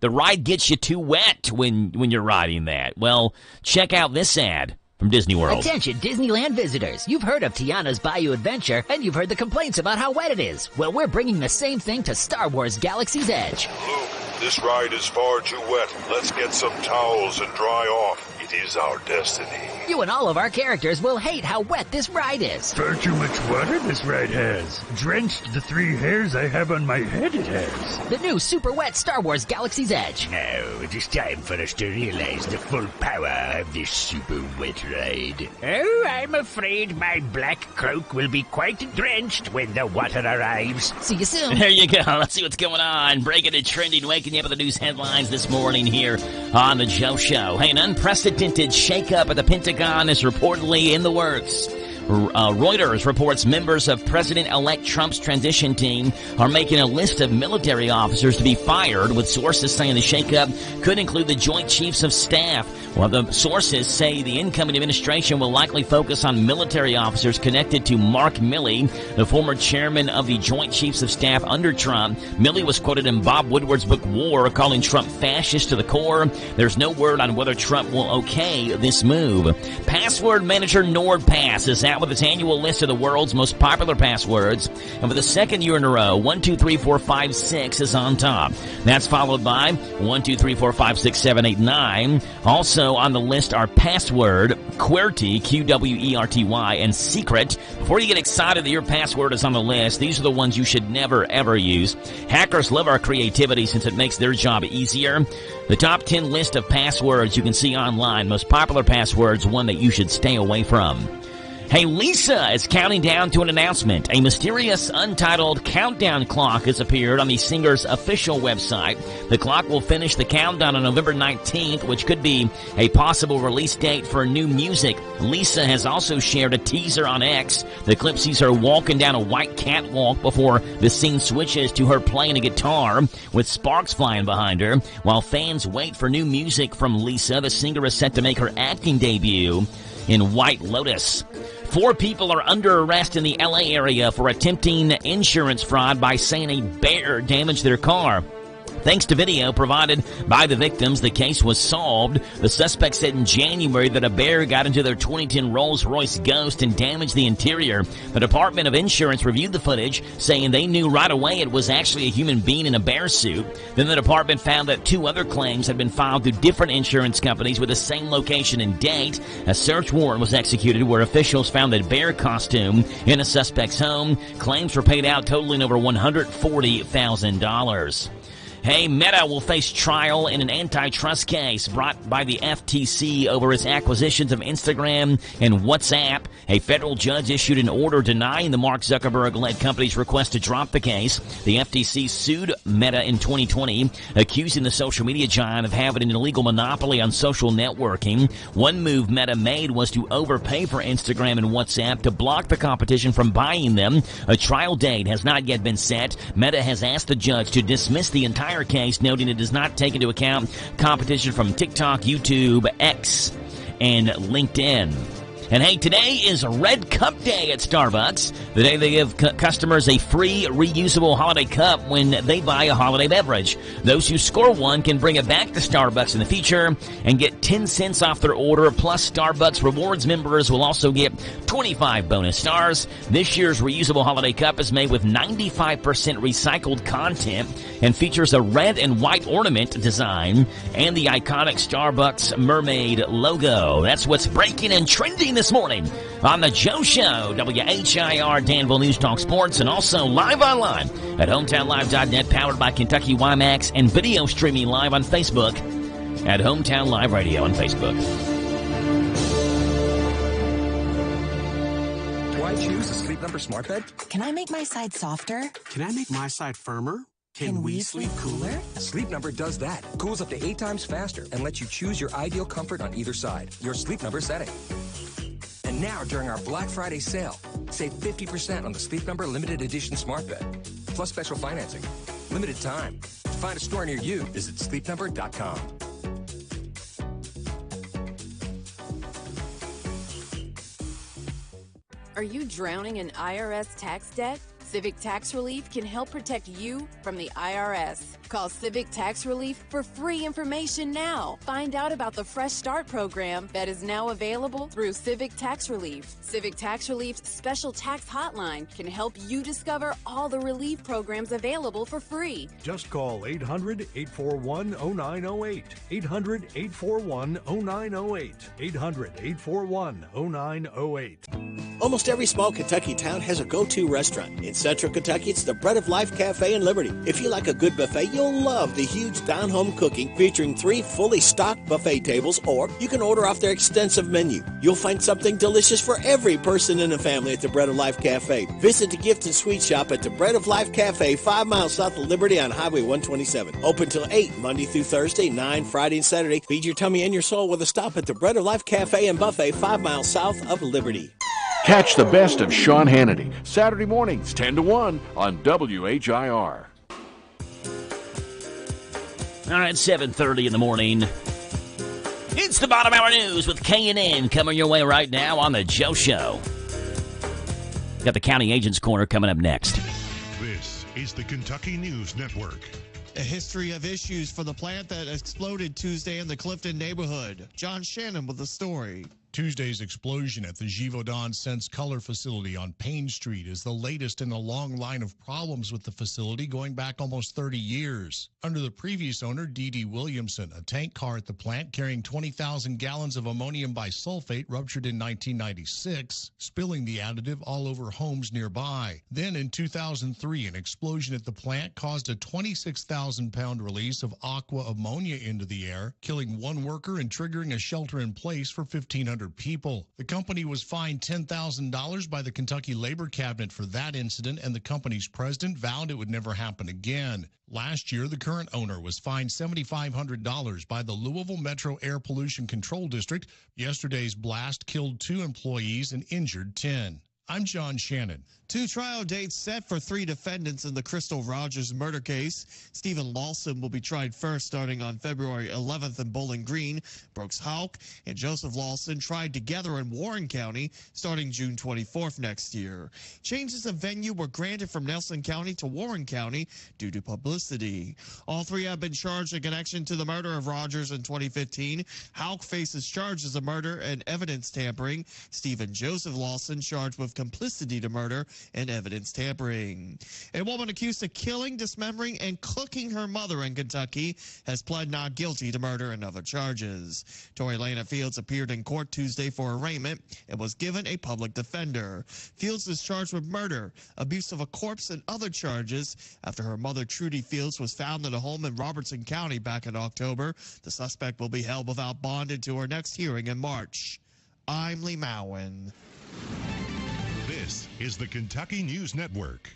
The ride gets you too wet when you're riding that. Well, check out this ad from Disney World. Attention Disneyland visitors. You've heard of Tiana's Bayou Adventure, and you've heard the complaints about how wet it is. Well, we're bringing the same thing to Star Wars Galaxy's Edge. Luke, this ride is far too wet. Let's get some towels and dry off. It is our destiny. You and all of our characters will hate how wet this ride is. Far too much water this ride has. Drenched the 3 hairs I have on my head it has. The new super wet Star Wars Galaxy's Edge. Now, it is time for us to realize the full power of this super wet ride. Oh, I'm afraid my black cloak will be quite drenched when the water arrives. See you soon. There you go. Let's see what's going on. Breaking and trending, waking you up with the news headlines this morning here on The Joe Show. Hey, an unprecedented shakeup at the Pentagon is reportedly in the works. Reuters reports members of President-elect Trump's transition team are making a list of military officers to be fired, with sources saying the shakeup could include the Joint Chiefs of Staff. Well, the sources say the incoming administration will likely focus on military officers connected to Mark Milley, the former chairman of the Joint Chiefs of Staff under Trump. Milley was quoted in Bob Woodward's book War, calling Trump fascist to the core. There's no word on whether Trump will okay this move. Password manager NordPass is out with its annual list of the world's most popular passwords, and for the second year in a row, 1, 2, 3, 4, 5, 6 is on top. That's followed by 1, 2, 3, 4, 5, 6, 7, 8, 9. Also on the list are password, QWERTY, QWERTY, and secret. Before you get excited that your password is on the list, these are the ones you should never, ever use. Hackers love our creativity since it makes their job easier. The top 10 list of passwords you can see online. Most popular passwords, one that you should stay away from. Hey, Lisa is counting down to an announcement. A mysterious, untitled countdown clock has appeared on the singer's official website. The clock will finish the countdown on November 19th, which could be a possible release date for new music. Lisa has also shared a teaser on X. The clip sees her walking down a white catwalk before the scene switches to her playing a guitar with sparks flying behind her. While fans wait for new music from Lisa, the singer is set to make her acting debut in White Lotus. 4 people are under arrest in the L.A. area for attempting insurance fraud by saying a bear damaged their car. Thanks to video provided by the victims, the case was solved. The suspect said in January that a bear got into their 2010 Rolls-Royce Ghost and damaged the interior. The Department of Insurance reviewed the footage, saying they knew right away it was actually a human being in a bear suit. Then the department found that 2 other claims had been filed through different insurance companies with the same location and date. A search warrant was executed where officials found a bear costume in a suspect's home. Claims were paid out totaling over $140,000. Hey, Meta will face trial in an antitrust case brought by the FTC over its acquisitions of Instagram and WhatsApp. A federal judge issued an order denying the Mark Zuckerberg-led company's request to drop the case. The FTC sued Meta in 2020, accusing the social media giant of having an illegal monopoly on social networking. One move Meta made was to overpay for Instagram and WhatsApp to block the competition from buying them. A trial date has not yet been set. Meta has asked the judge to dismiss the entire case, noting it does not take into account competition from TikTok, YouTube, X, and LinkedIn. And hey, today is Red Cup Day at Starbucks. The day they give customers a free reusable holiday cup when they buy a holiday beverage. Those who score one can bring it back to Starbucks in the future and get 10 cents off their order. Plus, Starbucks Rewards members will also get 25 bonus stars. This year's reusable holiday cup is made with 95% recycled content and features a red and white ornament design and the iconic Starbucks mermaid logo. That's what's breaking and trending this morning on The Joe Show, WHIR Danville News Talk Sports, and also live online at HometownLive.net, powered by Kentucky WiMAX, and video streaming live on Facebook at Hometown Live Radio on Facebook. Do I choose a Sleep Number smart bed? Can I make my side softer? Can I make my side firmer? Can we sleep cooler? Sleep Number does that. Cools up to 8 times faster and lets you choose your ideal comfort on either side. Your Sleep Number setting. And now, during our Black Friday sale, save 50% on the Sleep Number Limited Edition Smart Bed, plus special financing. Limited time. To find a store near you, visit sleepnumber.com. Are you drowning in IRS tax debt? Civic Tax Relief can help protect you from the IRS. Call Civic Tax Relief for free information now. Find out about the Fresh Start program that is now available through Civic Tax Relief. Civic Tax Relief's special tax hotline can help you discover all the relief programs available for free. Just call 800-841-0908. 800-841-0908. 800-841-0908. Almost every small Kentucky town has a go-to restaurant. In Central Kentucky, it's the Bread of Life Cafe in Liberty. If you like a good buffet, you'll love the huge down-home cooking featuring 3 fully stocked buffet tables, or you can order off their extensive menu. You'll find something delicious for every person in the family at the Bread of Life Cafe. Visit the gift and sweet shop at the Bread of Life Cafe, 5 miles south of Liberty on Highway 127. Open till 8, Monday through Thursday, 9 Friday and Saturday. Feed your tummy and your soul with a stop at the Bread of Life Cafe and Buffet, 5 miles south of Liberty. Catch the best of Sean Hannity, Saturday mornings, 10 to 1 on WHIR. All right, 7:30 in the morning. It's the bottom hour news with K&N coming your way right now on The Joe Show. Got the County Agents Corner coming up next. This is the Kentucky News Network. A history of issues for the plant that exploded Tuesday in the Clifton neighborhood. John Shannon with the story. Tuesday's explosion at the Givaudan Sense Color facility on Payne Street is the latest in a long line of problems with the facility going back almost 30 years. Under the previous owner, D.D. Williamson, a tank car at the plant carrying 20,000 gallons of ammonium bisulfate ruptured in 1996, spilling the additive all over homes nearby. Then in 2003, an explosion at the plant caused a 26,000-pound release of aqua ammonia into the air, killing 1 worker and triggering a shelter-in-place for 1,500 people. The company was fined $10,000 by the Kentucky Labor Cabinet for that incident, and the company's president vowed it would never happen again. Last year, the current owner was fined $7,500 by the Louisville Metro Air Pollution Control District. Yesterday's blast killed 2 employees and injured 10. I'm John Shannon. 2 trial dates set for 3 defendants in the Crystal Rogers murder case. Stephen Lawson will be tried first starting on February 11th in Bowling Green. Brooks Houck and Joseph Lawson tried together in Warren County starting June 24th next year. Changes of venue were granted from Nelson County to Warren County due to publicity. All 3 have been charged in connection to the murder of Rogers in 2015. Houck faces charges of murder and evidence tampering. Stephen Joseph Lawson charged with complicity to murder and evidence tampering. A woman accused of killing, dismembering, and cooking her mother in Kentucky has pled not guilty to murder and other charges. Tory Lana Fields appeared in court Tuesday for arraignment and was given a public defender. Fields is charged with murder, abuse of a corpse, and other charges after her mother, Trudy Fields, was found in a home in Robertson County back in October. The suspect will be held without bond until her next hearing in March. I'm Lee Mowen. This is the Kentucky News Network.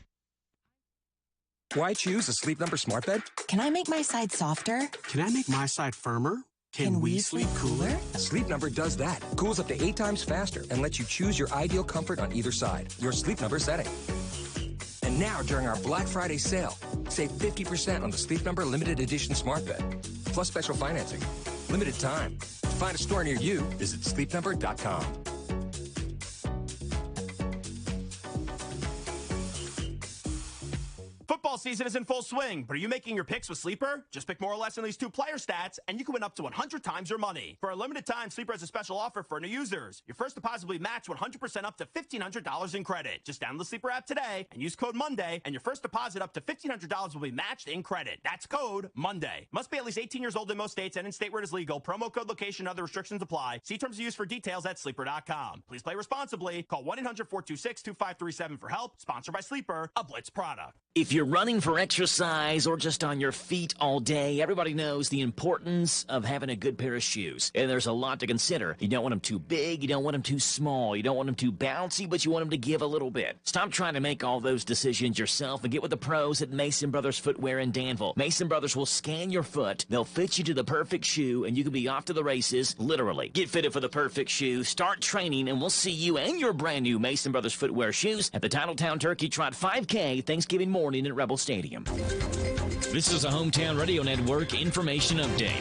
Why choose a Sleep Number smart bed? Can I make my side softer? Can I make my side firmer? Can we sleep cooler? Sleep Number does that. Cools up to 8 times faster and lets you choose your ideal comfort on either side. Your Sleep Number setting. And now, during our Black Friday sale, save 50% on the Sleep Number Limited Edition Smart Bed, plus special financing. Limited time. To find a store near you, visit sleepnumber.com. Football season is in full swing, but are you making your picks with Sleeper? Just pick more or less on these 2 player stats, and you can win up to 100 times your money. For a limited time, Sleeper has a special offer for new users. Your first deposit will be matched 100% up to $1,500 in credit. Just download the Sleeper app today and use code MONDAY, and your first deposit up to $1,500 will be matched in credit. That's code MONDAY. Must be at least 18 years old in most states and in state where it is legal. Promo code, location, and other restrictions apply. See terms of use for details at Sleeper.com. Please play responsibly. Call 1-800-426-2537 for help. Sponsored by Sleeper, a Blitz product. If you're running for exercise or just on your feet all day, everybody knows the importance of having a good pair of shoes. And there's a lot to consider. You don't want them too big, you don't want them too small, you don't want them too bouncy, but you want them to give a little bit. Stop trying to make all those decisions yourself and get with the pros at Mason Brothers Footwear in Danville. Mason Brothers will scan your foot, they'll fit you to the perfect shoe, and you can be off to the races, literally. Get fitted for the perfect shoe, start training, and we'll see you and your brand new Mason Brothers Footwear shoes at the Titletown Turkey Trot 5K Thanksgiving morning at Rebel Stadium. This is a Hometown Radio Network information update.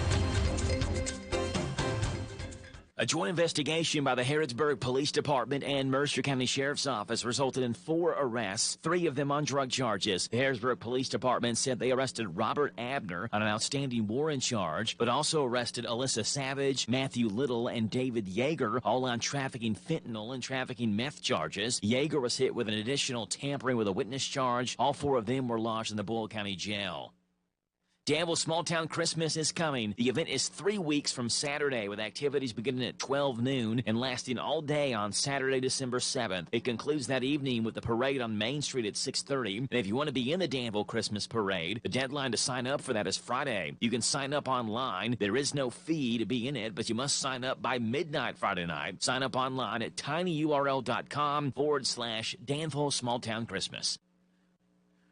A joint investigation by the Harrodsburg Police Department and Mercer County Sheriff's Office resulted in 4 arrests, 3 of them on drug charges. The Harrodsburg Police Department said they arrested Robert Abner on an outstanding warrant charge, but also arrested Alyssa Savage, Matthew Little, and David Yeager, all on trafficking fentanyl and trafficking meth charges. Yeager was hit with an additional tampering with a witness charge. All 4 of them were lodged in the Boyle County Jail. Danville Small Town Christmas is coming. The event is 3 weeks from Saturday, with activities beginning at 12 noon and lasting all day on Saturday, December 7th. It concludes that evening with the parade on Main Street at 6:30. And if you want to be in the Danville Christmas Parade, the deadline to sign up for that is Friday. You can sign up online. There is no fee to be in it, but you must sign up by midnight Friday night. Sign up online at tinyurl.com/Danville Small Town Christmas.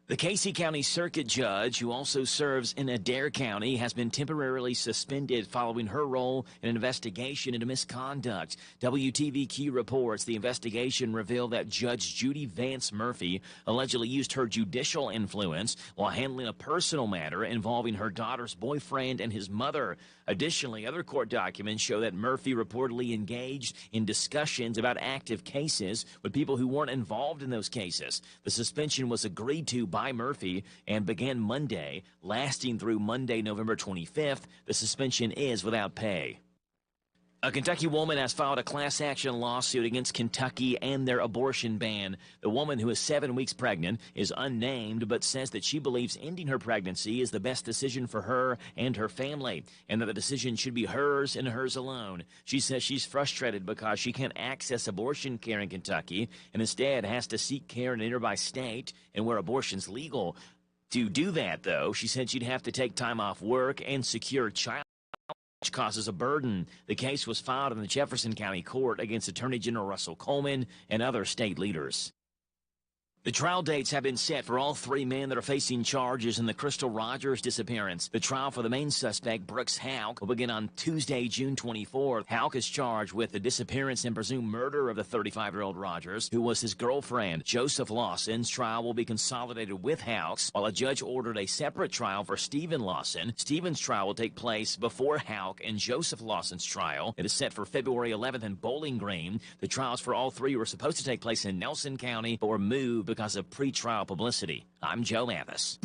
The Casey County Circuit Judge, who also serves in Adair County, has been temporarily suspended following her role in an investigation into misconduct. WTVQ reports the investigation revealed that Judge Judy Vance Murphy allegedly used her judicial influence while handling a personal matter involving her daughter's boyfriend and his mother. Additionally, other court documents show that Murphy reportedly engaged in discussions about active cases with people who weren't involved in those cases. The suspension was agreed to by Murphy and began Monday, lasting through Monday, November 25th. The suspension is without pay. A Kentucky woman has filed a class action lawsuit against Kentucky and their abortion ban. The woman, who is 7 weeks pregnant, is unnamed but says that she believes ending her pregnancy is the best decision for her and her family, and that the decision should be hers and hers alone. She says she's frustrated because she can't access abortion care in Kentucky and instead has to seek care in a nearby state and where abortion's legal. To do that, though, she said she'd have to take time off work and secure child, which causes a burden. The case was filed in the Jefferson County Court against Attorney General Russell Coleman and other state leaders. The trial dates have been set for all 3 men that are facing charges in the Crystal Rogers disappearance. The trial for the main suspect, Brooks Houck, will begin on Tuesday, June 24th. Houck is charged with the disappearance and presumed murder of the 35-year-old Rogers, who was his girlfriend. Joseph Lawson's trial will be consolidated with Houck's, while a judge ordered a separate trial for Stephen Lawson. Stephen's trial will take place before Houck and Joseph Lawson's trial. It is set for February 11th in Bowling Green. The trials for all 3 were supposed to take place in Nelson County, but were moved because of pre-trial publicity. I'm Joe Mathis.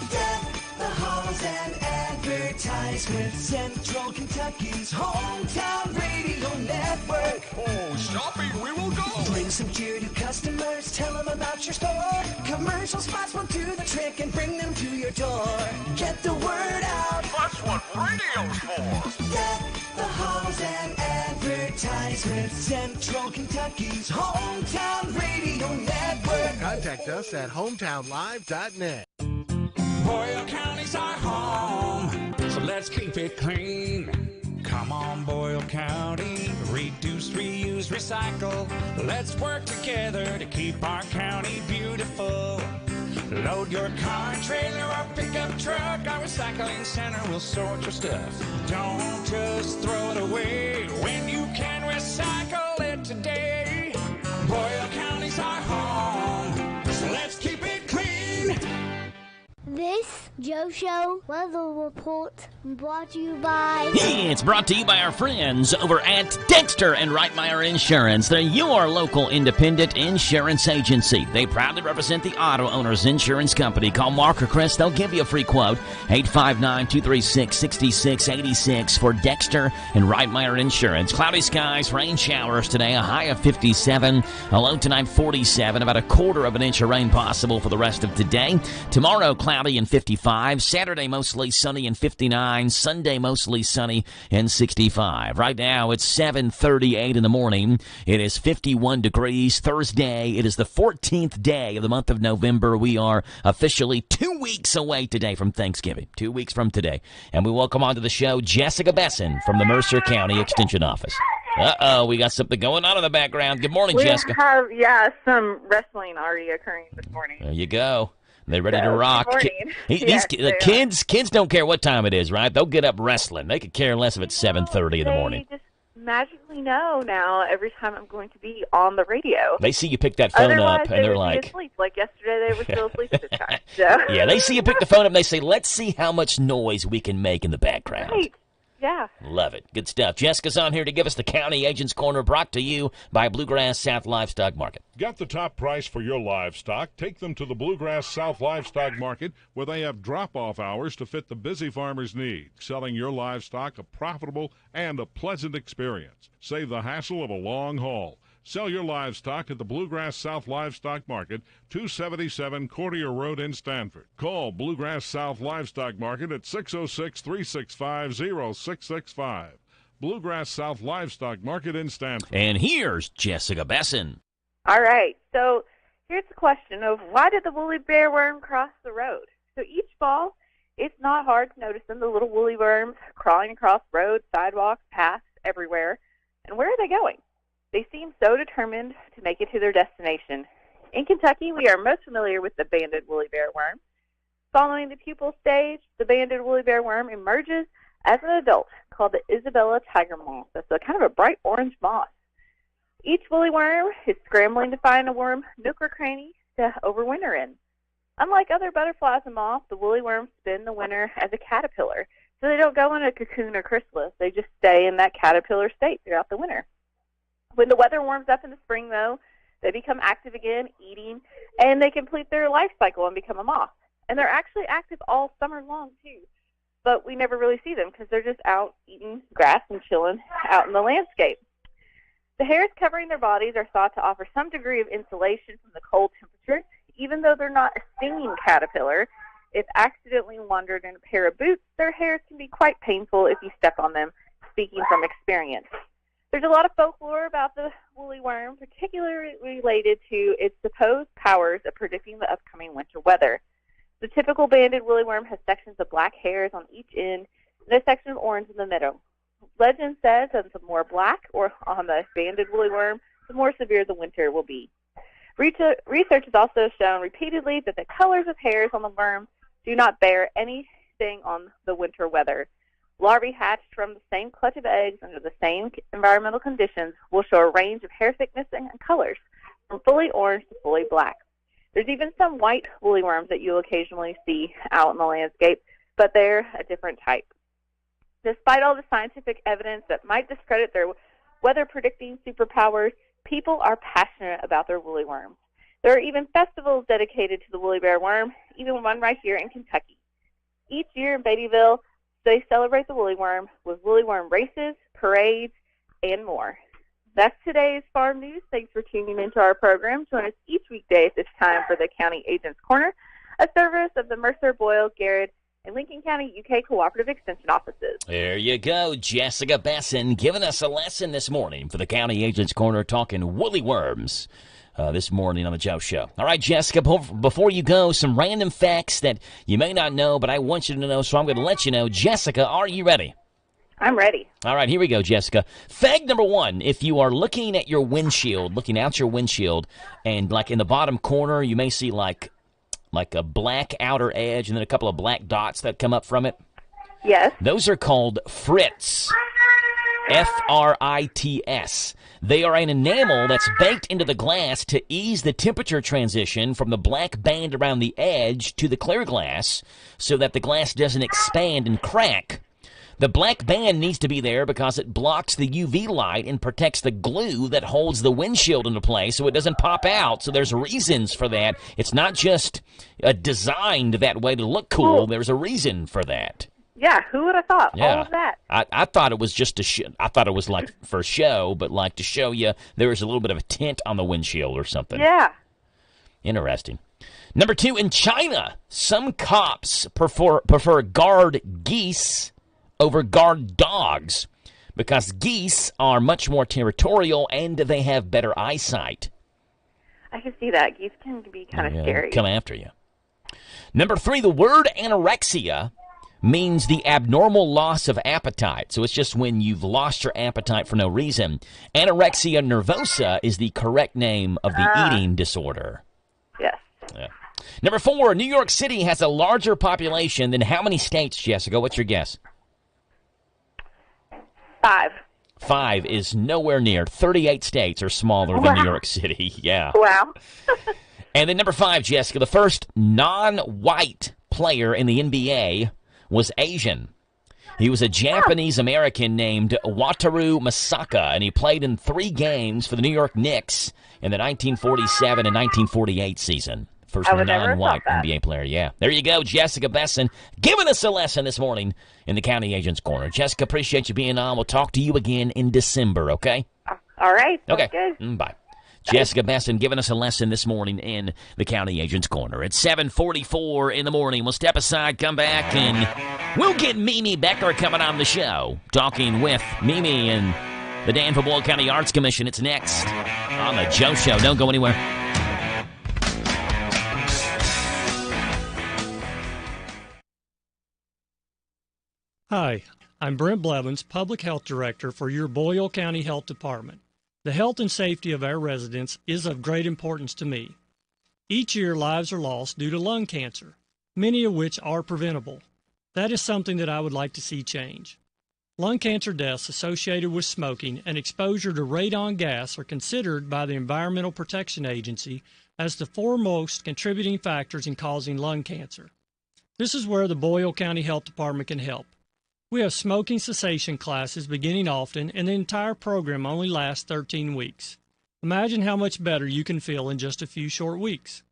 Deck the halls and advertisements. Central Kentucky's hometown radio network. Oh, shopping, we will go. Bring some cheer to customers. Tell them about your store. Commercial spots will do the trick and bring them to your door. Get the word out. That's what radio's for. Deck the halls and advertisements. Central Kentucky's hometown radio network. Contact us at hometownlive.net. Boyle County's our home, so let's keep it clean. Come on, Boyle County, reduce, reuse, recycle. Let's work together to keep our county beautiful. Load your car, trailer, or pickup truck. Our recycling center will sort your stuff. Don't just throw it away when you can recycle it today. Boyle County's our home, so let's keep it clean. This Joe Show Weather Report brought to you by... It's brought to you by our friends over at Dexter and Reitmeyer Insurance. They're your local independent insurance agency. They proudly represent the auto owner's insurance company. Call Mark or Chris. They'll give you a free quote. 859-236-6686 for Dexter and Reitmeyer Insurance. Cloudy skies, rain showers today, a high of 57. A low tonight 47. About a quarter of an inch of rain possible for the rest of today. Tomorrow, cloudy and 55. Saturday, mostly sunny and 59. Sunday, mostly sunny and 65. Right now, it's 7:38 in the morning. It is 51 degrees. Thursday, it is the 14th day of the month of November. We are officially 2 weeks away today from Thanksgiving. 2 weeks from today. And we welcome onto the show Jessica Besson from the Mercer County Extension Office. Uh-oh, we got something going on in the background. Good morning, Jessica. We have, some wrestling already occurring this morning. There you go. They're ready to rock. Yes, Kids don't care what time it is, right? They'll get up wrestling. They could care less if it's 7:30 in the morning. They just magically know now every time I'm going to be on the radio. They see you pick that phone Otherwise, up, and they're would like... be asleep. Like yesterday, they were still asleep at this time. So. Yeah, they see you pick the phone up, and they say, let's see how much noise we can make in the background. Right. Yeah. Love it. Good stuff. Jessica's on here to give us the County Agent's Corner, brought to you by Bluegrass South Livestock Market. Get the top price for your livestock. Take them to the Bluegrass South Livestock Market, where they have drop-off hours to fit the busy farmer's need. Selling your livestock a profitable and a pleasant experience. Save the hassle of a long haul. Sell your livestock at the Bluegrass South Livestock Market, 277 Courtier Road in Stanford. Call Bluegrass South Livestock Market at 606-365-0665. Bluegrass South Livestock Market in Stanford. And here's Jessica Besson. All right. So here's the question of why did the woolly bear worm cross the road? So each fall, it's not hard to notice them, the little woolly worms crawling across roads, sidewalks, paths, everywhere. And where are they going? They seem so determined to make it to their destination. In Kentucky, we are most familiar with the banded woolly bear worm. Following the pupal stage, the banded woolly bear worm emerges as an adult called the Isabella tiger moth. That's a kind of a bright orange moth. Each woolly worm is scrambling to find a warm nook or cranny to overwinter in. Unlike other butterflies and moths, the woolly worms spend the winter as a caterpillar. So they don't go in a cocoon or chrysalis. They just stay in that caterpillar state throughout the winter. When the weather warms up in the spring, though, they become active again, eating, and they complete their life cycle and become a moth. And they're actually active all summer long, too. But we never really see them because they're just out eating grass and chilling out in the landscape. The hairs covering their bodies are thought to offer some degree of insulation from the cold temperature, even though they're not a stinging caterpillar. If accidentally wandered in a pair of boots, their hairs can be quite painful if you step on them, speaking from experience. There's a lot of folklore about the woolly worm, particularly related to its supposed powers of predicting the upcoming winter weather. The typical banded woolly worm has sections of black hairs on each end and a section of orange in the middle. Legend says that the more black or on the banded woolly worm, the more severe the winter will be. Research has also shown repeatedly that the colors of hairs on the worm do not bear anything on the winter weather. Larvae hatched from the same clutch of eggs under the same environmental conditions will show a range of hair thickness and colors, from fully orange to fully black. There's even some white woolly worms that you'll occasionally see out in the landscape, but they're a different type. Despite all the scientific evidence that might discredit their weather-predicting superpowers, people are passionate about their woolly worms. There are even festivals dedicated to the woolly bear worm, even one right here in Kentucky. Each year in Beattyville, they celebrate the woolly worm with woolly worm races, parades, and more. That's today's Farm News. Thanks for tuning into our program. Join us each weekday at this time for the County Agent's Corner, a service of the Mercer, Boyle, Garrett, and Lincoln County UK Cooperative Extension Offices. There you go. Jessica Besson giving us a lesson this morning for the County Agent's Corner, talking woolly worms this morning on the Joe Show. All right, Jessica, before you go, some random facts that you may not know, but I want you to know, so I'm going to let you know. Jessica, are you ready? I'm ready. All right, here we go, Jessica. Fact number one, if you are looking at your windshield, looking out your windshield, and like in the bottom corner, you may see like a black outer edge and then a couple of black dots that come up from it. Yes. Those are called frits. F-R-I-T-S. They are an enamel that's baked into the glass to ease the temperature transition from the black band around the edge to the clear glass so that the glass doesn't expand and crack. The black band needs to be there because it blocks the UV light and protects the glue that holds the windshield into place so it doesn't pop out. So there's reasons for that. It's not just designed that way to look cool. There's a reason for that. Yeah, who would have thought Yeah. all of that? I thought it was just I thought it was like for show, but like to show you there was a little bit of a tint on the windshield or something. Yeah. Interesting. Number 2, in China, some cops prefer guard geese over guard dogs because geese are much more territorial and they have better eyesight. I can see that. Geese can be kind of scary. Come after you. Number 3, the word anorexia means the abnormal loss of appetite. So it's just when you've lost your appetite for no reason. Anorexia nervosa is the correct name of the eating disorder. Yes. Yeah. Number 4, New York City has a larger population than how many states, Jessica? What's your guess? 5. 5 is nowhere near. 38 states are smaller than New York City. Yeah. Wow. And then number 5, Jessica, the first non-white player in the NBA was Asian. He was a Japanese-American named Wataru Masaka, and he played in 3 games for the New York Knicks in the 1947 and 1948 season. First non-white NBA player, yeah. There you go, Jessica Besson, giving us a lesson this morning in the County Agent's Corner. Jessica, appreciate you being on. We'll talk to you again in December, okay? All right. Okay. Good. Bye. Jessica Besson giving us a lesson this morning in the County Agent's Corner. At 7:44 in the morning, we'll step aside, come back, and we'll get Mimi Becker coming on the show, talking with Mimi and the Danville Boyle County Arts Commission. It's next on The Joe Show. Don't go anywhere. Hi, I'm Brent Blevins, Public Health Director for your Boyle County Health Department. The health and safety of our residents is of great importance to me. Each year, lives are lost due to lung cancer, many of which are preventable. That is something that I would like to see change. Lung cancer deaths associated with smoking and exposure to radon gas are considered by the Environmental Protection Agency as the foremost contributing factors in causing lung cancer. This is where the Boyle County Health Department can help. We have smoking cessation classes beginning often, and the entire program only lasts 13 weeks. Imagine how much better you can feel in just a few short weeks.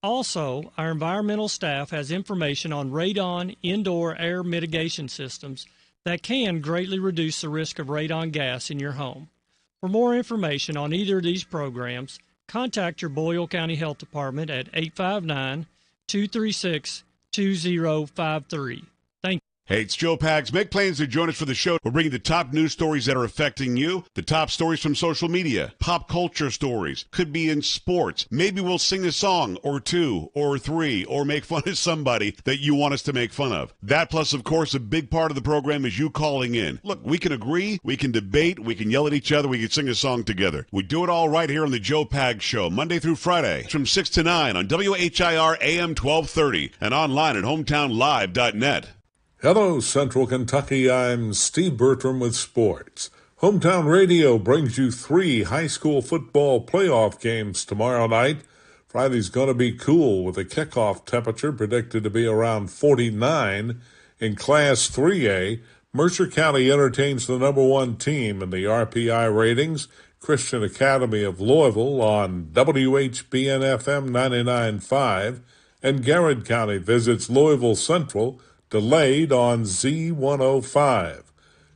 Also, our environmental staff has information on radon indoor air mitigation systems that can greatly reduce the risk of radon gas in your home. For more information on either of these programs, contact your Boyle County Health Department at 859-236-2053. Thank you. Hey, it's Joe Pags. Make plans to join us for the show. We're bringing the top news stories that are affecting you, the top stories from social media, pop culture stories, could be in sports. Maybe we'll sing a song or 2 or 3 or make fun of somebody that you want us to make fun of. That plus, of course, a big part of the program is you calling in. Look, we can agree, we can debate, we can yell at each other, we can sing a song together. We do it all right here on the Joe Pags Show, Monday through Friday from 6 to 9 on WHIR AM 1230 and online at hometownlive.net. Hello, Central Kentucky. I'm Steve Bertram with sports. Hometown Radio brings you 3 high school football playoff games tomorrow night. Friday's going to be cool with a kickoff temperature predicted to be around 49. In Class 3A, Mercer County entertains the number 1 team in the RPI ratings, Christian Academy of Louisville, on WHBN-FM 99.5, and Garrett County visits Louisville Central, delayed on Z105.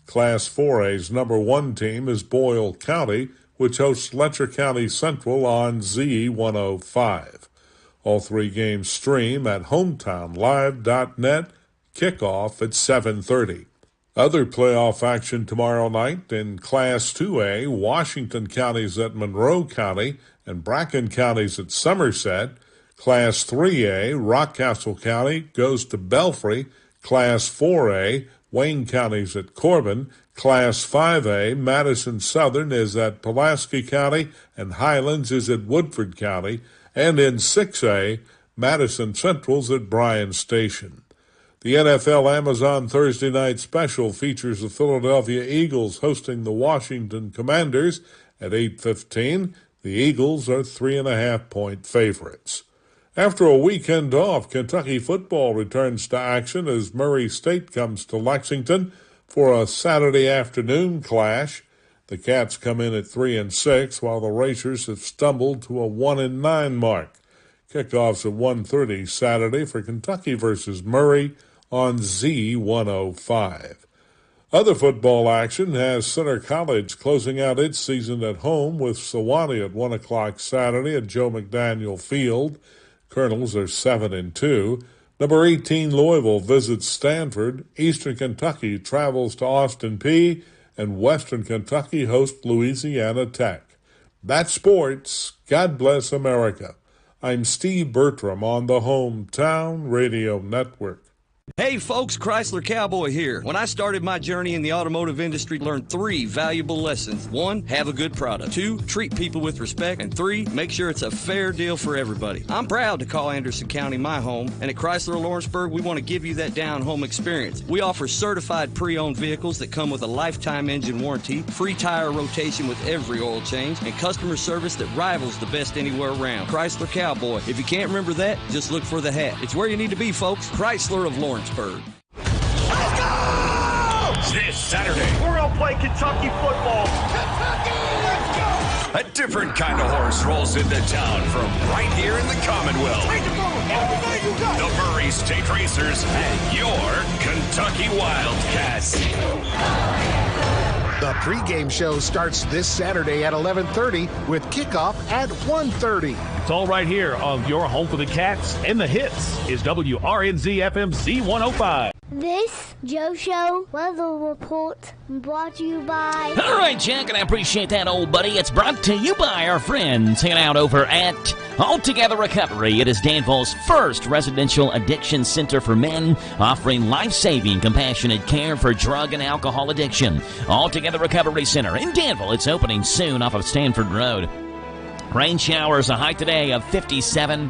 Class 4A's number 1 team is Boyle County, which hosts Letcher County Central on Z105. All 3 games stream at hometownlive.net, kickoff at 7:30. Other playoff action tomorrow night in Class 2A, Washington County's at Monroe County and Bracken County's at Somerset. Class 3A, Rockcastle County goes to Belfry. Class 4A, Wayne County's at Corbin. Class 5A, Madison Southern is at Pulaski County, and Highlands is at Woodford County. And in 6A, Madison Central's at Bryan Station. The NFL Amazon Thursday Night Special features the Philadelphia Eagles hosting the Washington Commanders at 8:15. The Eagles are 3.5-point favorites. After a weekend off, Kentucky football returns to action as Murray State comes to Lexington for a Saturday afternoon clash. The Cats come in at 3-6, while the Racers have stumbled to a 1-9 mark. Kickoffs at 1:30 Saturday for Kentucky versus Murray on Z105. Other football action has Center College closing out its season at home with Sewanee at 1 o'clock Saturday at Joe McDaniel Field. Colonels are 7-2. Number 18 Louisville visits Stanford. Eastern Kentucky travels to Austin Peay. And Western Kentucky hosts Louisiana Tech. That's sports. God bless America. I'm Steve Bertram on the Hometown Radio Network. Hey folks, Chrysler Cowboy here. When I started my journey in the automotive industry, I learned 3 valuable lessons. 1, have a good product. 2, treat people with respect. And 3, make sure it's a fair deal for everybody. I'm proud to call Anderson County my home, and at Chrysler Lawrenceburg, we want to give you that down-home experience. We offer certified pre-owned vehicles that come with a lifetime engine warranty, free tire rotation with every oil change, and customer service that rivals the best anywhere around. Chrysler Cowboy. If you can't remember that, just look for the hat. It's where you need to be, folks. Chrysler of Lawrenceburg. Let's go! This Saturday, we're going to play Kentucky football. Kentucky, let's go! A different kind of horse rolls into town from right here in the Commonwealth. The Murray State Racers and your Kentucky Wildcats. The pregame show starts this Saturday at 11:30 with kickoff at 1:30. It's all right here on your home for the Cats and the hits is WRNZ FM Z105. This Joe Show weather report brought to you by... All right, Jack, and I appreciate that, old buddy. It's brought to you by our friends hanging out over at Altogether Recovery. It is Danville's first residential addiction center for men, offering life-saving, compassionate care for drug and alcohol addiction. Altogether Recovery Center in Danville. It's opening soon off of Stanford Road. Rain showers, a high today of 57.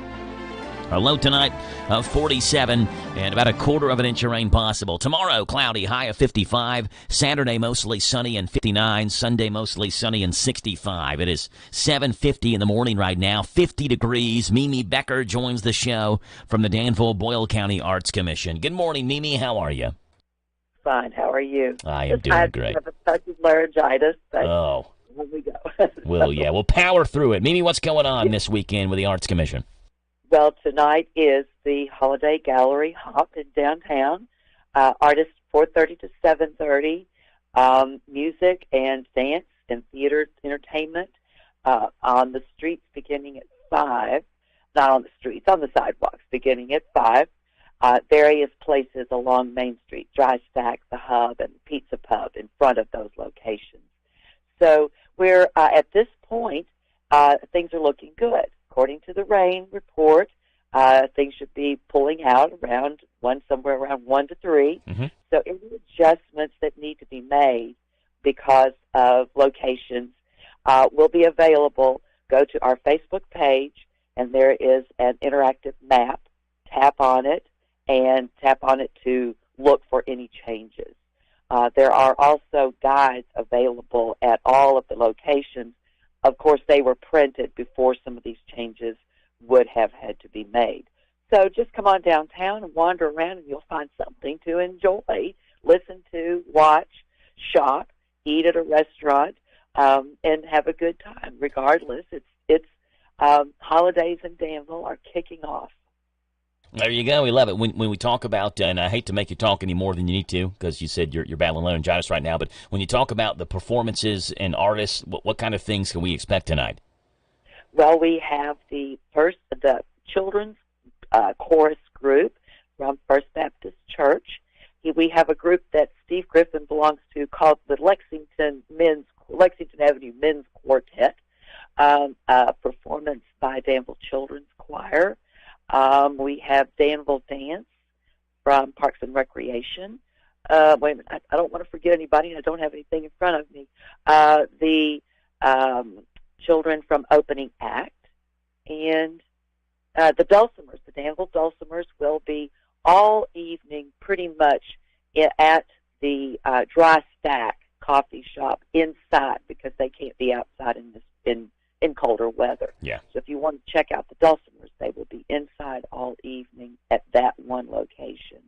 A low tonight of 47, and about a quarter of an inch of rain possible. Tomorrow, cloudy, high of 55. Saturday, mostly sunny and 59. Sunday, mostly sunny and 65. It is 7:50 in the morning right now, 50 degrees. Mimi Becker joins the show from the Danville Boyle County Arts Commission. Good morning, Mimi. How are you? Fine. How are you? I am doing great. I have a touch of laryngitis. But oh. Here we go. We'll power through it. Mimi, what's going on this weekend with the Arts Commission? Well, tonight is the Holiday Gallery Hop in downtown. Artists 4:30 to 7:30. Music and dance and theater entertainment on the streets beginning at 5. Not on the streets, on the sidewalks beginning at 5. Various places along Main Street, Dry Stack, the Hub, and Pizza Pub in front of those locations. So we're at this point, things are looking good. According to the rain report, things should be pulling out somewhere around 1 to 3. Mm-hmm. So any adjustments that need to be made because of locations will be available. Go to our Facebook page, and there is an interactive map. Tap on it to look for any changes. There are also guides available at all of the locations. Of course, they were printed before some of these changes would have had to be made. So just come on downtown and wander around, and you'll find something to enjoy, listen to, watch, shop, eat at a restaurant, and have a good time. Regardless, it's holidays in Danville are kicking off. There you go. We love it. When we talk about, and I hate to make you talk any more than you need to, because you said you're battling laryngitis right now, but when you talk about the performances and artists, what kind of things can we expect tonight? Well, we have the children's chorus group from First Baptist Church. We have a group that Steve Griffin belongs to called the Lexington Avenue Men's Quartet. A performance by Danville Children's Choir. We have Danville Dance from Parks and Recreation. Wait a minute, I don't want to forget anybody. I don't have anything in front of me. The children from Opening Act, and the Dulcimers. The Danville Dulcimers will be all evening pretty much at the Dry Stack coffee shop inside because they can't be outside in colder weather. Yeah. So if you want to check out the dulcimers, they will be inside all evening at that one location.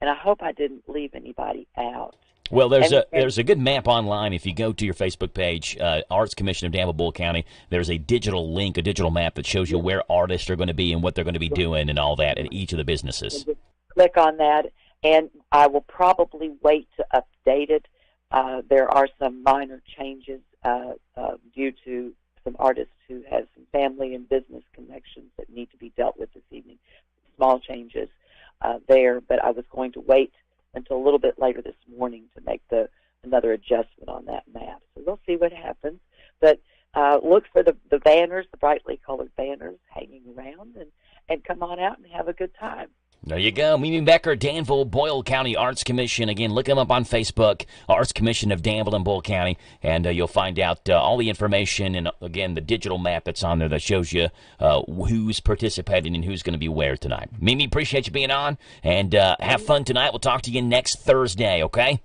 And I hope I didn't leave anybody out. Well, there's a good map online. If you go to your Facebook page, Arts Commission of Danville County, there's a digital link, a digital map that shows you where artists are going to be and what they're going to be doing and all that at each of the businesses. Click on that, and I will probably wait to update it. There are some minor changes due to some artists who have some family and business connections that need to be dealt with this evening. Small changes there, but I was going to wait until a little bit later this morning to make another adjustment on that map. So we'll see what happens. But look for the banners, the brightly colored banners hanging around, and come on out and have a good time. There you go. Mimi Becker, Danville, Boyle County Arts Commission. Again, look them up on Facebook, Arts Commission of Danville and Boyle County, and you'll find out all the information and, again, the digital map that's on there that shows you who's participating and who's going to be where tonight. Mimi, appreciate you being on, and have fun tonight. We'll talk to you next Thursday, okay?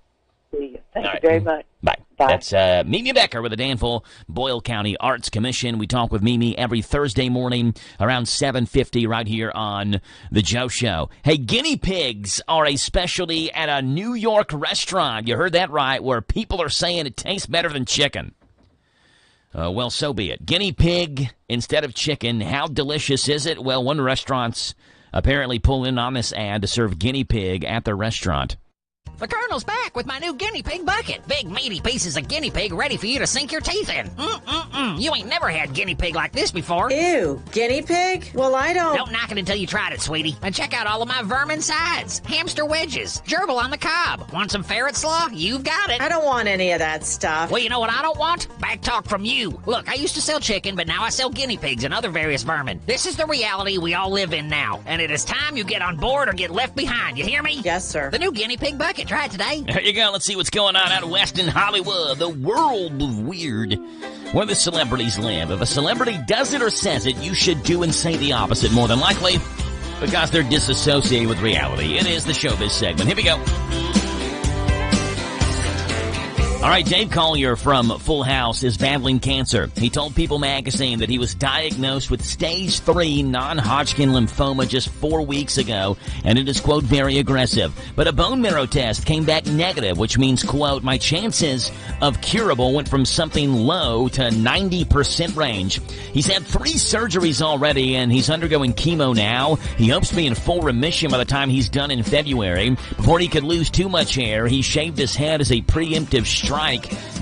See you. Thank you very much. Bye. That's Mimi Becker with the Danville Boyle County Arts Commission. We talk with Mimi every Thursday morning around 7:50 right here on The Joe Show. Hey, guinea pigs are a specialty at a New York restaurant. You heard that right, where people are saying it tastes better than chicken. Well, so be it. Guinea pig instead of chicken. How delicious is it? Well, one restaurant's apparently pulling on this ad to serve guinea pig at their restaurant. The Colonel's back with my new guinea pig bucket. Big, meaty pieces of guinea pig ready for you to sink your teeth in. You ain't never had guinea pig like this before. Ew, guinea pig? Well, I don't... Don't knock it until you tried it, sweetie. And check out all of my vermin sides. Hamster wedges, gerbil on the cob. Want some ferret slaw? You've got it. I don't want any of that stuff. Well, you know what I don't want? Back talk from you. Look, I used to sell chicken, but now I sell guinea pigs and other various vermin. This is the reality we all live in now. And it is time you get on board or get left behind. You hear me? Yes, sir. The new guinea pig bucket. Try it today. There you go. Let's see what's going on out west in Hollywood, the world of weird, where the celebrities live. If a celebrity does it or says it, you should do and say the opposite more than likely, because they're disassociated with reality. It is the Showbiz segment. Here we go. All right, Dave Collier from Full House is battling cancer. He told People magazine that he was diagnosed with stage 3 non-Hodgkin lymphoma just 4 weeks ago, and it is, quote, very aggressive. But a bone marrow test came back negative, which means, quote, my chances of curable went from something low to 90% range. He's had 3 surgeries already, and he's undergoing chemo now. He hopes to be in full remission by the time he's done in February. Before he could lose too much hair, he shaved his head as a preemptive strike.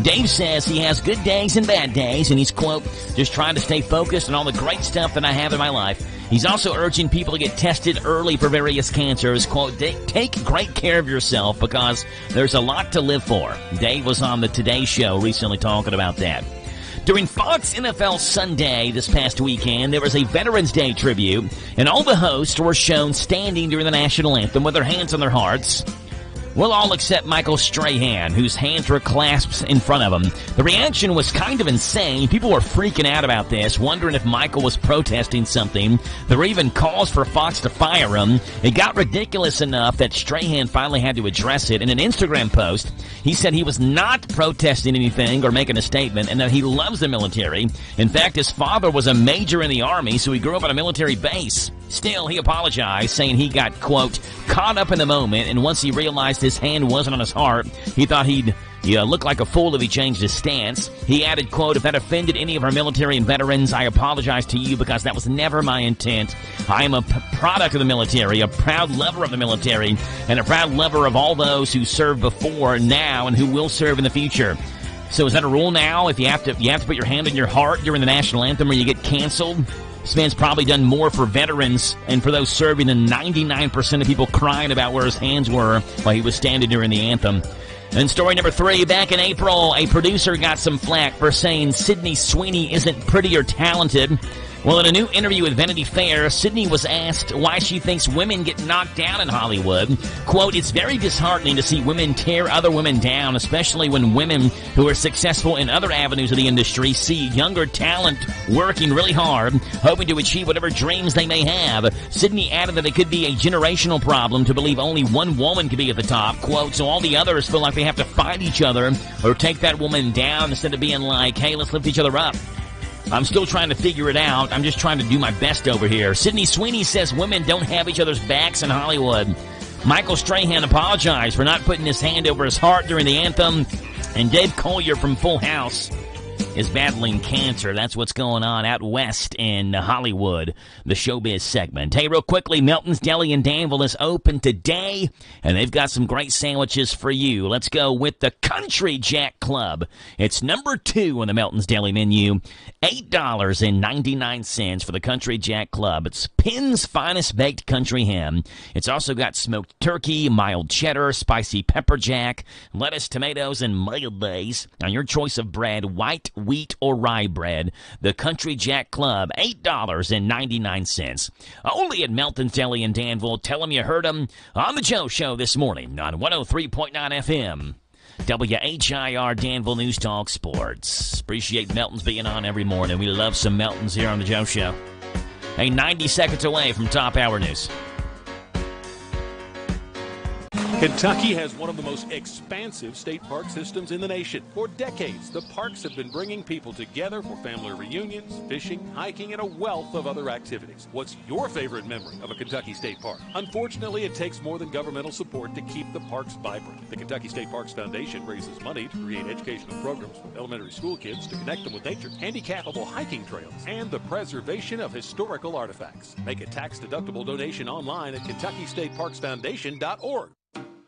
Dave says he has good days and bad days, and he's, quote, just trying to stay focused on all the great stuff that I have in my life. He's also urging people to get tested early for various cancers. Quote, take great care of yourself because there's a lot to live for. Dave was on the Today Show recently talking about that. During Fox NFL Sunday this past weekend, there was a Veterans Day tribute, and all the hosts were shown standing during the national anthem with their hands on their hearts. Well, all except Michael Strahan, whose hands were clasped in front of him. The reaction was kind of insane. People were freaking out about this, wondering if Michael was protesting something. There were even calls for Fox to fire him. It got ridiculous enough that Strahan finally had to address it. In an Instagram post, he said he was not protesting anything or making a statement, and that he loves the military. In fact, his father was a major in the Army, so he grew up on a military base. Still, he apologized, saying he got, quote, caught up in the moment, and once he realized his hand wasn't on his heart, he thought he'd look like a fool if he changed his stance. He added, quote, if that offended any of our military and veterans, I apologize to you because that was never my intent. I am a product of the military, a proud lover of the military, and a proud lover of all those who served before, now, and who will serve in the future. So is that a rule now? If you have to put your hand on your heart during the national anthem or you get canceled? This man's probably done more for veterans and for those serving than 99% of people crying about where his hands were while he was standing during the anthem. And story number 3, back in April, a producer got some flack for saying Sydney Sweeney isn't pretty or talented. Well, in a new interview with Vanity Fair, Sydney was asked why she thinks women get knocked down in Hollywood. Quote, "It's very disheartening to see women tear other women down, especially when women who are successful in other avenues of the industry see younger talent working really hard, hoping to achieve whatever dreams they may have." Sydney added that it could be a generational problem to believe only one woman could be at the top. Quote, "So all the others feel like they have to fight each other or take that woman down instead of being like, hey, let's lift each other up. I'm still trying to figure it out. I'm just trying to do my best over here." Sydney Sweeney says women don't have each other's backs in Hollywood. Michael Strahan apologized for not putting his hand over his heart during the anthem. And Dave Collier from Full House is battling cancer. That's what's going on out west in Hollywood, the showbiz segment. Hey, real quickly, Melton's Deli in Danville is open today, and they've got some great sandwiches for you. Let's go with the Country Jack Club. It's number 2 on the Melton's Deli menu. $8.99 for the Country Jack Club. It's Penn's finest baked country ham. It's also got smoked turkey, mild cheddar, spicy pepper jack, lettuce, tomatoes, and mayonnaise. Now, your choice of bread, white, wheat, or rye bread. The Country Jack Club, $8.99. Only at Melton's Deli in Danville. Tell them you heard them on The Joe Show this morning on 103.9 FM. WHIR Danville News Talk Sports. Appreciate Melton's being on every morning. We love some Melton's here on The Joe Show. Hey, 90 seconds away from Top Hour News. Kentucky has one of the most expansive state park systems in the nation. For decades, the parks have been bringing people together for family reunions, fishing, hiking, and a wealth of other activities. What's your favorite memory of a Kentucky state park? Unfortunately, it takes more than governmental support to keep the parks vibrant. The Kentucky State Parks Foundation raises money to create educational programs for elementary school kids to connect them with nature, handicappable hiking trails, and the preservation of historical artifacts. Make a tax-deductible donation online at KentuckyStateParksFoundation.org.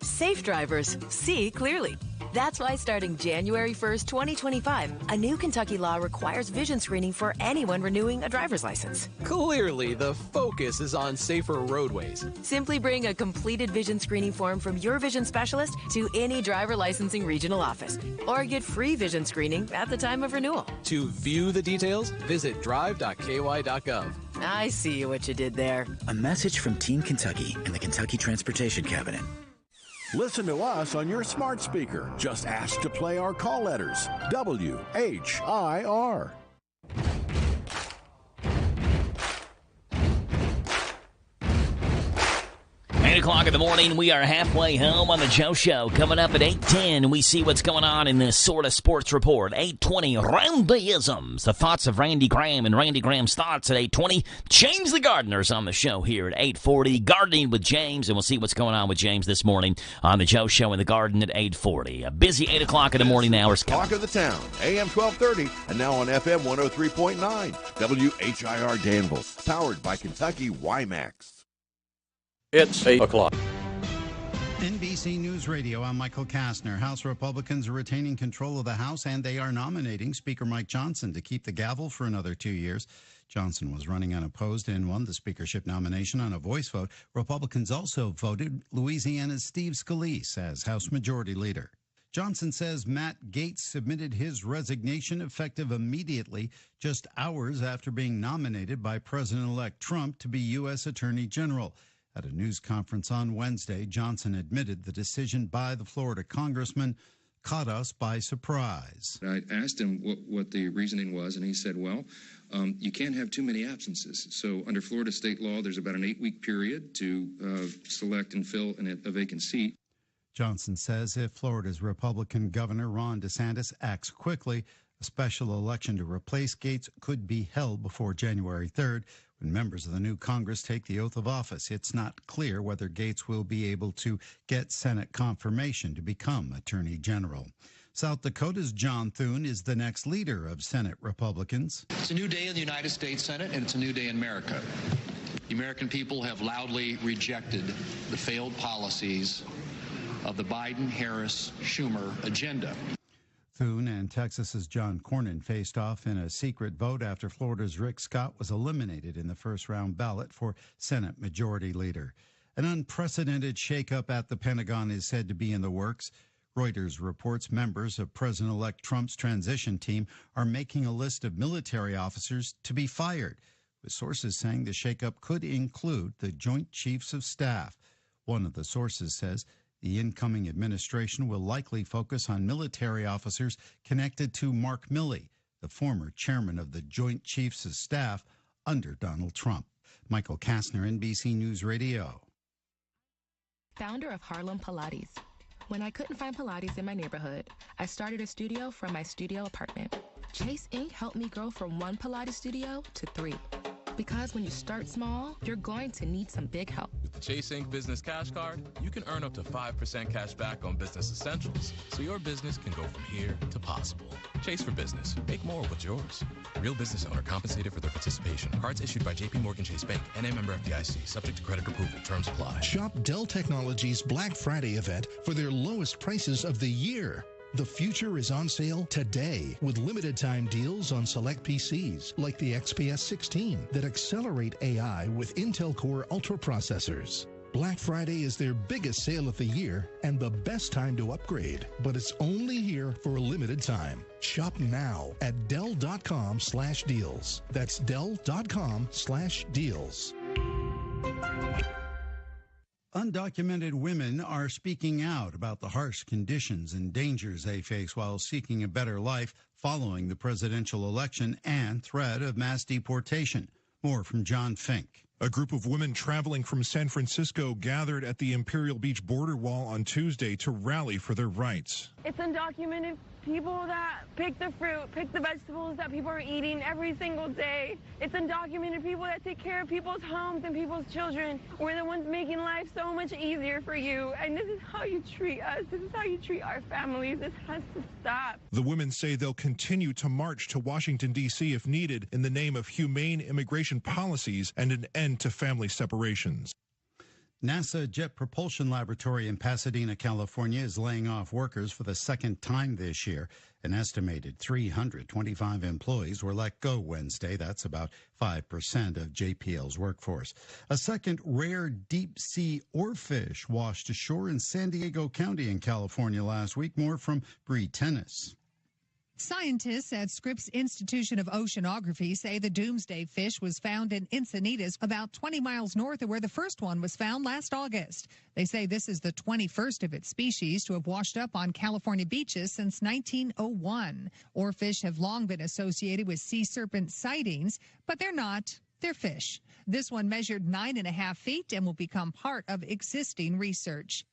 Safe drivers see clearly. That's why starting January 1st, 2025, a new Kentucky law requires vision screening for anyone renewing a driver's license. Clearly, the focus is on safer roadways. Simply bring a completed vision screening form from your vision specialist to any driver licensing regional office, or get free vision screening at the time of renewal. To view the details, visit drive.ky.gov. I see what you did there. A message from Team Kentucky and the Kentucky Transportation Cabinet. Listen to us on your smart speaker. Just ask to play our call letters. WHIR. 8 o'clock in the morning, we are halfway home on The Joe Show. Coming up at 8:10, we see what's going on in this sort of sports report. 8:20, Randyisms, the thoughts of Randy Graham and Randy Graham's thoughts at 8:20. James the Gardener's on the show here at 8:40. Gardening with James, and we'll see what's going on with James this morning on The Joe Show in the Garden at 8:40. A busy 8 o'clock in the morning hours. Talk of the Town, AM 1230, and now on FM 103.9. WHIR Danville, powered by Kentucky WiMAX. It's 8 o'clock. NBC News Radio, I'm Michael Kastner. House Republicans are retaining control of the House, and they are nominating Speaker Mike Johnson to keep the gavel for another 2 years. Johnson was running unopposed and won the speakership nomination on a voice vote. Republicans also voted Louisiana's Steve Scalise as House Majority Leader. Johnson says Matt Gaetz submitted his resignation effective immediately, just hours after being nominated by President-elect Trump to be U.S. Attorney General. At a news conference on Wednesday, Johnson admitted the decision by the Florida congressman caught us by surprise. I asked him what the reasoning was, and he said, well, you can't have too many absences. So under Florida state law, there's about an 8-week period to select and fill a vacant seat. Johnson says if Florida's Republican Governor Ron DeSantis acts quickly, a special election to replace Gaetz could be held before January 3rd. When members of the new Congress take the oath of office, it's not clear whether Gaetz will be able to get Senate confirmation to become Attorney General. South Dakota's John Thune is the next leader of Senate Republicans. It's a new day in the United States Senate, and it's a new day in America. The American people have loudly rejected the failed policies of the Biden-Harris-Schumer agenda. Thune and Texas's John Cornyn faced off in a secret vote after Florida's Rick Scott was eliminated in the first-round ballot for Senate Majority Leader. An unprecedented shakeup at the Pentagon is said to be in the works. Reuters reports members of President-elect Trump's transition team are making a list of military officers to be fired. with sources saying the shakeup could include the Joint Chiefs of Staff. One of the sources says the incoming administration will likely focus on military officers connected to Mark Milley, the former chairman of the Joint Chiefs of Staff under Donald Trump. Michael Kastner, NBC News Radio. Founder of Harlem Pilates. When I couldn't find Pilates in my neighborhood, I started a studio from my studio apartment. Chase Inc. helped me grow from 1 Pilates studio to 3. Because when you start small, you're going to need some big help. With the Chase Inc. Business Cash Card, you can earn up to 5% cash back on business essentials, so your business can go from here to possible. Chase for business. Make more with yours. Real business owner compensated for their participation. Cards issued by J.P. Morgan Chase Bank, NA member FDIC, subject to credit approval. Terms apply. Shop Dell Technologies Black Friday event for their lowest prices of the year. The future is on sale today with limited time deals on select PCs like the XPS 16 that accelerate AI with Intel Core Ultra processors. Black Friday is their biggest sale of the year and the best time to upgrade, but it's only here for a limited time. Shop now at Dell.com/deals. That's Dell.com/deals. Undocumented women are speaking out about the harsh conditions and dangers they face while seeking a better life following the presidential election and threat of mass deportation. More from John Fink. A group of women traveling from San Francisco gathered at the Imperial Beach border wall on Tuesday to rally for their rights. It's undocumented people that pick the fruit, pick the vegetables that people are eating every single day. It's undocumented people that take care of people's homes and people's children. We're the ones making life so much easier for you. And this is how you treat us. This is how you treat our families. This has to stop. The women say they'll continue to march to Washington, D.C. if needed in the name of humane immigration policies and an end to family separations. NASA Jet Propulsion Laboratory in Pasadena, California is laying off workers for the second time this year. An estimated 325 employees were let go Wednesday. That's about 5% of JPL's workforce. A second rare deep-sea oarfish washed ashore in San Diego County in California last week. More from Bree Tennis. Scientists at Scripps Institution of Oceanography say the doomsday fish was found in Encinitas, about 20 miles north of where the first one was found last August. They say this is the 21st of its species to have washed up on California beaches since 1901. Oarfish have long been associated with sea serpent sightings, but they're not. They're fish. This one measured 9.5 feet and will become part of existing research.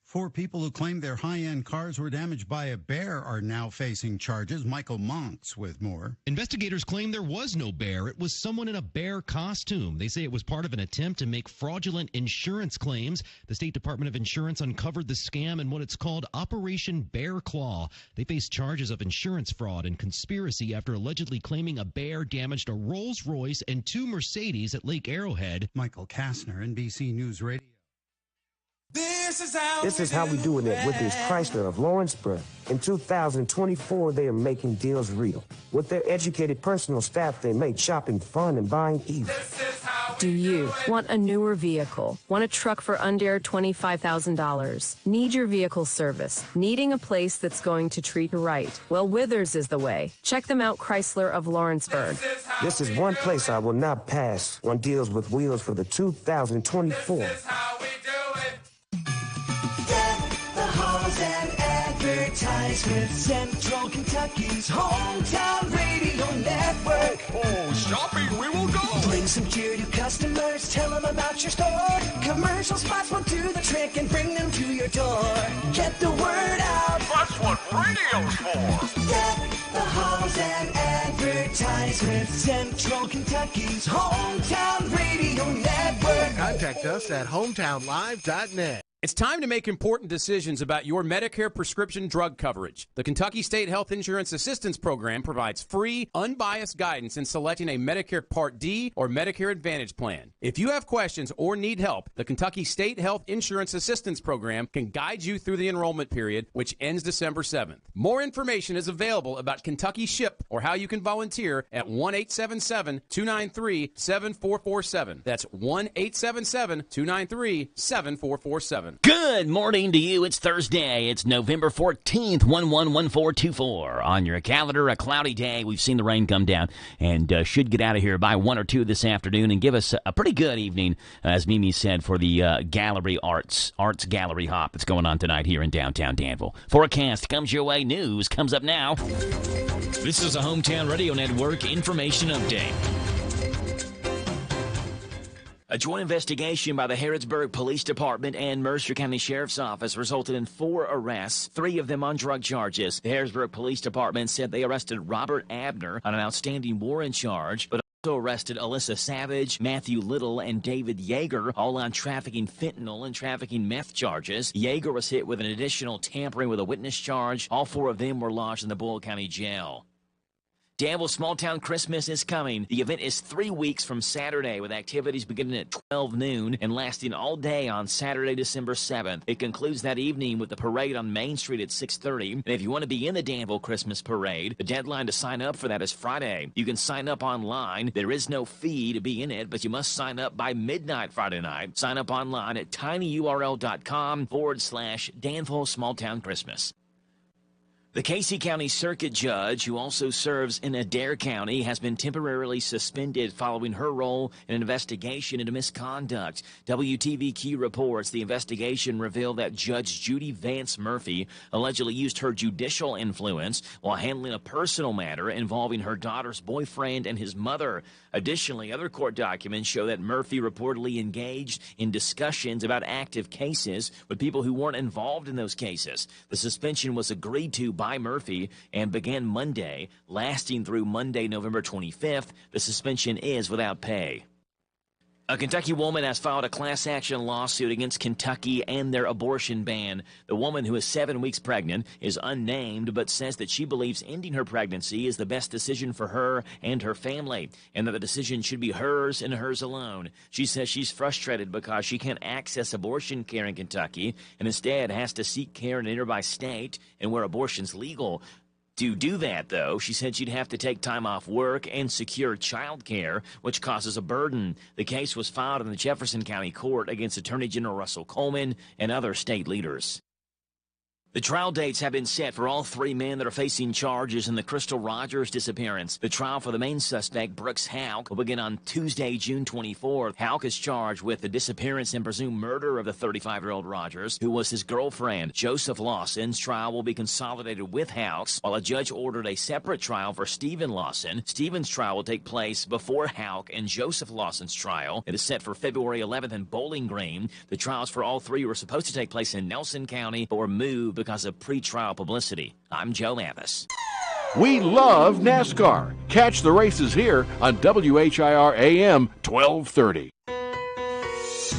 4 people who claim their high-end cars were damaged by a bear are now facing charges. Michael Monks with more. Investigators claim there was no bear. It was someone in a bear costume. They say it was part of an attempt to make fraudulent insurance claims. The State Department of Insurance uncovered the scam in what it's called Operation Bear Claw. They face charges of insurance fraud and conspiracy after allegedly claiming a bear damaged a Rolls-Royce and 2 Mercedes at Lake Arrowhead. Michael Kastner, NBC News Radio. This is how we do it with this Chrysler of Lawrenceburg. In 2024, they are making deals real. With their educated personal staff, they make shopping fun and buying easy. Do you want a newer vehicle? Want a truck for under $25,000? Need your vehicle service? Needing a place that's going to treat you right? Well, Withers is the way. Check them out, Chrysler of Lawrenceburg. This is one place I will not pass. One deals with wheels for the 2024. And advertisements. Central Kentucky's hometown radio network. Oh, shopping, we will go. Bring some cheer to customers. Tell them about your store. Commercial spots will do the trick and bring them to your door. Get the word out. That's what radio's for. Get the halls and advertisements. Central Kentucky's hometown radio network. Contact us at hometownlive.net. It's time to make important decisions about your Medicare prescription drug coverage. The Kentucky State Health Insurance Assistance Program provides free, unbiased guidance in selecting a Medicare Part D or Medicare Advantage plan. If you have questions or need help, the Kentucky State Health Insurance Assistance Program can guide you through the enrollment period, which ends December 7th. More information is available about Kentucky SHIP or how you can volunteer at 1-877-293-7447. That's 1-877-293-7447. Good morning to you. It's Thursday. It's November 14th, 111424. On your calendar, a cloudy day. We've seen the rain come down and should get out of here by 1 or 2 this afternoon and give us a pretty good evening, as Mimi said, for the gallery arts gallery hop that's going on tonight here in downtown Danville. Forecast comes your way. News comes up now. This is a Hometown Radio Network information update. A joint investigation by the Harrodsburg Police Department and Mercer County Sheriff's Office resulted in 4 arrests, 3 of them on drug charges. The Harrodsburg Police Department said they arrested Robert Abner on an outstanding warrant charge, but also arrested Alyssa Savage, Matthew Little, and David Yeager, all on trafficking fentanyl and trafficking meth charges. Yeager was hit with an additional tampering with a witness charge. All 4 of them were lodged in the Boyle County Jail. Danville Small Town Christmas is coming. The event is 3 weeks from Saturday, with activities beginning at 12 noon and lasting all day on Saturday, December 7th. It concludes that evening with the parade on Main Street at 6:30. And if you want to be in the Danville Christmas Parade, the deadline to sign up for that is Friday. You can sign up online. There is no fee to be in it, but you must sign up by midnight Friday night. Sign up online at tinyurl.com/Danville Small Town Christmas. The Casey County Circuit Judge, who also serves in Adair County, has been temporarily suspended following her role in an investigation into misconduct. WTVQ reports the investigation revealed that Judge Judy Vance Murphy allegedly used her judicial influence while handling a personal matter involving her daughter's boyfriend and his mother. Additionally, other court documents show that Murphy reportedly engaged in discussions about active cases with people who weren't involved in those cases. The suspension was agreed to by Murphy and began Monday, lasting through Monday, November 25th. The suspension is without pay. A Kentucky woman has filed a class action lawsuit against Kentucky and their abortion ban. The woman, who is 7 weeks pregnant, is unnamed but says that she believes ending her pregnancy is the best decision for her and her family, and that the decision should be hers and hers alone. She says she's frustrated because she can't access abortion care in Kentucky and instead has to seek care in a nearby state and where abortion's legal. To do that, though, she said she'd have to take time off work and secure child care, which causes a burden. The case was filed in the Jefferson County Court against Attorney General Russell Coleman and other state leaders. The trial dates have been set for all 3 men that are facing charges in the Crystal Rogers disappearance. The trial for the main suspect, Brooks Houck, will begin on Tuesday, June 24th. Houck is charged with the disappearance and presumed murder of the 35-year-old Rogers, who was his girlfriend. Joseph Lawson's trial will be consolidated with Houck's, while a judge ordered a separate trial for Stephen Lawson. Stephen's trial will take place before Houck and Joseph Lawson's trial. It is set for February 11th in Bowling Green. The trials for all 3 were supposed to take place in Nelson County, but were moved because of pre-trial publicity. I'm Joe Mathis. We love NASCAR. Catch the races here on WHIR AM 1230.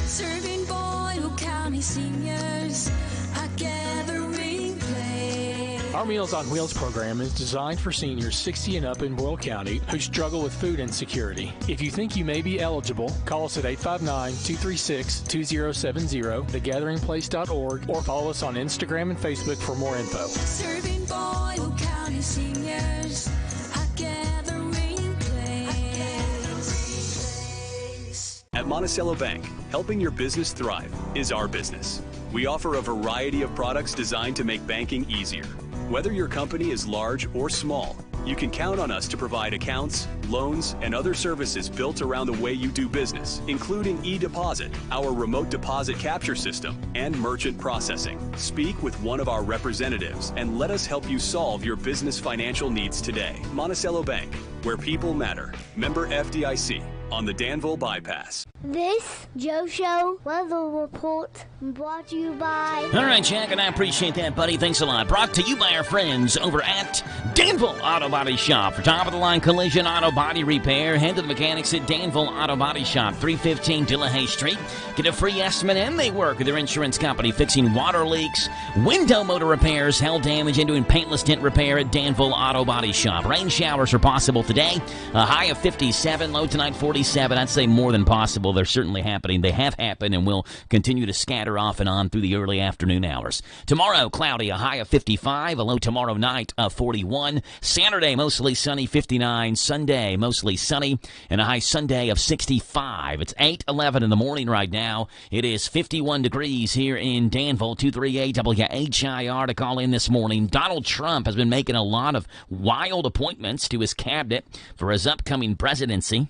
Serving Boyle County seniors, a gathering place. Our Meals on Wheels program is designed for seniors 60 and up in Boyle County who struggle with food insecurity. If you think you may be eligible, call us at 859-236-2070, thegatheringplace.org, or follow us on Instagram and Facebook for more info. Serving Boyle County seniors, a gathering place. At Monticello Bank, helping your business thrive is our business. We offer a variety of products designed to make banking easier. Whether your company is large or small, you can count on us to provide accounts, loans, and other services built around the way you do business, including eDeposit, our remote deposit capture system, and merchant processing. Speak with one of our representatives and let us help you solve your business financial needs today. Monticello Bank, where people matter. Member FDIC, on the Danville Bypass. This Joe Show weather report brought to you by... All right, Jack, and I appreciate that, buddy. Thanks a lot. Brought to you by our friends over at Danville Auto Body Shop. For top-of-the-line collision auto body repair, head to the mechanics at Danville Auto Body Shop, 315 Delahaye Street. Get a free estimate, and they work with their insurance company fixing water leaks, window motor repairs, hail damage, and doing paintless dent repair at Danville Auto Body Shop. Rain showers are possible today. A high of 57, low tonight 40. 47. I'd say more than possible. They're certainly happening. They have happened and will continue to scatter off and on through the early afternoon hours. Tomorrow, cloudy, a high of 55. A low tomorrow night of 41. Saturday, mostly sunny, 59. Sunday, mostly sunny, and a high Sunday of 65. It's 8:11 in the morning right now. It is 51 degrees here in Danville. 238 WHIR to call in this morning. Donald Trump has been making a lot of wild appointments to his cabinet for his upcoming presidency.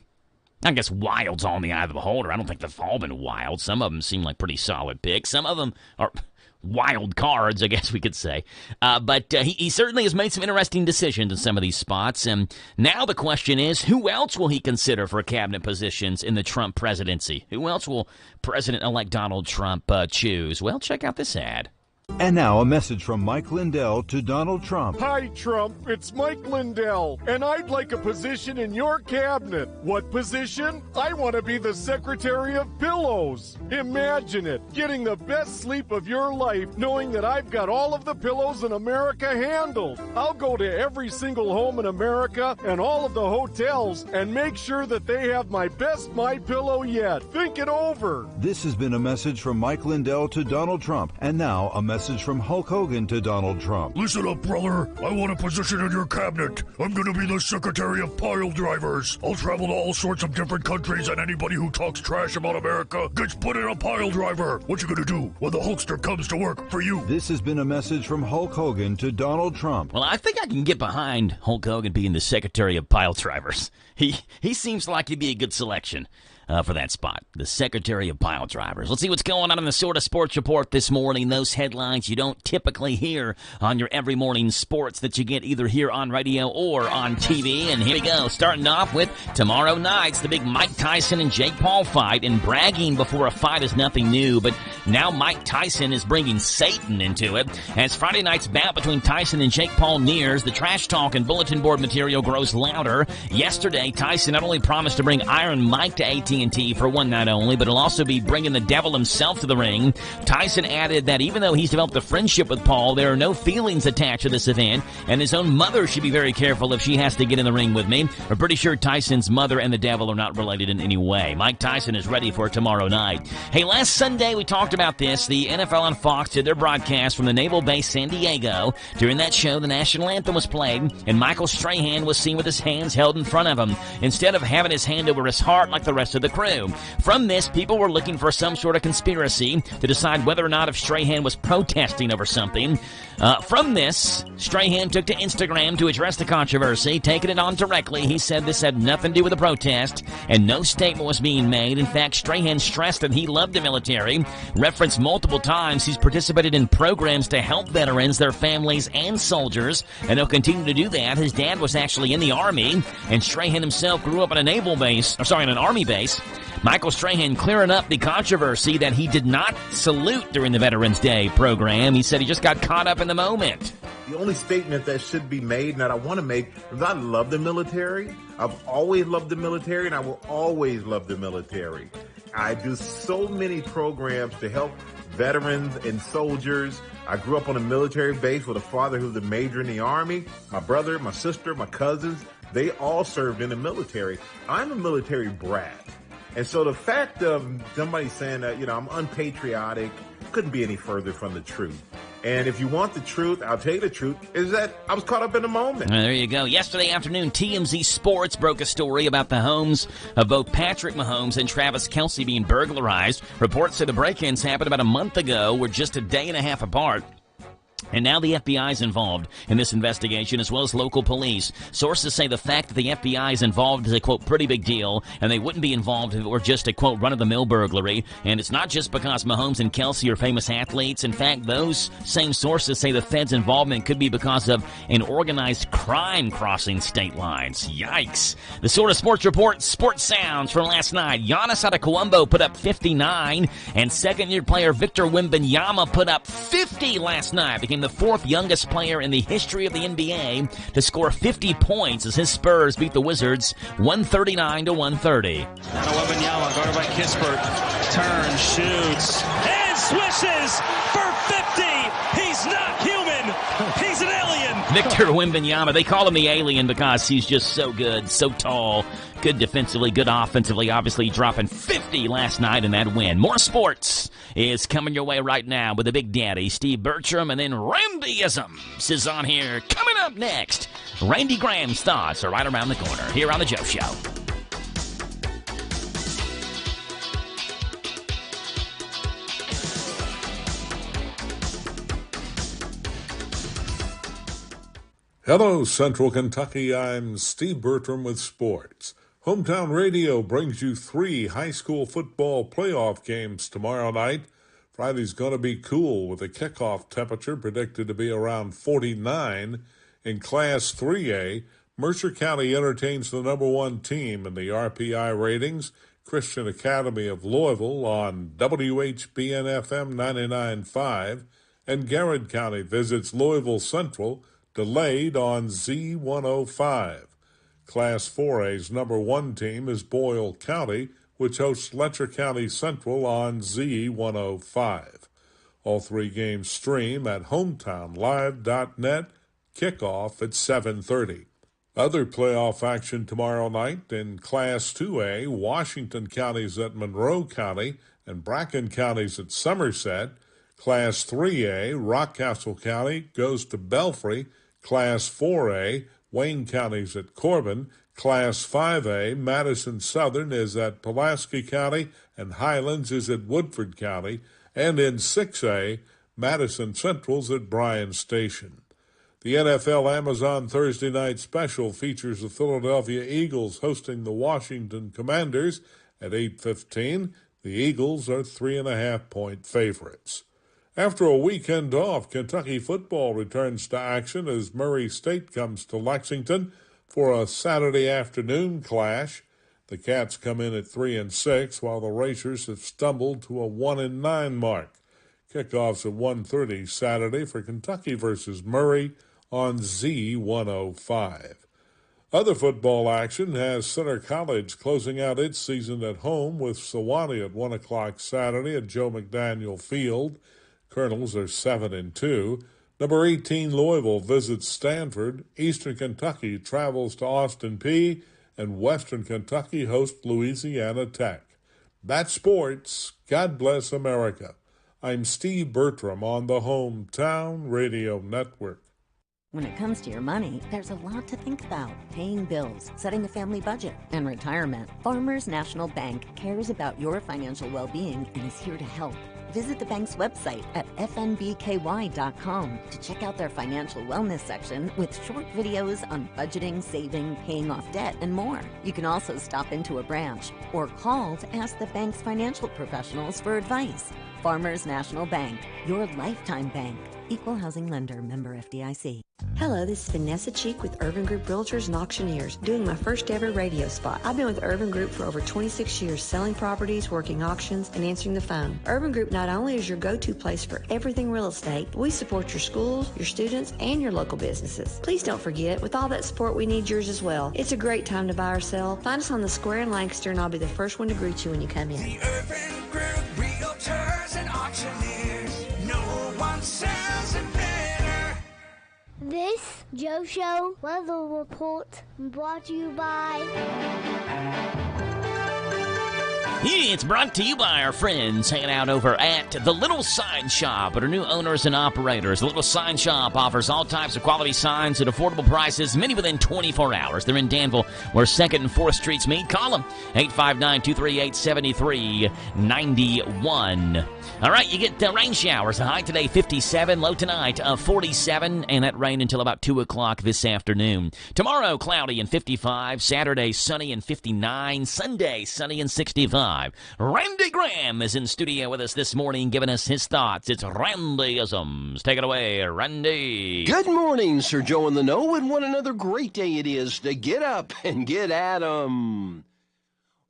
I guess wild's all in the eye of the beholder. I don't think they've all been wild. Some of them seem like pretty solid picks. Some of them are wild cards, I guess we could say. But he certainly has made some interesting decisions in some of these spots. And now the question is, who else will he consider for cabinet positions in the Trump presidency? Who else will President-elect Donald Trump choose? Well, check out this ad. And now a message from Mike Lindell to Donald Trump. Hi, Trump. It's Mike Lindell, and I'd like a position in your cabinet. What position? I want to be the Secretary of Pillows. Imagine it, getting the best sleep of your life, knowing that I've got all of the pillows in America handled. I'll go to every single home in America and all of the hotels and make sure that they have my best My Pillow yet. Think it over. This has been a message from Mike Lindell to Donald Trump, and now a message from Hulk Hogan to Donald Trump. Listen up, brother. I want a position in your cabinet. I'm going to be the Secretary of Pile Drivers. I'll travel to all sorts of different countries, and anybody who talks trash about America gets put in a pile driver. What you going to do when the Hulkster comes to work for you? This has been a message from Hulk Hogan to Donald Trump. Well, I think I can get behind Hulk Hogan being the Secretary of Pile Drivers. He seems like he'd be a good selection for that spot, the Secretary of Pile Drivers. Let's see what's going on in the Sort of Sports Report this morning. Those headlines you don't typically hear on your every morning sports that you get either here on radio or on TV. And here we go, starting off with tomorrow night's the big Mike Tyson and Jake Paul fight. And bragging before a fight is nothing new, but now Mike Tyson is bringing Satan into it. As Friday night's bout between Tyson and Jake Paul nears, the trash talk and bulletin board material grows louder. Yesterday, Tyson not only promised to bring Iron Mike to AT&T for one night only, but he'll also be bringing the devil himself to the ring. Tyson added that even though he's developed a friendship with Paul, there are no feelings attached to this event, and his own mother should be very careful if she has to get in the ring with me. We're pretty sure Tyson's mother and the devil are not related in any way. Mike Tyson is ready for tomorrow night. Hey, last Sunday we talked about this. The NFL on Fox did their broadcast from the Naval Base San Diego. During that show, the national anthem was played, and Michael Strahan was seen with his hands held in front of him, instead of having his hand over his heart like the rest of the crew. From this, people were looking for some sort of conspiracy to decide whether or not if Strahan was protesting over something. From this, Strahan took to Instagram to address the controversy. Taking it on directly, he said this had nothing to do with the protest, and no statement was being made. In fact, Strahan stressed that he loved the military, referenced multiple times he's participated in programs to help veterans, their families, and soldiers, and he'll continue to do that. His dad was actually in the Army, and Strahan himself grew up on an Army base. Michael Strahan clearing up the controversy that he did not salute during the Veterans Day program. He said he just got caught up in the moment. The only statement that should be made, and that I want to make, is I love the military. I've always loved the military, and I will always love the military. I do so many programs to help veterans and soldiers. I grew up on a military base with a father who was a major in the Army. My brother, my sister, my cousins, they all served in the military. I'm a military brat. And so the fact of somebody saying that, I'm unpatriotic, couldn't be any further from the truth. And if you want the truth, I'll tell you the truth, is that I was caught up in the moment. There you go. Yesterday afternoon, TMZ Sports broke a story about the homes of both Patrick Mahomes and Travis Kelce being burglarized. Reports say the break-ins happened about a month ago, were just a day and a half apart. And now the FBI is involved in this investigation, as well as local police. Sources say the fact that the FBI is involved is a, quote, pretty big deal, and they wouldn't be involved if it were just a, quote, run-of-the-mill burglary. And it's not just because Mahomes and Kelce are famous athletes. In fact, those same sources say the Fed's involvement could be because of an organized crime crossing state lines. Yikes. The Sort of Sports Report, sports sounds from last night. Giannis Antetokounmpo put up 59, and second-year player Victor Wembanyama put up 50 last night. Became the fourth youngest player in the history of the NBA to score 50 points as his Spurs beat the Wizards 139-130. Now Wembanyama, guarded by Kispert, turns, shoots, and swishes for 50. He's not human. He's an alien. Victor Wembanyama. They call him the alien because he's just so good, so tall, good defensively, good offensively. Obviously dropping 50 last night in that win. More sports is coming your way right now with the Big Daddy, Steve Bertram, and then Randyisms is on here. Coming up next, Randy Graham's thoughts are right around the corner here on The Joe Show. Hello, Central Kentucky. I'm Steve Bertram with sports. Hometown Radio brings you 3 high school football playoff games tomorrow night. Friday's going to be cool with a kickoff temperature predicted to be around 49. In Class 3A, Mercer County entertains the number 1 team in the RPI ratings, Christian Academy of Louisville, on WHBN-FM 99.5, and Garrett County visits Louisville Central, delayed on Z105. Class 4A's number 1 team is Boyle County, which hosts Letcher County Central on Z105. All 3 games stream at hometownlive.net, kickoff at 7:30. Other playoff action tomorrow night in Class 2A, Washington County's at Monroe County and Bracken County's at Somerset. Class 3A, Rockcastle County goes to Belfry. Class 4A, Wayne County's at Corbin. Class 5A, Madison Southern is at Pulaski County, and Highlands is at Woodford County. And in 6A, Madison Central's at Bryan Station. The NFL Amazon Thursday Night Special features the Philadelphia Eagles hosting the Washington Commanders at 8:15. The Eagles are 3.5-point favorites. After a weekend off, Kentucky football returns to action as Murray State comes to Lexington for a Saturday afternoon clash. The Cats come in at 3-6, while the Racers have stumbled to a 1-9 mark. Kickoffs at 1:30 Saturday for Kentucky versus Murray on Z105. Other football action has Center College closing out its season at home with Sewanee at 1 o'clock Saturday at Joe McDaniel Field. Colonels are 7-2. Number 18 Louisville visits Stanford. Eastern Kentucky travels to Austin Peay. And Western Kentucky hosts Louisiana Tech. That's sports. God bless America. I'm Steve Bertram on the Hometown Radio Network. When it comes to your money, there's a lot to think about. Paying bills, setting a family budget, and retirement. Farmers National Bank cares about your financial well-being and is here to help. Visit the bank's website at fnbky.com to check out their financial wellness section with short videos on budgeting, saving, paying off debt, and more. You can also stop into a branch or call to ask the bank's financial professionals for advice. Farmers National Bank, your lifetime bank. Equal housing lender, member FDIC. Hello, this is Vanessa Cheek with Urban Group Realtors and Auctioneers, doing my first ever radio spot. I've been with Urban Group for over 26 years, selling properties, working auctions, and answering the phone. Urban Group not only is your go-to place for everything real estate, but we support your schools, your students, and your local businesses. Please don't forget, with all that support, we need yours as well. It's a great time to buy or sell. Find us on the square in Lancaster, and I'll be the first one to greet you when you come in. The Urban Group Realtors and Auctioneers. No one sells it better. This Joe Show weather report brought to you by... It's brought to you by our friends hanging out over at The Little Sign Shop and our new owners and operators. The Little Sign Shop offers all types of quality signs at affordable prices, many within 24 hours. They're in Danville, where 2nd and 4th Streets meet. Call them, 859-238-7391. All right, you get rain showers. The high today, 57. Low tonight, 47. And that rain until about 2 o'clock this afternoon. Tomorrow, cloudy and 55. Saturday, sunny and 59. Sunday, sunny and 65. Randy Graham is in studio with us this morning, giving us his thoughts. It's Randyisms. Take it away, Randy. Good morning, Sir Joe in the Know, and what another great day it is to get up and get at 'em.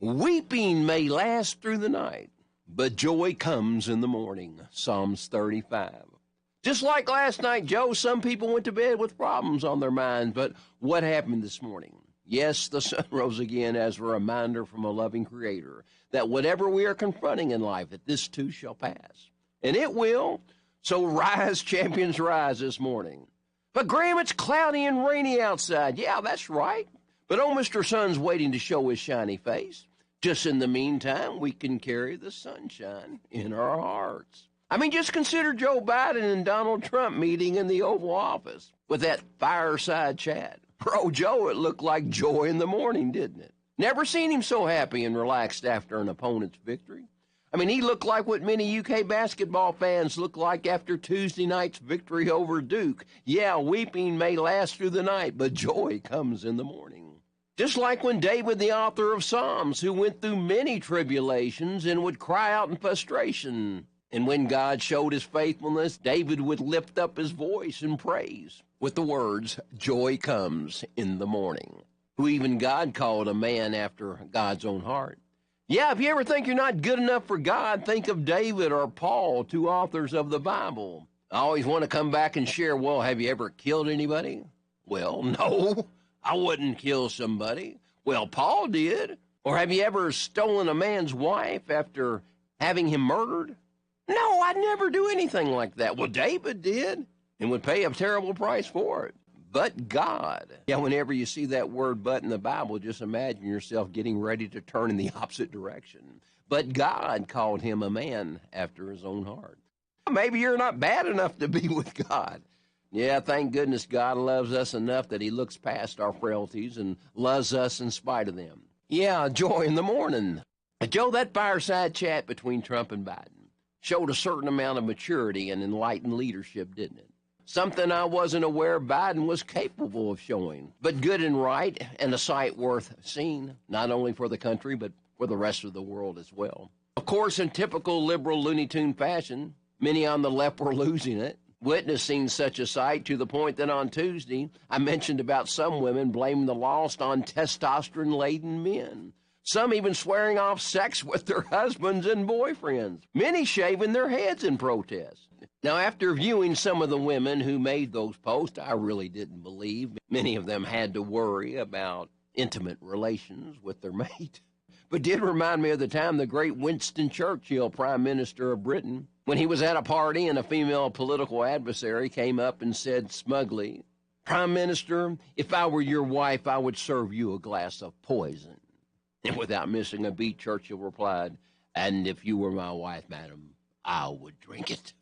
Weeping may last through the night, but joy comes in the morning. Psalms 35. Just like last night, Joe, some people went to bed with problems on their minds, but what happened this morning? Yes, the sun rose again as a reminder from a loving Creator that whatever we are confronting in life, that this too shall pass. And it will. So rise, champions, rise this morning. But Graham, it's cloudy and rainy outside. Yeah, that's right. But old Mr. Sun's waiting to show his shiny face. Just in the meantime, we can carry the sunshine in our hearts. I mean, just consider Joe Biden and Donald Trump meeting in the Oval Office with that fireside chat. For old Joe, it looked like joy in the morning, didn't it? Never seen him so happy and relaxed after an opponent's victory. I mean, he looked like what many UK basketball fans look like after Tuesday night's victory over Duke. Yeah, weeping may last through the night, but joy comes in the morning. Just like when David, the author of Psalms, who went through many tribulations and would cry out in frustration. And when God showed his faithfulness, David would lift up his voice in praise with the words, joy comes in the morning. Who even God called a man after God's own heart. Yeah, if you ever think you're not good enough for God, think of David or Paul, two authors of the Bible. I always want to come back and share, well, have you ever killed anybody? Well, no, I wouldn't kill somebody. Well, Paul did. Or have you ever stolen a man's wife after having him murdered? No, I'd never do anything like that. Well, David did and would pay a terrible price for it. But God. Yeah, whenever you see that word but in the Bible, just imagine yourself getting ready to turn in the opposite direction. But God called him a man after his own heart. Maybe you're not bad enough to be with God. Yeah, thank goodness God loves us enough that he looks past our frailties and loves us in spite of them. Yeah, joy in the morning. Joe, that fireside chat between Trump and Biden showed a certain amount of maturity and enlightened leadership, didn't it? Something I wasn't aware Biden was capable of showing, but good and right and a sight worth seeing, not only for the country, but for the rest of the world as well. Of course, in typical liberal Looney Tune fashion, many on the left were losing it, witnessing such a sight to the point that on Tuesday, I mentioned about some women blaming the loss on testosterone-laden men. Some even swearing off sex with their husbands and boyfriends. Many shaving their heads in protest. Now, after viewing some of the women who made those posts, I really didn't believe many of them had to worry about intimate relations with their mate. But did remind me of the time the great Winston Churchill, Prime Minister of Britain, when he was at a party and a female political adversary came up and said smugly, "Prime Minister, if I were your wife, I would serve you a glass of poison." And without missing a beat, Churchill replied, "And if you were my wife, madam, I would drink it."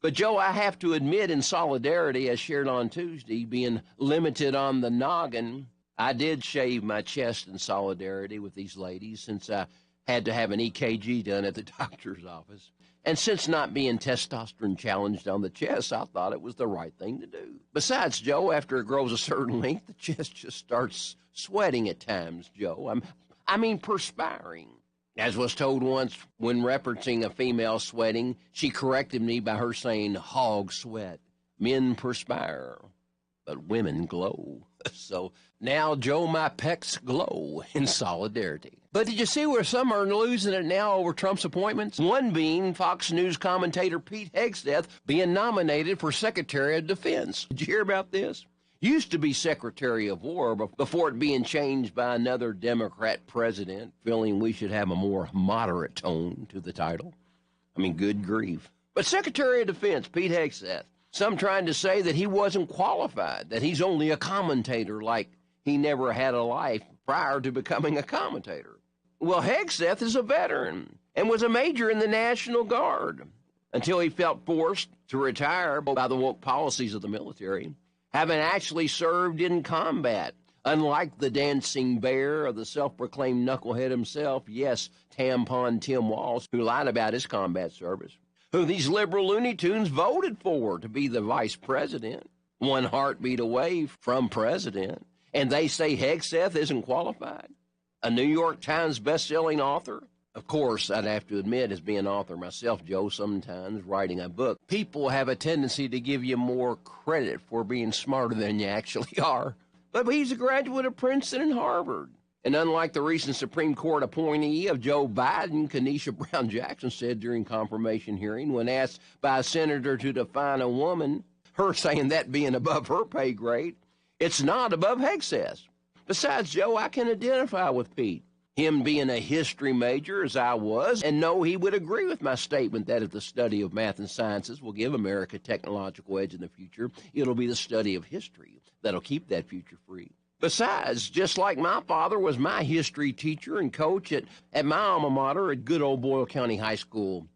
But, Joe, I have to admit, in solidarity, as shared on Tuesday, being limited on the noggin, I did shave my chest in solidarity with these ladies since I had to have an EKG done at the doctor's office. And since not being testosterone challenged on the chest, I thought it was the right thing to do. Besides, Joe, after it grows a certain length, the chest just starts sweating at times, Joe. I mean perspiring. As was told once when referencing a female sweating, she corrected me by her saying, "Hog sweat. Men perspire, but women glow." So now, Joe, my pecs glow in solidarity. But did you see where some are losing it now over Trump's appointments? One being Fox News commentator Pete Hegseth being nominated for Secretary of Defense. Did you hear about this? Used to be Secretary of War before it being changed by another Democrat president, feeling we should have a more moderate tone to the title. I mean, good grief. But Secretary of Defense, Pete Hegseth, some trying to say that he wasn't qualified, that he's only a commentator, like he never had a life prior to becoming a commentator. Well, Hegseth is a veteran and was a major in the National Guard until he felt forced to retire by the woke policies of the military, having actually served in combat, unlike the dancing bear or the self-proclaimed knucklehead himself, yes, Tampon Tim Walz, who lied about his combat service, who these liberal Looney Tunes voted for to be the vice president, one heartbeat away from president, and they say Hegseth isn't qualified. A New York Times best-selling author. Of course, I'd have to admit, as being an author myself, Joe, sometimes writing a book, people have a tendency to give you more credit for being smarter than you actually are. But he's a graduate of Princeton and Harvard. And unlike the recent Supreme Court appointee of Joe Biden, Kenesha Brown Jackson said during confirmation hearing, when asked by a senator to define a woman, her saying that being above her pay grade, it's not above Hegseth. Besides, Joe, I can identify with Pete. Him being a history major, as I was, and no, he would agree with my statement that if the study of math and sciences will give America a technological edge in the future, it'll be the study of history that'll keep that future free. Besides, just like my father was my history teacher and coach at my alma mater at good old Boyle County High School,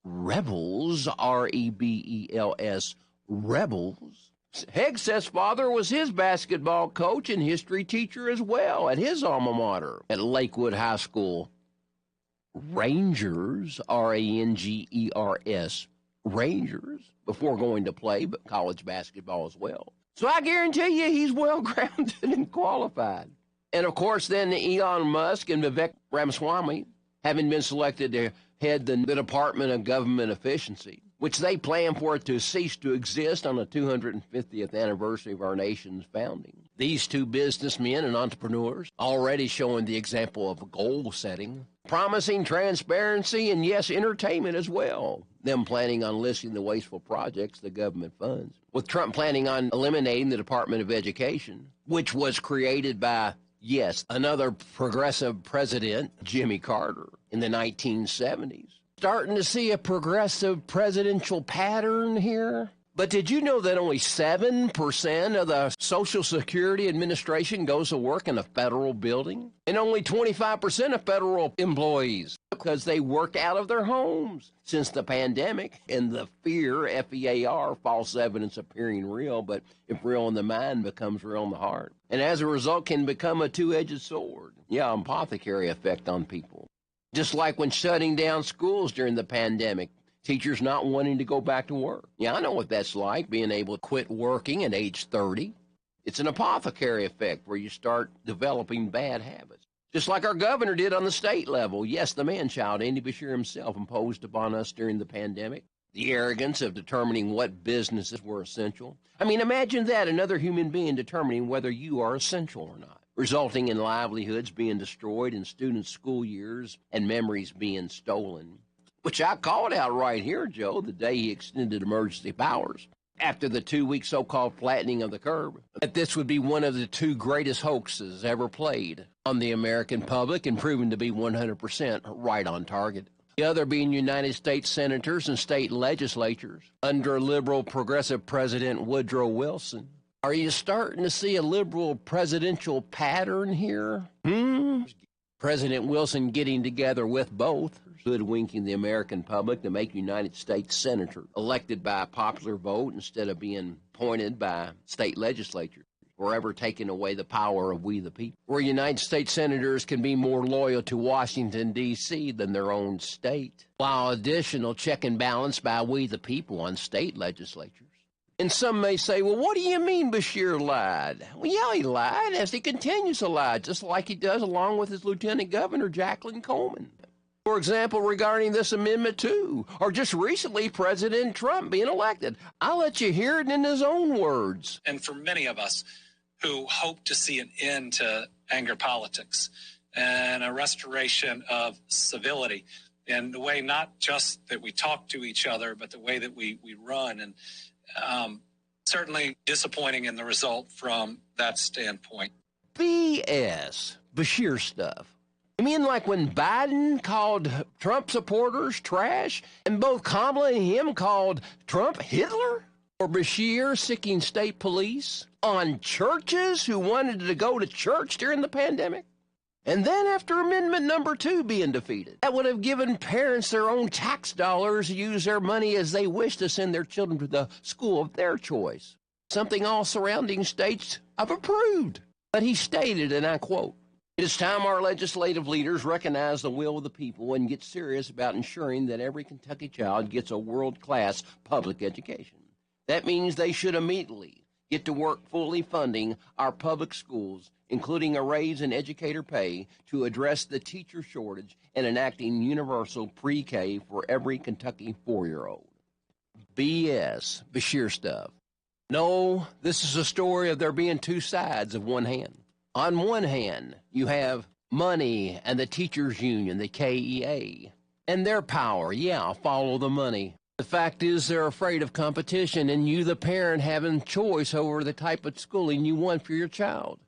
Rebels, R-E-B-E-L-S, Rebels. Hegseth's father was his basketball coach and history teacher as well at his alma mater at Lakewood High School. Rangers, R-A-N-G-E-R-S, Rangers, before going to play, but college basketball as well. So I guarantee you he's well-grounded and qualified. And, of course, then Elon Musk and Vivek Ramaswamy, having been selected to head the Department of Government Efficiency, which they plan for it to cease to exist on the 250th anniversary of our nation's founding. These two businessmen and entrepreneurs already showing the example of goal setting, promising transparency and, yes, entertainment as well. Them planning on listing the wasteful projects the government funds, with Trump planning on eliminating the Department of Education, which was created by, yes, another progressive president, Jimmy Carter, in the 1970s. Starting to see a progressive presidential pattern here. But did you know that only 7% of the Social Security Administration goes to work in a federal building? And only 25% of federal employees, because they work out of their homes since the pandemic and the fear, F-E-A-R, false evidence appearing real, but if real in the mind becomes real in the heart. And as a result can become a two-edged sword. Yeah, apothecary effect on people. Just like when shutting down schools during the pandemic, teachers not wanting to go back to work. Yeah, I know what that's like, being able to quit working at age 30. It's an apothecary effect where you start developing bad habits. Just like our governor did on the state level. Yes, the man-child, Andy Beshear himself, imposed upon us during the pandemic. The arrogance of determining what businesses were essential. I mean, imagine that, another human being determining whether you are essential or not, resulting in livelihoods being destroyed and students' school years and memories being stolen. Which I called out right here, Joe, the day he extended emergency powers after the 2-week so-called flattening of the curve, that this would be one of the two greatest hoaxes ever played on the American public and proven to be 100% right on target. The other being United States senators and state legislatures under liberal progressive President Woodrow Wilson. Are you starting to see a liberal presidential pattern here? President Wilson getting together with both, hoodwinking the American public to make United States senators elected by a popular vote instead of being appointed by state legislatures, forever taking away the power of we the people. Where United States senators can be more loyal to Washington, D.C. than their own state, while additional check and balance by we the people on state legislatures. And some may say, well, what do you mean Beshear lied? Well, yeah, he lied, as he continues to lie, just like he does along with his Lieutenant Governor, Jacqueline Coleman. For example, regarding this Amendment 2, or just recently President Trump being elected. I'll let you hear it in his own words. And for many of us who hope to see an end to anger politics and a restoration of civility, and the way not just that we talk to each other, but the way that we run, and certainly disappointing in the result from that standpoint. BS. Beshear stuff. I mean, like when Biden called Trump supporters trash, and both Kamala and him called Trump Hitler? Or Beshear sicking state police on churches who wanted to go to church during the pandemic? And then after Amendment number 2 being defeated, that would have given parents their own tax dollars to use their money as they wish to send their children to the school of their choice. Something all surrounding states have approved. But he stated, and I quote, "It is time our legislative leaders recognize the will of the people and get serious about ensuring that every Kentucky child gets a world-class public education. That means they should immediately get to work fully funding our public schools, including a raise in educator pay to address the teacher shortage and enacting universal pre-K for every Kentucky 4-year-old. BS, Beshear stuff. No, this is a story of there being two sides of one hand. On one hand, you have money and the teachers union, the KEA, and their power. Yeah, follow the money. The fact is they're afraid of competition and you, the parent, having choice over the type of schooling you want for your child.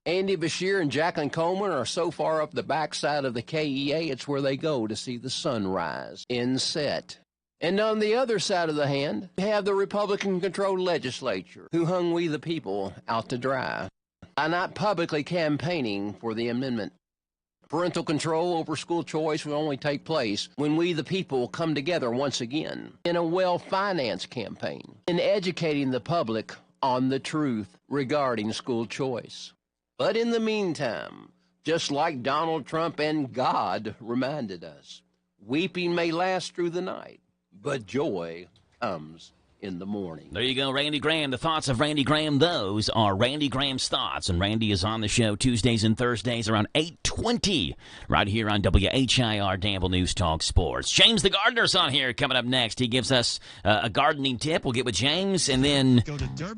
Andy Bashir and Jacqueline Coleman are so far up the backside of the KEA, it's where they go to see the sunrise inset. And on the other side of the hand, we have the Republican-controlled legislature, who hung we the people out to dry by not publicly campaigning for the amendment. Parental control over school choice will only take place when we the people come together once again in a well-financed campaign in educating the public on the truth regarding school choice. But in the meantime, just like Donald Trump and God reminded us, weeping may last through the night, but joy comes in the morning. There you go, Randy Graham. The thoughts of Randy Graham, those are Randy Graham's thoughts. And Randy is on the show Tuesdays and Thursdays around 8:20 right here on WHIR Danville News Talk Sports. James the Gardener's on here coming up next. He gives us a gardening tip. We'll get with James, and then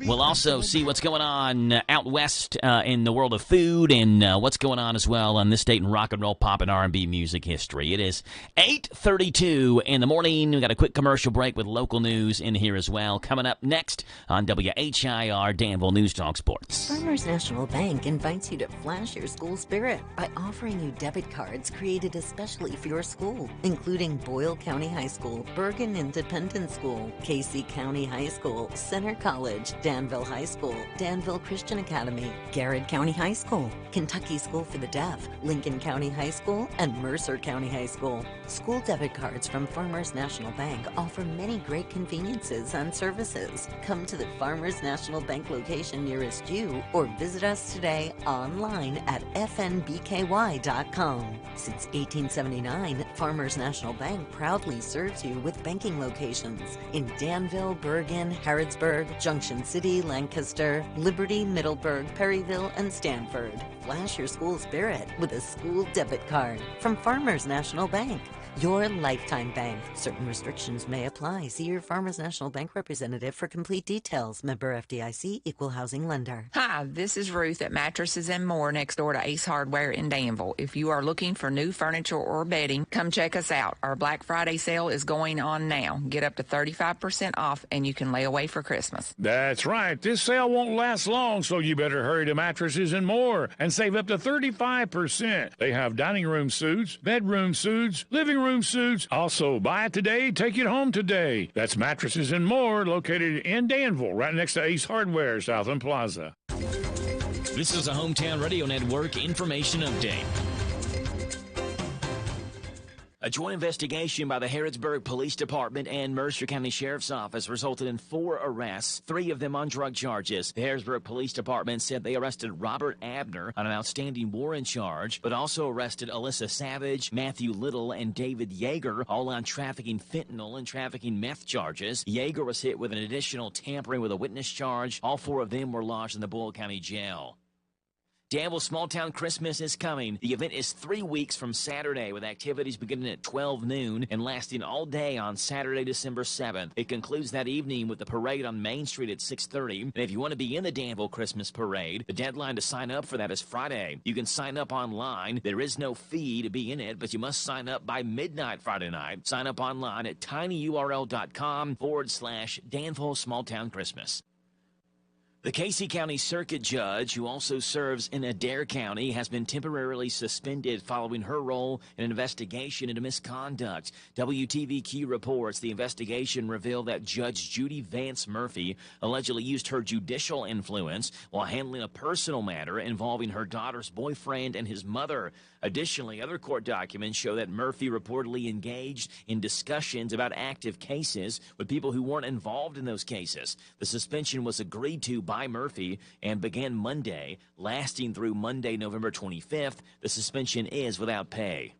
we'll also see what's going on out west in the world of food and what's going on as well on this state in rock and roll, pop, and R&B music history. It is 8:32 in the morning. We got a quick commercial break with local news in here as well. Coming up next on WHIR Danville News Talk Sports. Farmers National Bank invites you to flash your school spirit by offering you debit cards created especially for your school, including Boyle County High School, Bergen Independent School, Casey County High School, Center College, Danville High School, Danville Christian Academy, Garrett County High School, Kentucky School for the Deaf, Lincoln County High School, and Mercer County High School. School debit cards from Farmers National Bank offer many great conveniences and services. Come to the Farmers National Bank location nearest you or visit us today online at fnbky.com. Since 1879, Farmers National Bank proudly serves you with banking locations in Danville, Bergen, Harrodsburg, Junction City, Lancaster, Liberty, Middleburg, Perryville, and Stanford. Flash your school spirit with a school debit card from Farmers National Bank. Your lifetime bank. Certain restrictions may apply. See your Farmers National Bank representative for complete details. Member FDIC, Equal Housing Lender. Hi, this is Ruth at Mattresses and More next door to Ace Hardware in Danville. If you are looking for new furniture or bedding, come check us out. Our Black Friday sale is going on now. Get up to 35% off and you can lay away for Christmas. That's right. This sale won't last long, so you better hurry to Mattresses and More and save up to 35%. They have dining room suits, bedroom suits, living room suits. Also, buy it today, take it home today. That's Mattresses and More, located in Danville, right next to Ace Hardware, Southland Plaza. This is a Hometown Radio Network information update. A joint investigation by the Harrodsburg Police Department and Mercer County Sheriff's Office resulted in 4 arrests, 3 of them on drug charges. The Harrodsburg Police Department said they arrested Robert Abner on an outstanding warrant charge, but also arrested Alyssa Savage, Matthew Little, and David Yeager, all on trafficking fentanyl and trafficking meth charges. Yeager was hit with an additional tampering with a witness charge. All 4 of them were lodged in the Boyle County Jail. Danville Small Town Christmas is coming. The event is 3 weeks from Saturday, with activities beginning at 12 noon and lasting all day on Saturday, December 7th. It concludes that evening with the parade on Main Street at 6:30. And if you want to be in the Danville Christmas Parade, the deadline to sign up for that is Friday. You can sign up online. There is no fee to be in it, but you must sign up by midnight Friday night. Sign up online at tinyurl.com/Danville Small Town Christmas. The Casey County Circuit Judge, who also serves in Adair County, has been temporarily suspended following her role in an investigation into misconduct. WTVQ reports the investigation revealed that Judge Judy Vance Murphy allegedly used her judicial influence while handling a personal matter involving her daughter's boyfriend and his mother. Additionally, other court documents show that Murphy reportedly engaged in discussions about active cases with people who weren't involved in those cases. The suspension was agreed to by Murphy and began Monday, lasting through Monday, November 25th. The suspension is without pay.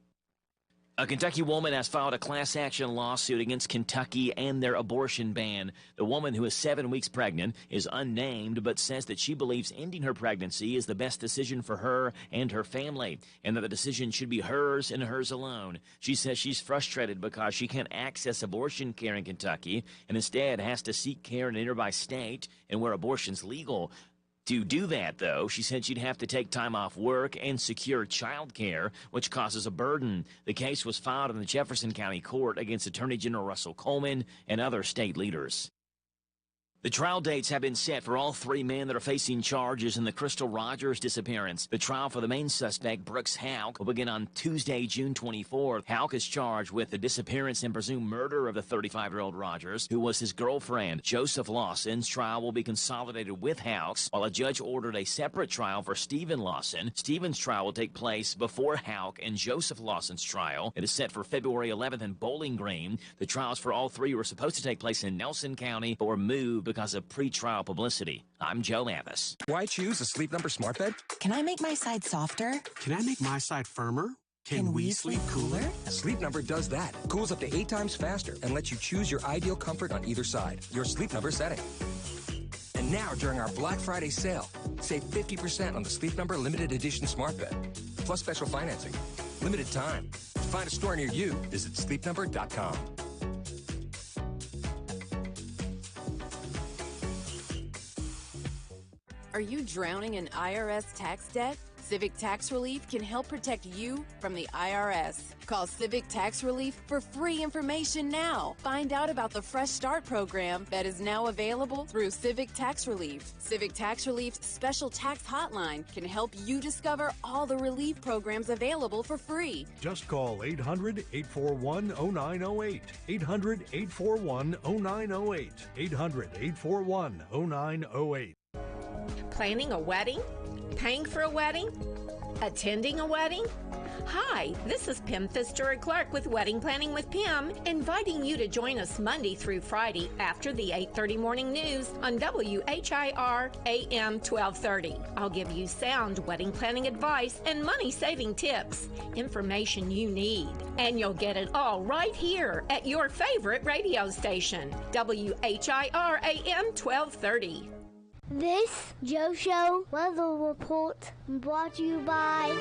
A Kentucky woman has filed a class action lawsuit against Kentucky and their abortion ban. The woman, who is 7 weeks pregnant, is unnamed but says that she believes ending her pregnancy is the best decision for her and her family, and that the decision should be hers and hers alone. She says she's frustrated because she can't access abortion care in Kentucky and instead has to seek care in a nearby state and where abortion's legal. To do that, though, she said she'd have to take time off work and secure child care, which causes a burden. The case was filed in the Jefferson County Court against Attorney General Russell Coleman and other state leaders. The trial dates have been set for all three men that are facing charges in the Crystal Rogers disappearance. The trial for the main suspect, Brooks Houck, will begin on Tuesday, June 24th. Houck is charged with the disappearance and presumed murder of the 35-year-old Rogers, who was his girlfriend. Joseph Lawson's trial will be consolidated with Houck's, while a judge ordered a separate trial for Stephen Lawson. Stephen's trial will take place before Houck and Joseph Lawson's trial. It is set for February 11th in Bowling Green. The trials for all three were supposed to take place in Nelson County, but were moved because of pre-trial publicity. I'm Joe Mathis. Why choose a Sleep Number smart bed? Can I make my side softer? Can I make my side firmer? Can we sleep cooler? Sleep Number does that. Cools up to 8 times faster and lets you choose your ideal comfort on either side. Your Sleep Number setting. And now, during our Black Friday sale, save 50% on the Sleep Number limited edition smart bed, plus special financing. Limited time. To find a store near you, visit sleepnumber.com. Are you drowning in IRS tax debt? Civic Tax Relief can help protect you from the IRS. Call Civic Tax Relief for free information now. Find out about the Fresh Start program that is now available through Civic Tax Relief. Civic Tax Relief's special tax hotline can help you discover all the relief programs available for free. Just call 800-841-0908. 800-841-0908. 800-841-0908. Planning a wedding? Paying for a wedding? Attending a wedding? Hi, this is Pim Fitzgerald-Clark with Wedding Planning with Pim, inviting you to join us Monday through Friday after the 8:30 morning news on WHIR AM 1230. I'll give you sound wedding planning advice and money-saving tips, information you need, and you'll get it all right here at your favorite radio station, WHIR AM 1230. This Joe Show weather report brought to you by...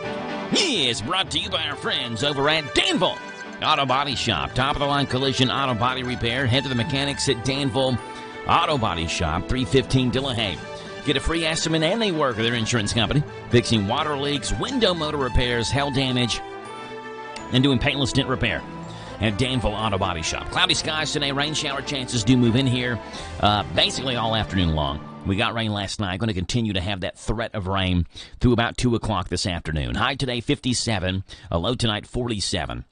Is brought to you by our friends over at Danville Auto Body Shop. Top-of-the-line collision auto body repair. Head to the mechanics at Danville Auto Body Shop, 315 Dillahame. Get a free estimate, and they work with their insurance company, fixing water leaks, window motor repairs, hail damage, and doing paintless dent repair at Danville Auto Body Shop. Cloudy skies today. Rain shower chances do move in here basically all afternoon long. We got rain last night. Going to continue to have that threat of rain through about 2 o'clock this afternoon. High today, 57. A low tonight, 47.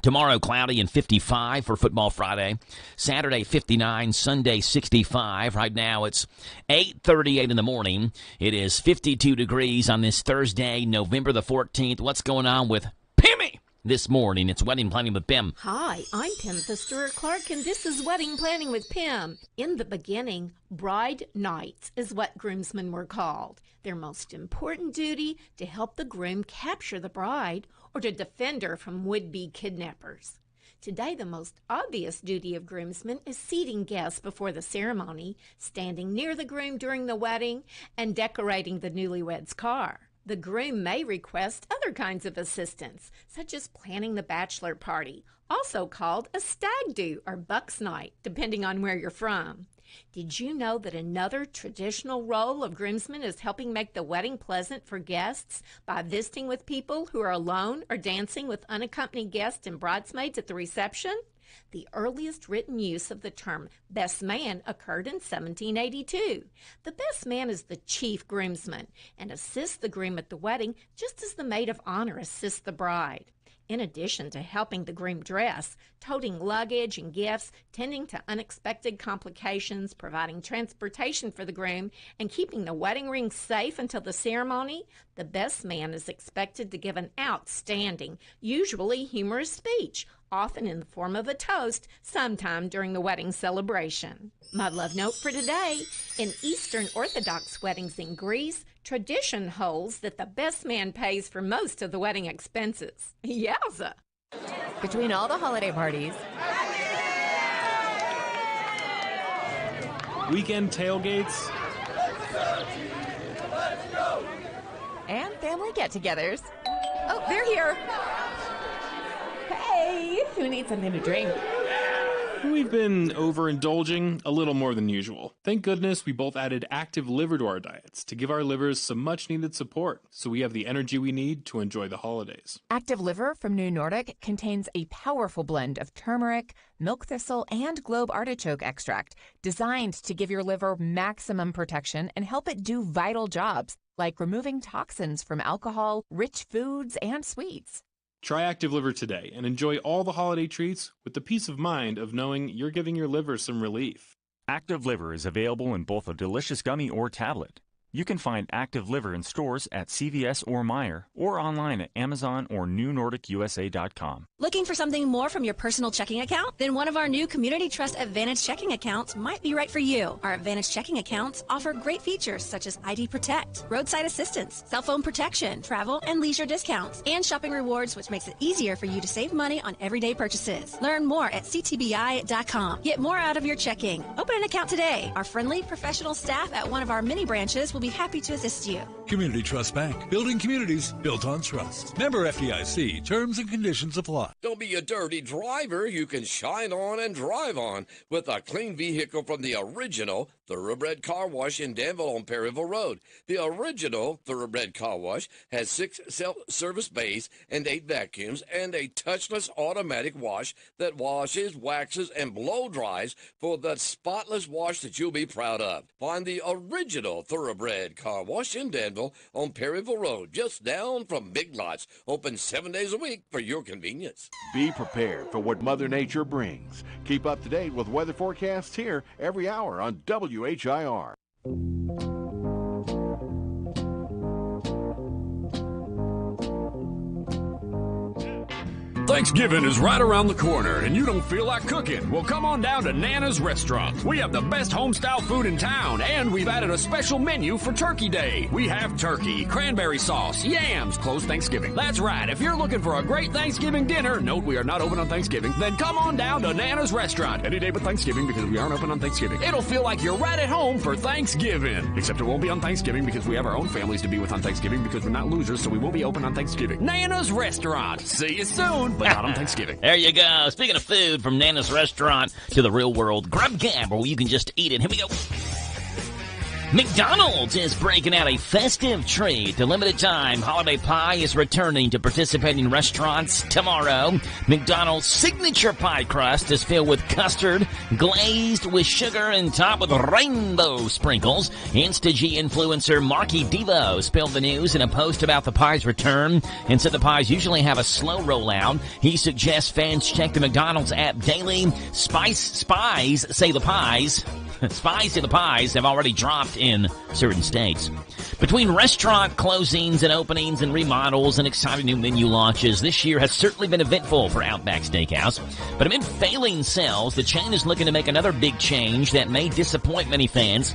Tomorrow, cloudy and 55 for Football Friday. Saturday, 59. Sunday, 65. Right now, it's 8:38 in the morning. It is 52 degrees on this Thursday, November the 14th. What's going on with Pimmy this morning? It's Wedding Planning with Pim. Hi, I'm Pim Fitzgerald-Clark, and this is Wedding Planning with Pim. In the beginning, bride nights is what groomsmen were called. Their most important duty to help the groom capture the bride or to defend her from would-be kidnappers. Today, the most obvious duty of groomsmen is seating guests before the ceremony, standing near the groom during the wedding, and decorating the newlywed's car. The groom may request other kinds of assistance, such as planning the bachelor party, also called a stag do or bucks night, depending on where you're from. Did you know that another traditional role of groomsmen is helping make the wedding pleasant for guests by visiting with people who are alone or dancing with unaccompanied guests and bridesmaids at the reception? The earliest written use of the term best man occurred in 1782. The best man is the chief groomsman and assists the groom at the wedding just as the maid of honor assists the bride. In addition to helping the groom dress, toting luggage and gifts, tending to unexpected complications, providing transportation for the groom, and keeping the wedding ring safe until the ceremony, the best man is expected to give an outstanding, usually humorous speech, often in the form of a toast, sometime during the wedding celebration. My love note for today: in Eastern Orthodox weddings in Greece, tradition holds that the best man pays for most of the wedding expenses. Yowza! Between all the holiday parties, weekend tailgates, and family get-togethers. Oh, they're here! Hey, who needs something to drink? We've been overindulging a little more than usual. Thank goodness we both added Active Liver to our diets to give our livers some much-needed support so we have the energy we need to enjoy the holidays. Active Liver from New Nordic contains a powerful blend of turmeric, milk thistle, and globe artichoke extract designed to give your liver maximum protection and help it do vital jobs like removing toxins from alcohol, rich foods, and sweets. Try Active Liver today and enjoy all the holiday treats with the peace of mind of knowing you're giving your liver some relief. Active Liver is available in both a delicious gummy or tablet. You can find Active Liver in stores at CVS or Meijer or online at Amazon or NewNordicUSA.com. Looking for something more from your personal checking account? Then one of our new Community Trust Advantage checking accounts might be right for you. Our Advantage checking accounts offer great features such as ID Protect, roadside assistance, cell phone protection, travel and leisure discounts, and shopping rewards, which makes it easier for you to save money on everyday purchases. Learn more at ctbi.com. Get more out of your checking. Open an account today. Our friendly professional staff at one of our many branches will be happy to assist you. Community Trust Bank. Building communities built on trust. Member FDIC. Terms and conditions apply. Don't be a dirty driver. You can shine on and drive on with a clean vehicle from the original Thoroughbred Car Wash in Danville on Perryville Road. The original Thoroughbred Car Wash has 6 self-service bays and 8 vacuums and a touchless automatic wash that washes, waxes, and blow dries for the spotless wash that you'll be proud of. Find the original Thoroughbred Car Wash in Danville on Perryville Road, just down from Big Lots, open 7 days a week for your convenience. Be prepared for what Mother Nature brings. Keep up to date with weather forecasts here every hour on WHIR. Thanksgiving is right around the corner and you don't feel like cooking. Well, come on down to Nana's Restaurant. We have the best home-style food in town, and we've added a special menu for Turkey Day. We have turkey, cranberry sauce, yams, closed Thanksgiving. That's right. If you're looking for a great Thanksgiving dinner, note we are not open on Thanksgiving, then come on down to Nana's Restaurant any day but Thanksgiving because we aren't open on Thanksgiving. It'll feel like you're right at home for Thanksgiving. Except it won't be on Thanksgiving because we have our own families to be with on Thanksgiving because we're not losers, so we will be open on Thanksgiving. Nana's Restaurant. See you soon, but not on Thanksgiving. There you go. Speaking of food, from Nana's Restaurant to the real world, Grub Gab, where you can just eat it. Here we go. McDonald's is breaking out a festive treat. The limited time holiday pie is returning to participating restaurants tomorrow. McDonald's signature pie crust is filled with custard, glazed with sugar, and topped with rainbow sprinkles. Insta-G influencer Marky Devo spilled the news in a post about the pie's return and said the pies usually have a slow rollout. He suggests fans check the McDonald's app daily. Spies say the pies have already dropped in certain states. Between restaurant closings and openings and remodels and exciting new menu launches, this year has certainly been eventful for Outback Steakhouse. But amid failing sales, the chain is looking to make another big change that may disappoint many fans,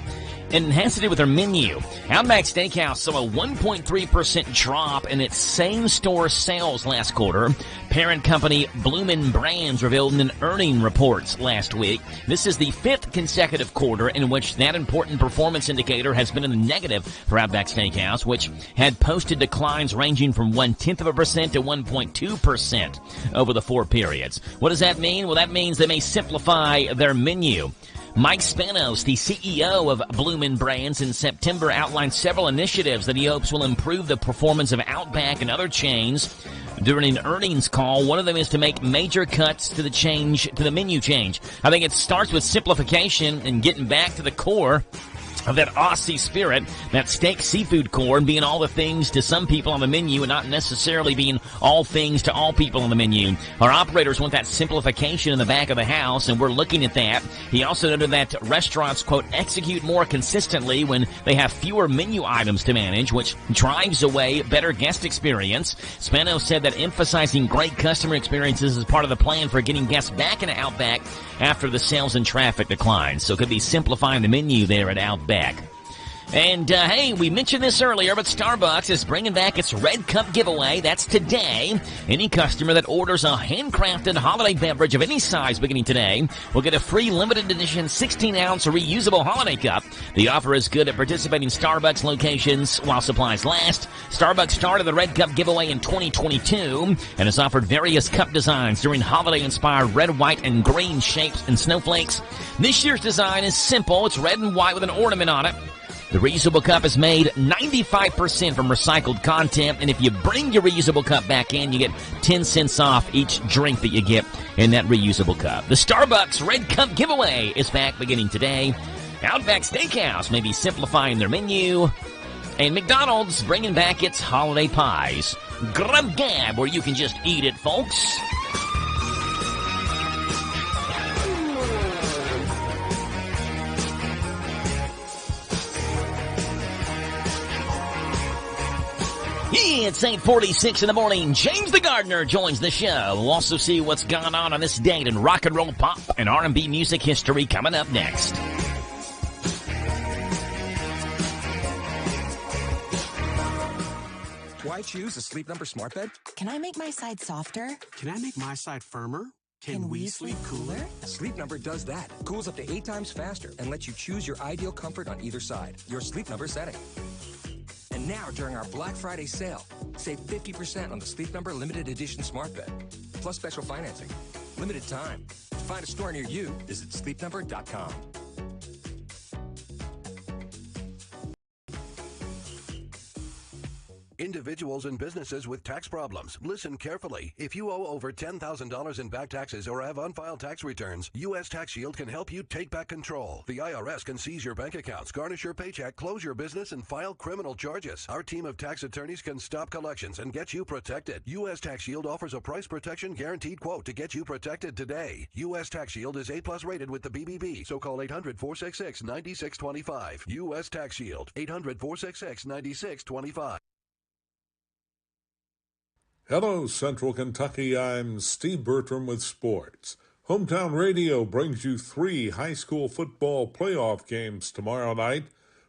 and it has to do with their menu. Outback Steakhouse saw a 1.3% drop in its same-store sales last quarter. Parent company Bloomin' Brands revealed in earnings reports last week. This is the 5th consecutive quarter in which that important performance indicator has been in the negative for Outback Steakhouse, which had posted declines ranging from 0.1% to 1.2% over the 4 periods. What does that mean? Well, that means they may simplify their menu. Mike Spanos, the CEO of Bloomin' Brands, in September outlined several initiatives that he hopes will improve the performance of Outback and other chains. During an earnings call, one of them is to make major cuts to the menu change. I think it starts with simplification and getting back to the core of that Aussie spirit, that steak seafood core, and being all the things to some people on the menu and not necessarily being all things to all people on the menu. Our operators want that simplification in the back of the house, and we're looking at that. He also noted that restaurants, quote, execute more consistently when they have fewer menu items to manage, which drives away better guest experience. Spano said that emphasizing great customer experiences is part of the plan for getting guests back into Outback after the sales and traffic declines. So it could be simplifying the menu there at Outback. And, hey, we mentioned this earlier, but Starbucks is bringing back its Red Cup giveaway. That's today. Any customer that orders a handcrafted holiday beverage of any size beginning today will get a free limited edition 16-ounce reusable holiday cup. The offer is good at participating Starbucks locations while supplies last. Starbucks started the Red Cup giveaway in 2022 and has offered various cup designs during holiday-inspired red, white, and green shapes and snowflakes. This year's design is simple. It's red and white with an ornament on it. The reusable cup is made 95% from recycled content, and if you bring your reusable cup back in, you get 10 cents off each drink that you get in that reusable cup. The Starbucks Red Cup giveaway is back beginning today. Outback Steakhouse may be simplifying their menu, and McDonald's bringing back its holiday pies. Grub Gab, where you can just eat it, folks. It's 8:46 in the morning. James the Gardener joins the show. We'll also see what's gone on this date in rock and roll, pop, and R&B music history coming up next. Why choose a Sleep Number smart bed? Can I make my side softer? Can I make my side firmer? Can we sleep cooler? Sleep Number does that. Cools up to 8 times faster and lets you choose your ideal comfort on either side. Your Sleep Number setting. And now, during our Black Friday sale, save 50% on the Sleep Number Limited Edition Smart Bed, plus special financing. Limited time. To find a store near you, visit sleepnumber.com. Individuals and businesses with tax problems. Listen carefully. If you owe over $10,000 in back taxes or have unfiled tax returns, U.S. Tax Shield can help you take back control. The IRS can seize your bank accounts, garnish your paycheck, close your business, and file criminal charges. Our team of tax attorneys can stop collections and get you protected. U.S. Tax Shield offers a price protection guaranteed quote to get you protected today. U.S. Tax Shield is A+ rated with the BBB, so call 800-466-9625. U.S. Tax Shield, 800-466-9625. Hello, Central Kentucky. I'm Steve Bertram with sports. Hometown Radio brings you 3 high school football playoff games tomorrow night.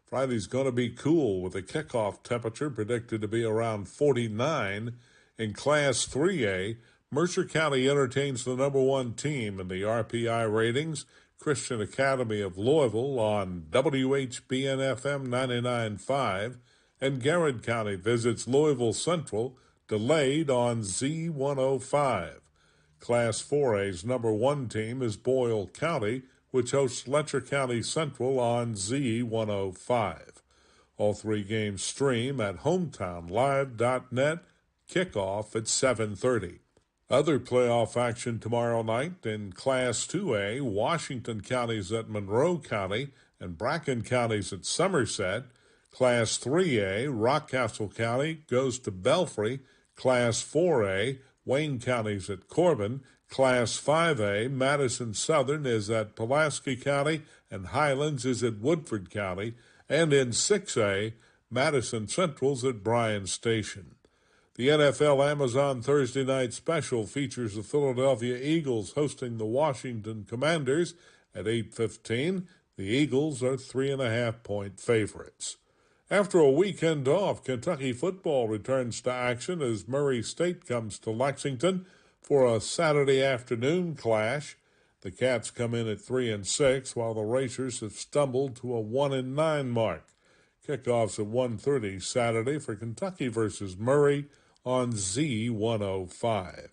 Friday's going to be cool with a kickoff temperature predicted to be around 49. In Class 3A, Mercer County entertains the number 1 team in the RPI ratings, Christian Academy of Louisville, on WHBN-FM 99.5, and Garrett County visits Louisville Central, delayed on Z105. Class 4A's number 1 team is Boyle County, which hosts Letcher County Central on Z105. All 3 games stream at hometownlive.net, kickoff at 7:30. Other playoff action tomorrow night in Class 2A, Washington County's at Monroe County and Bracken County's at Somerset. Class 3A, Rockcastle County goes to Belfry. Class 4A, Wayne County's at Corbin. Class 5A, Madison Southern is at Pulaski County, and Highlands is at Woodford County. And in 6A, Madison Central's at Bryan Station. The NFL Amazon Thursday Night Special features the Philadelphia Eagles hosting the Washington Commanders at 8:15. The Eagles are 3.5-point favorites. After a weekend off, Kentucky football returns to action as Murray State comes to Lexington for a Saturday afternoon clash. The Cats come in at 3-6, while the Racers have stumbled to a 1-9 mark. Kickoffs at 1:30 Saturday for Kentucky versus Murray on Z105.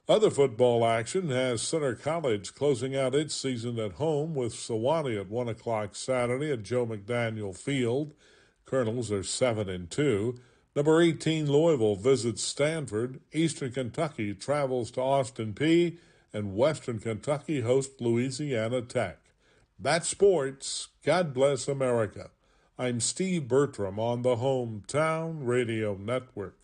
Other football action has Center College closing out its season at home with Sewanee at 1 o'clock Saturday at Joe McDaniel Field. Colonels are 7-2. Number 18 Louisville visits Stanford. Eastern Kentucky travels to Austin Peay. And Western Kentucky hosts Louisiana Tech. That's sports. God bless America. I'm Steve Bertram on the Hometown Radio Network.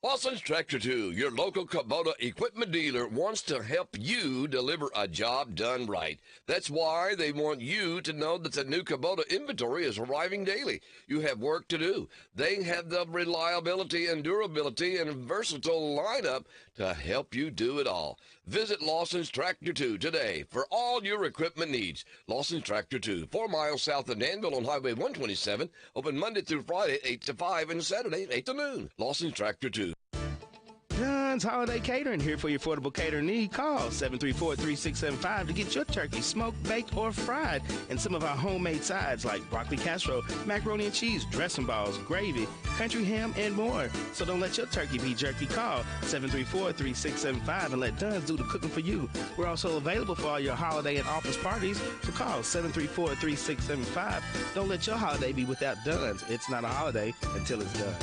Watson's Tractor 2, your local Kubota equipment dealer, wants to help you deliver a job done right. That's why they want you to know that the new Kubota inventory is arriving daily. You have work to do. They have the reliability and durability and versatile lineup to help you do it all. Visit Lawson's Tractor 2 today for all your equipment needs. Lawson's Tractor 2, 4 miles south of Danville on Highway 127. Open Monday through Friday, 8 to 5, and Saturday, 8 to noon. Lawson's Tractor 2. Dunn's Holiday Catering here for your affordable catering need. Call 734-3675 to get your turkey smoked, baked, or fried. And some of our homemade sides like broccoli casserole, macaroni and cheese, dressing balls, gravy, country ham, and more. So don't let your turkey be jerky. Call 734-3675 and let Dunn's do the cooking for you. We're also available for all your holiday and office parties. So call 734-3675. Don't let your holiday be without Dunn's. It's not a holiday until it's done.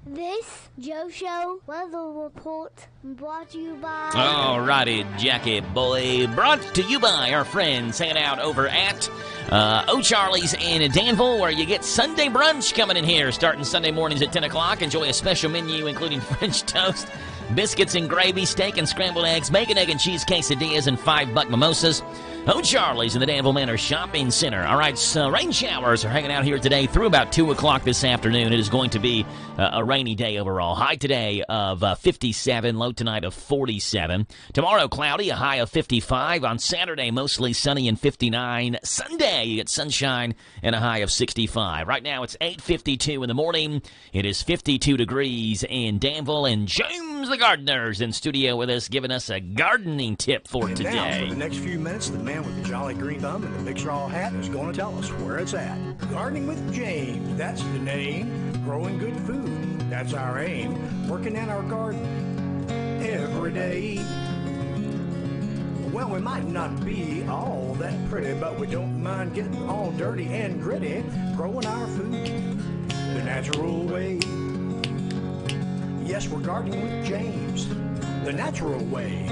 This Joe Show weather report brought to you by... All righty, Jackie boy. Brought to you by our friends hanging out over at O'Charlie's in Danville, where you get Sunday brunch coming in here starting Sunday mornings at 10 o'clock. Enjoy a special menu including French toast, biscuits and gravy, steak and scrambled eggs, bacon, egg, and cheese quesadillas, and $5 mimosas. O'Charlie's in the Danville Manor Shopping Center. All right, so rain showers are hanging out here today through about 2 o'clock this afternoon. It is going to be a rainy day overall. High today of 57, low tonight of 47. Tomorrow, cloudy, a high of 55. On Saturday, mostly sunny and 59. Sunday, you get sunshine and a high of 65. Right now, it's 8:52 in the morning. It is 52 degrees in Danville, and James the Gardener's in studio with us, giving us a gardening tip for And today. now, for the next few minutes, the man with the jolly green thumb and the big straw hat is going to tell us where it's at. Gardening with James, that's the name. Growing good food, that's our aim. Working in our garden every day. Well, we might not be all that pretty, but we don't mind getting all dirty and gritty. Growing our food the natural way. Yes, we're gardening with James, the natural way.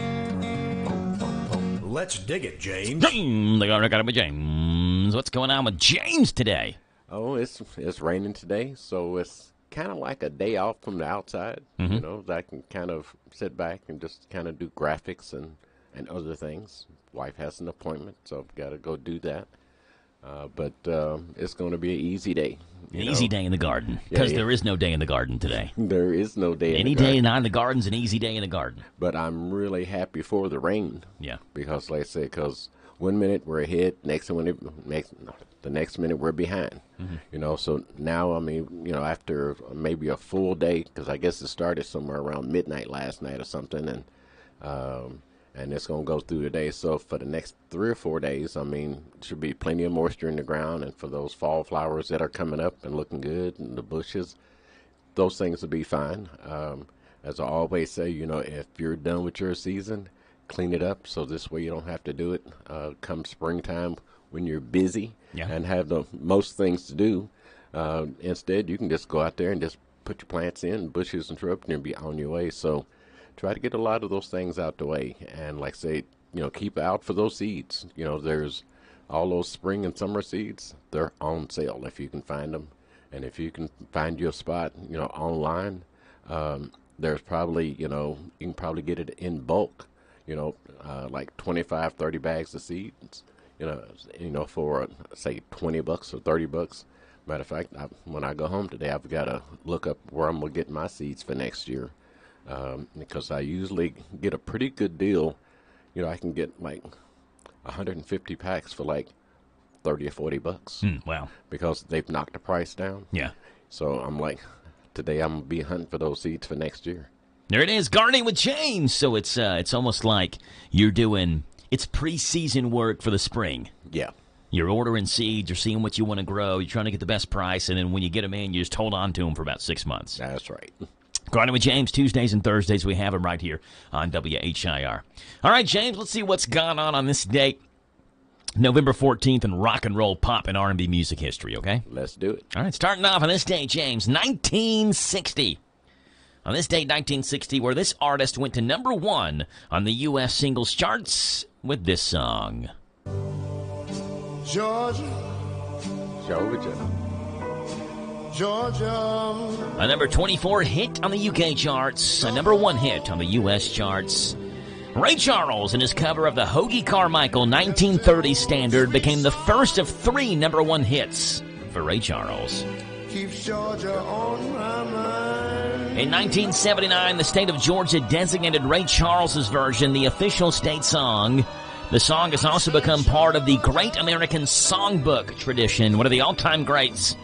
Let's dig it, James. The Gardener with James. What's going on with James today? Oh, it's raining today, so it's kind of like a day off from the outside. Mm-hmm. You know, I can kind of sit back and just kind of do graphics and other things. Wife has an appointment, so I've got to go do that. But it's going to be an easy day. An easy day in the garden, because there is no day in the garden today. There is no day in the Any garden. day not in the garden's an easy day in the garden. But I'm really happy for the rain. Yeah. Because, like I say, because 1 minute we're ahead, the next minute we're behind. Mm-hmm. You know, so now, I mean, you know, after maybe a full day, because I guess it started somewhere around midnight last night or something, and it's going to go through the day. So for the next 3 or 4 days, I mean, should be plenty of moisture in the ground. And for those fall flowers that are coming up and looking good, and the bushes, those things will be fine. As I always say, you know, if you're done with your season, clean it up. So this way you don't have to do it come springtime when you're busy and have the most things to do. Instead, you can just go out there and just put your plants in, bushes and shrubs, and you'll be on your way. So try to get a lot of those things out the way. And like I say, you know, keep out for those seeds. You know, there's all those spring and summer seeds. They're on sale if you can find them. And if you can find your spot, you know, online, there's probably, you know, you can probably get it in bulk, you know, like 25, 30 bags of seeds, you know, for, say, $20 or $30. Matter of fact, when I go home today, I've got to look up where I'm going to get my seeds for next year. Because I usually get a pretty good deal. You know, I can get like 150 packs for like $30 or $40. Wow. Because they've knocked the price down. Yeah. So I'm like, today I'm going to be hunting for those seeds for next year. There it is, gardening with James. So it's almost like you're doing, it's preseason work for the spring. Yeah. You're ordering seeds, you're seeing what you want to grow, you're trying to get the best price, and then when you get them in, you just hold on to them for about 6 months. That's right. Gardening with James, Tuesdays and Thursdays. We have him right here on WHIR. All right, James, let's see what's gone on this date, November 14th, in rock and roll, pop, and R&B music history, okay? Let's do it. All right, starting off on this day, James, 1960. On this date, 1960, where this artist went to number 1 on the U.S. singles charts with this song. Georgia. A number 24 hit on the UK charts, a number 1 hit on the US charts. Ray Charles and his cover of the Hoagie Carmichael 1930 standard became the first of 3 number 1 hits for Ray Charles. Keeps Georgia on my mind. In 1979, the state of Georgia designated Ray Charles's version the official state song. The song has also become part of the Great American Songbook tradition, one of the all-time greats.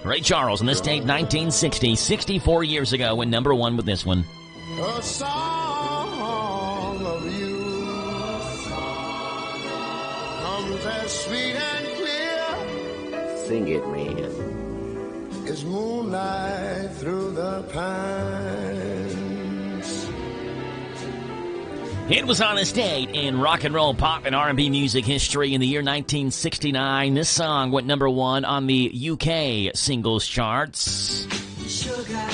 Ray Charles in this state, 1960, 64 years ago, went number one with this one. A song of you comes as sweet and clear. Sing it, man. It's moonlight through the pines. It was on this date in rock and roll, pop, and R&B music history in the year 1969. This song went number one on the UK singles charts. Sugar.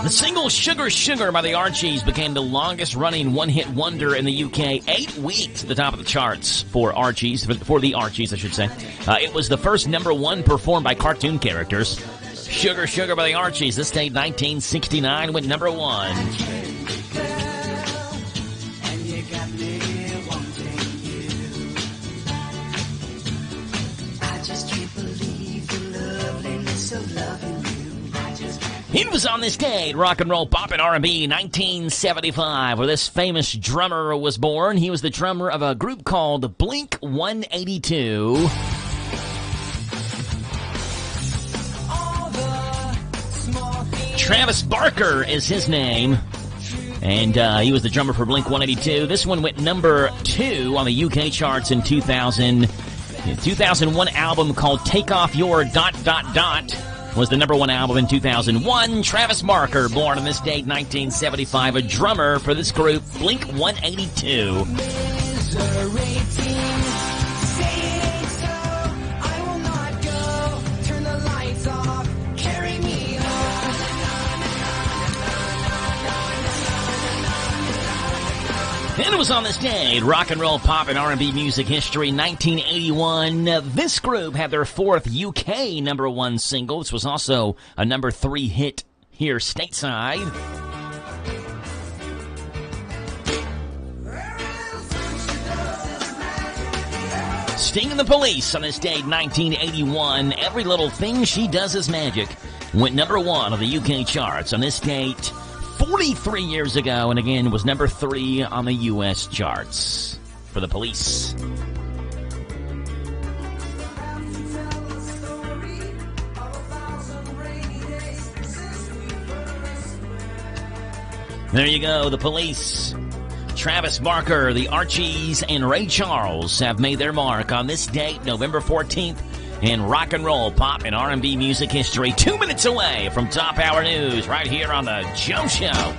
The single Sugar Sugar by the Archies became the longest-running one-hit wonder in the UK. 8 weeks at the top of the charts for the Archies, I should say. It was the first number one performed by cartoon characters. Sugar Sugar by the Archies. This date, 1969, went number one. It was on this day, rock and roll, pop, and R&B, 1975, where this famous drummer was born. He was the drummer of a group called Blink-182. Travis Barker is his name, and he was the drummer for Blink-182. This one went number 2 on the UK charts in 2000. A 2001 album called Take Off Your ... was the number one album in 2001. Travis Barker, born on this date, 1975, a drummer for this group, Blink-182. And it was on this day, rock and roll, pop, and R&B music history, 1981. This group had their 4th UK number one single. This was also a number 3 hit here stateside. Sting and the Police on this day, 1981. Every Little Thing She Does Is Magic went number 1 on the UK charts on this date 43 years ago, and again was number 3 on the U.S. charts for the Police. There you go, the Police. Travis Barker, the Archies, and Ray Charles have made their mark on this date, November 14th, in rock and roll, pop, and R&B music history. 2 minutes away from Top Hour News, right here on The Joe Show.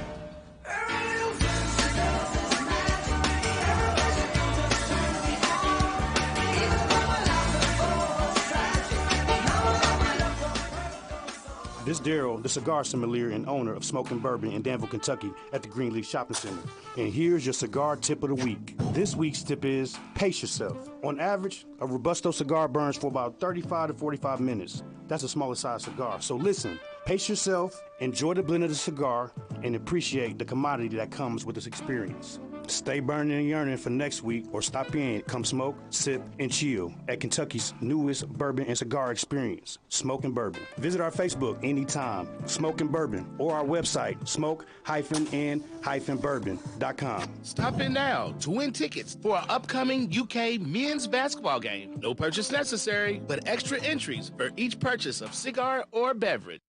This is Daryl, the cigar sommelier and owner of Smoking Bourbon in Danville, Kentucky at the Greenleaf Shopping Center. And here's your cigar tip of the week. This week's tip is pace yourself. On average, a Robusto cigar burns for about 35 to 45 minutes. That's a smaller size cigar. So listen, pace yourself, enjoy the blend of the cigar, and appreciate the commodity that comes with this experience. Stay burning and yearning for next week, or stop in, come smoke, sip, and chill at Kentucky's newest bourbon and cigar experience, Smoking Bourbon. Visit our Facebook anytime, Smoking Bourbon, or our website, smoke-and-bourbon.com. Stop in now to win tickets for our upcoming UK men's basketball game. No purchase necessary, but extra entries for each purchase of cigar or beverage.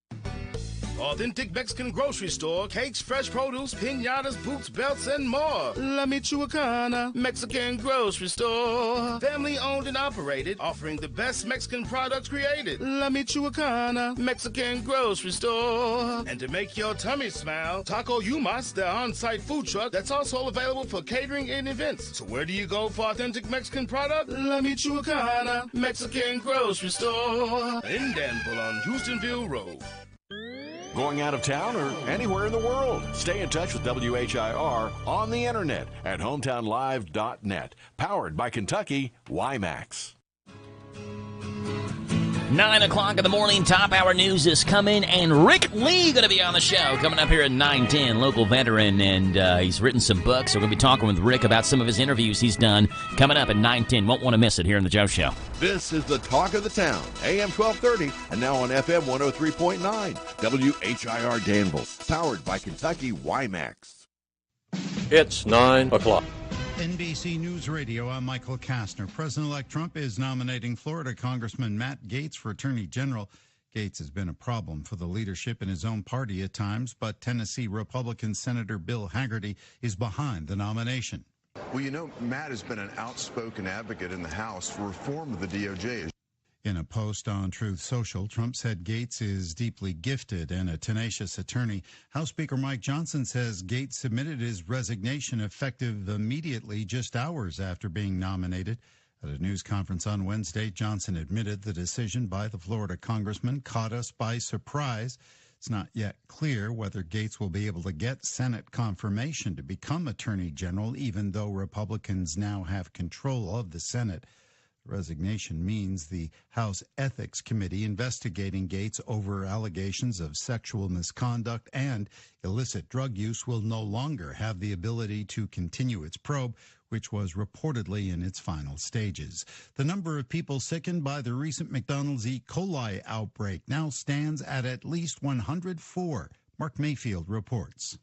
Authentic Mexican grocery store, cakes, fresh produce, piñatas, boots, belts, and more. La Michoacana Mexican grocery store. Family owned and operated, offering the best Mexican products created. La Michoacana Mexican grocery store. And to make your tummy smile, Taco Yumas, the on-site food truck that's also available for catering and events. So where do you go for authentic Mexican product? La Michoacana Mexican grocery store. In Danville on Houstonville Road. Going out of town or anywhere in the world? Stay in touch with WHIR on the internet at hometownlive.net. Powered by Kentucky WiMAX. 9 o'clock in the morning, top hour news is coming, and Rick Lee going to be on the show coming up here at 9:10, local veteran, and he's written some books. So we're going to be talking with Rick about some of his interviews he's done coming up at 9:10. Won't want to miss it here in the Joe Show. This is the talk of the town, AM 1230, and now on FM 103.9, WHIR Danville, powered by Kentucky WiMAX. It's 9 o'clock. NBC News Radio, I'm Michael Kastner. President-elect Trump is nominating Florida Congressman Matt Gaetz for Attorney General. Gaetz has been a problem for the leadership in his own party at times, but Tennessee Republican Senator Bill Hagerty is behind the nomination. Well, you know, Matt has been an outspoken advocate in the House for reform of the DOJ. In a post on Truth Social, Trump said Gaetz is deeply gifted and a tenacious attorney. House Speaker Mike Johnson says Gaetz submitted his resignation effective immediately, just hours after being nominated. At a news conference on Wednesday, Johnson admitted the decision by the Florida congressman caught us by surprise. It's not yet clear whether Gaetz will be able to get Senate confirmation to become Attorney General, even though Republicans now have control of the Senate. Resignation means the House Ethics Committee investigating Gaetz over allegations of sexual misconduct and illicit drug use will no longer have the ability to continue its probe, which was reportedly in its final stages. The number of people sickened by the recent McDonald's E. coli outbreak now stands at least 104. Mark Mayfield reports.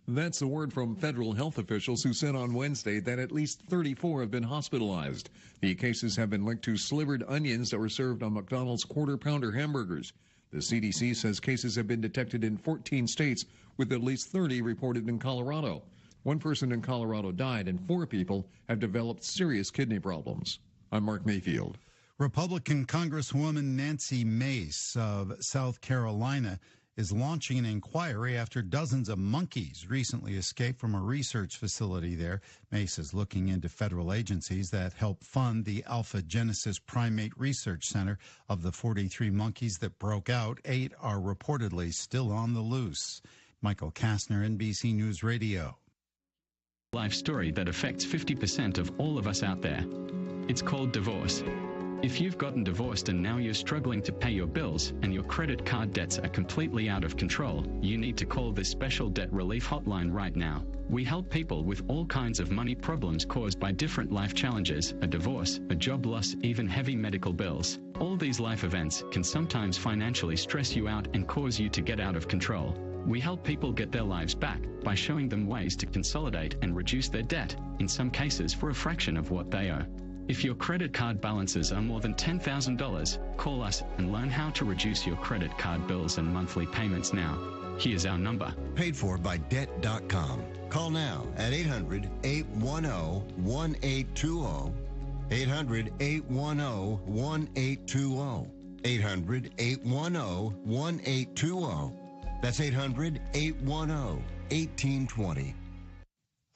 That's the word from federal health officials who said on Wednesday that at least 34 have been hospitalized. The cases have been linked to slivered onions that were served on McDonald's quarter-pounder hamburgers. The CDC says cases have been detected in 14 states, with at least 30 reported in Colorado. One person in Colorado died, and 4 people have developed serious kidney problems. I'm Mark Mayfield. Republican Congresswoman Nancy Mace of South Carolina is launching an inquiry after dozens of monkeys recently escaped from a research facility there. Mace is looking into federal agencies that help fund the Alpha Genesis Primate Research Center. Of the 43 monkeys that broke out, 8 are reportedly still on the loose. Michael Kastner, NBC News Radio. Life story that affects 50% of all of us out there. It's called divorce. If you've gotten divorced and now you're struggling to pay your bills and your credit card debts are completely out of control, you need to call this special debt relief hotline right now. We help people with all kinds of money problems caused by different life challenges, a divorce, a job loss, even heavy medical bills. All these life events can sometimes financially stress you out and cause you to get out of control. We help people get their lives back by showing them ways to consolidate and reduce their debt, in some cases for a fraction of what they owe. If your credit card balances are more than $10,000, call us and learn how to reduce your credit card bills and monthly payments now. Here's our number. Paid for by Debt.com. Call now at 800-810-1820. 800-810-1820. 800-810-1820. That's 800-810-1820.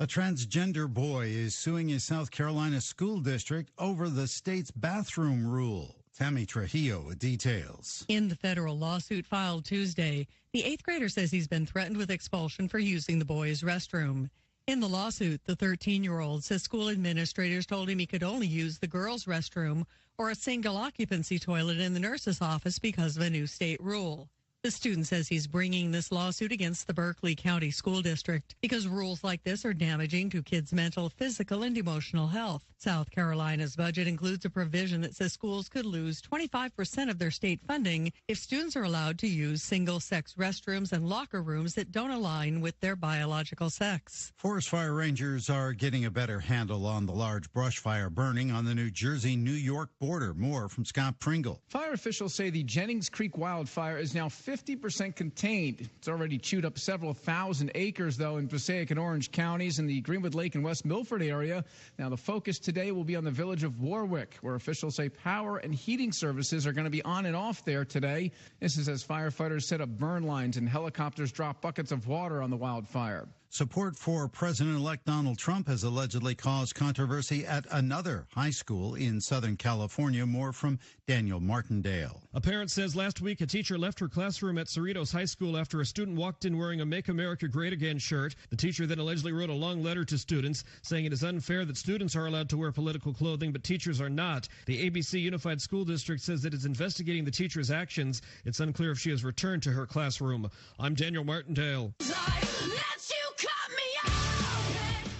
A transgender boy is suing his South Carolina school district over the state's bathroom rule. Tammy Trujillo with details. In the federal lawsuit filed Tuesday, the 8th grader says he's been threatened with expulsion for using the boys' restroom. In the lawsuit, the 13-year-old says school administrators told him he could only use the girls' restroom or a single occupancy toilet in the nurse's office because of a new state rule. The student says he's bringing this lawsuit against the Berkeley County School District because rules like this are damaging to kids' mental, physical, and emotional health. South Carolina's budget includes a provision that says schools could lose 25% of their state funding if students are allowed to use single-sex restrooms and locker rooms that don't align with their biological sex. Forest Fire Rangers are getting a better handle on the large brush fire burning on the New Jersey-New York border. More from Scott Pringle. Fire officials say the Jennings Creek wildfire is now 50% contained. It's already chewed up several thousand acres, though, in Passaic and Orange counties in the Greenwood Lake and West Milford area. Now, the focus today will be on the village of Warwick, where officials say power and heating services are going to be on and off there today. This is as firefighters set up burn lines and helicopters drop buckets of water on the wildfire. Support for President-elect Donald Trump has allegedly caused controversy at another high school in Southern California. More from Daniel Martindale. A parent says last week a teacher left her classroom at Cerritos High School after a student walked in wearing a Make America Great Again shirt. The teacher then allegedly wrote a long letter to students saying it is unfair that students are allowed to wear political clothing, but teachers are not. The ABC Unified School District says it is investigating the teacher's actions. It's unclear if she has returned to her classroom. I'm Daniel Martindale.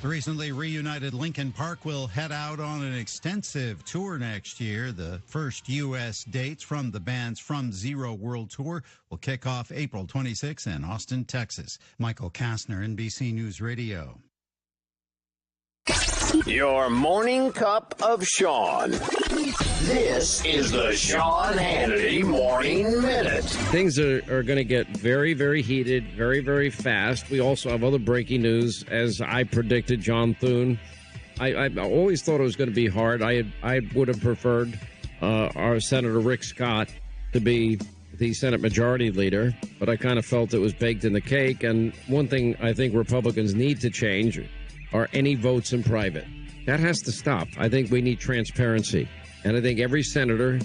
The recently reunited Linkin Park will head out on an extensive tour next year. The first U.S. dates from the band's From Zero World Tour will kick off April 26 in Austin, Texas. Michael Kastner, NBC News Radio. Your morning cup of Sean. This is the Sean Hannity Morning Minute. Things are going to get very, very heated, very, very fast. We also have other breaking news. As I predicted, John Thune. I always thought it was going to be hard. I would have preferred our Senator Rick Scott to be the Senate Majority Leader, but I kind of felt it was baked in the cake. And one thing I think Republicans need to change are any votes in private. That has to stop. I think we need transparency. And I think every senator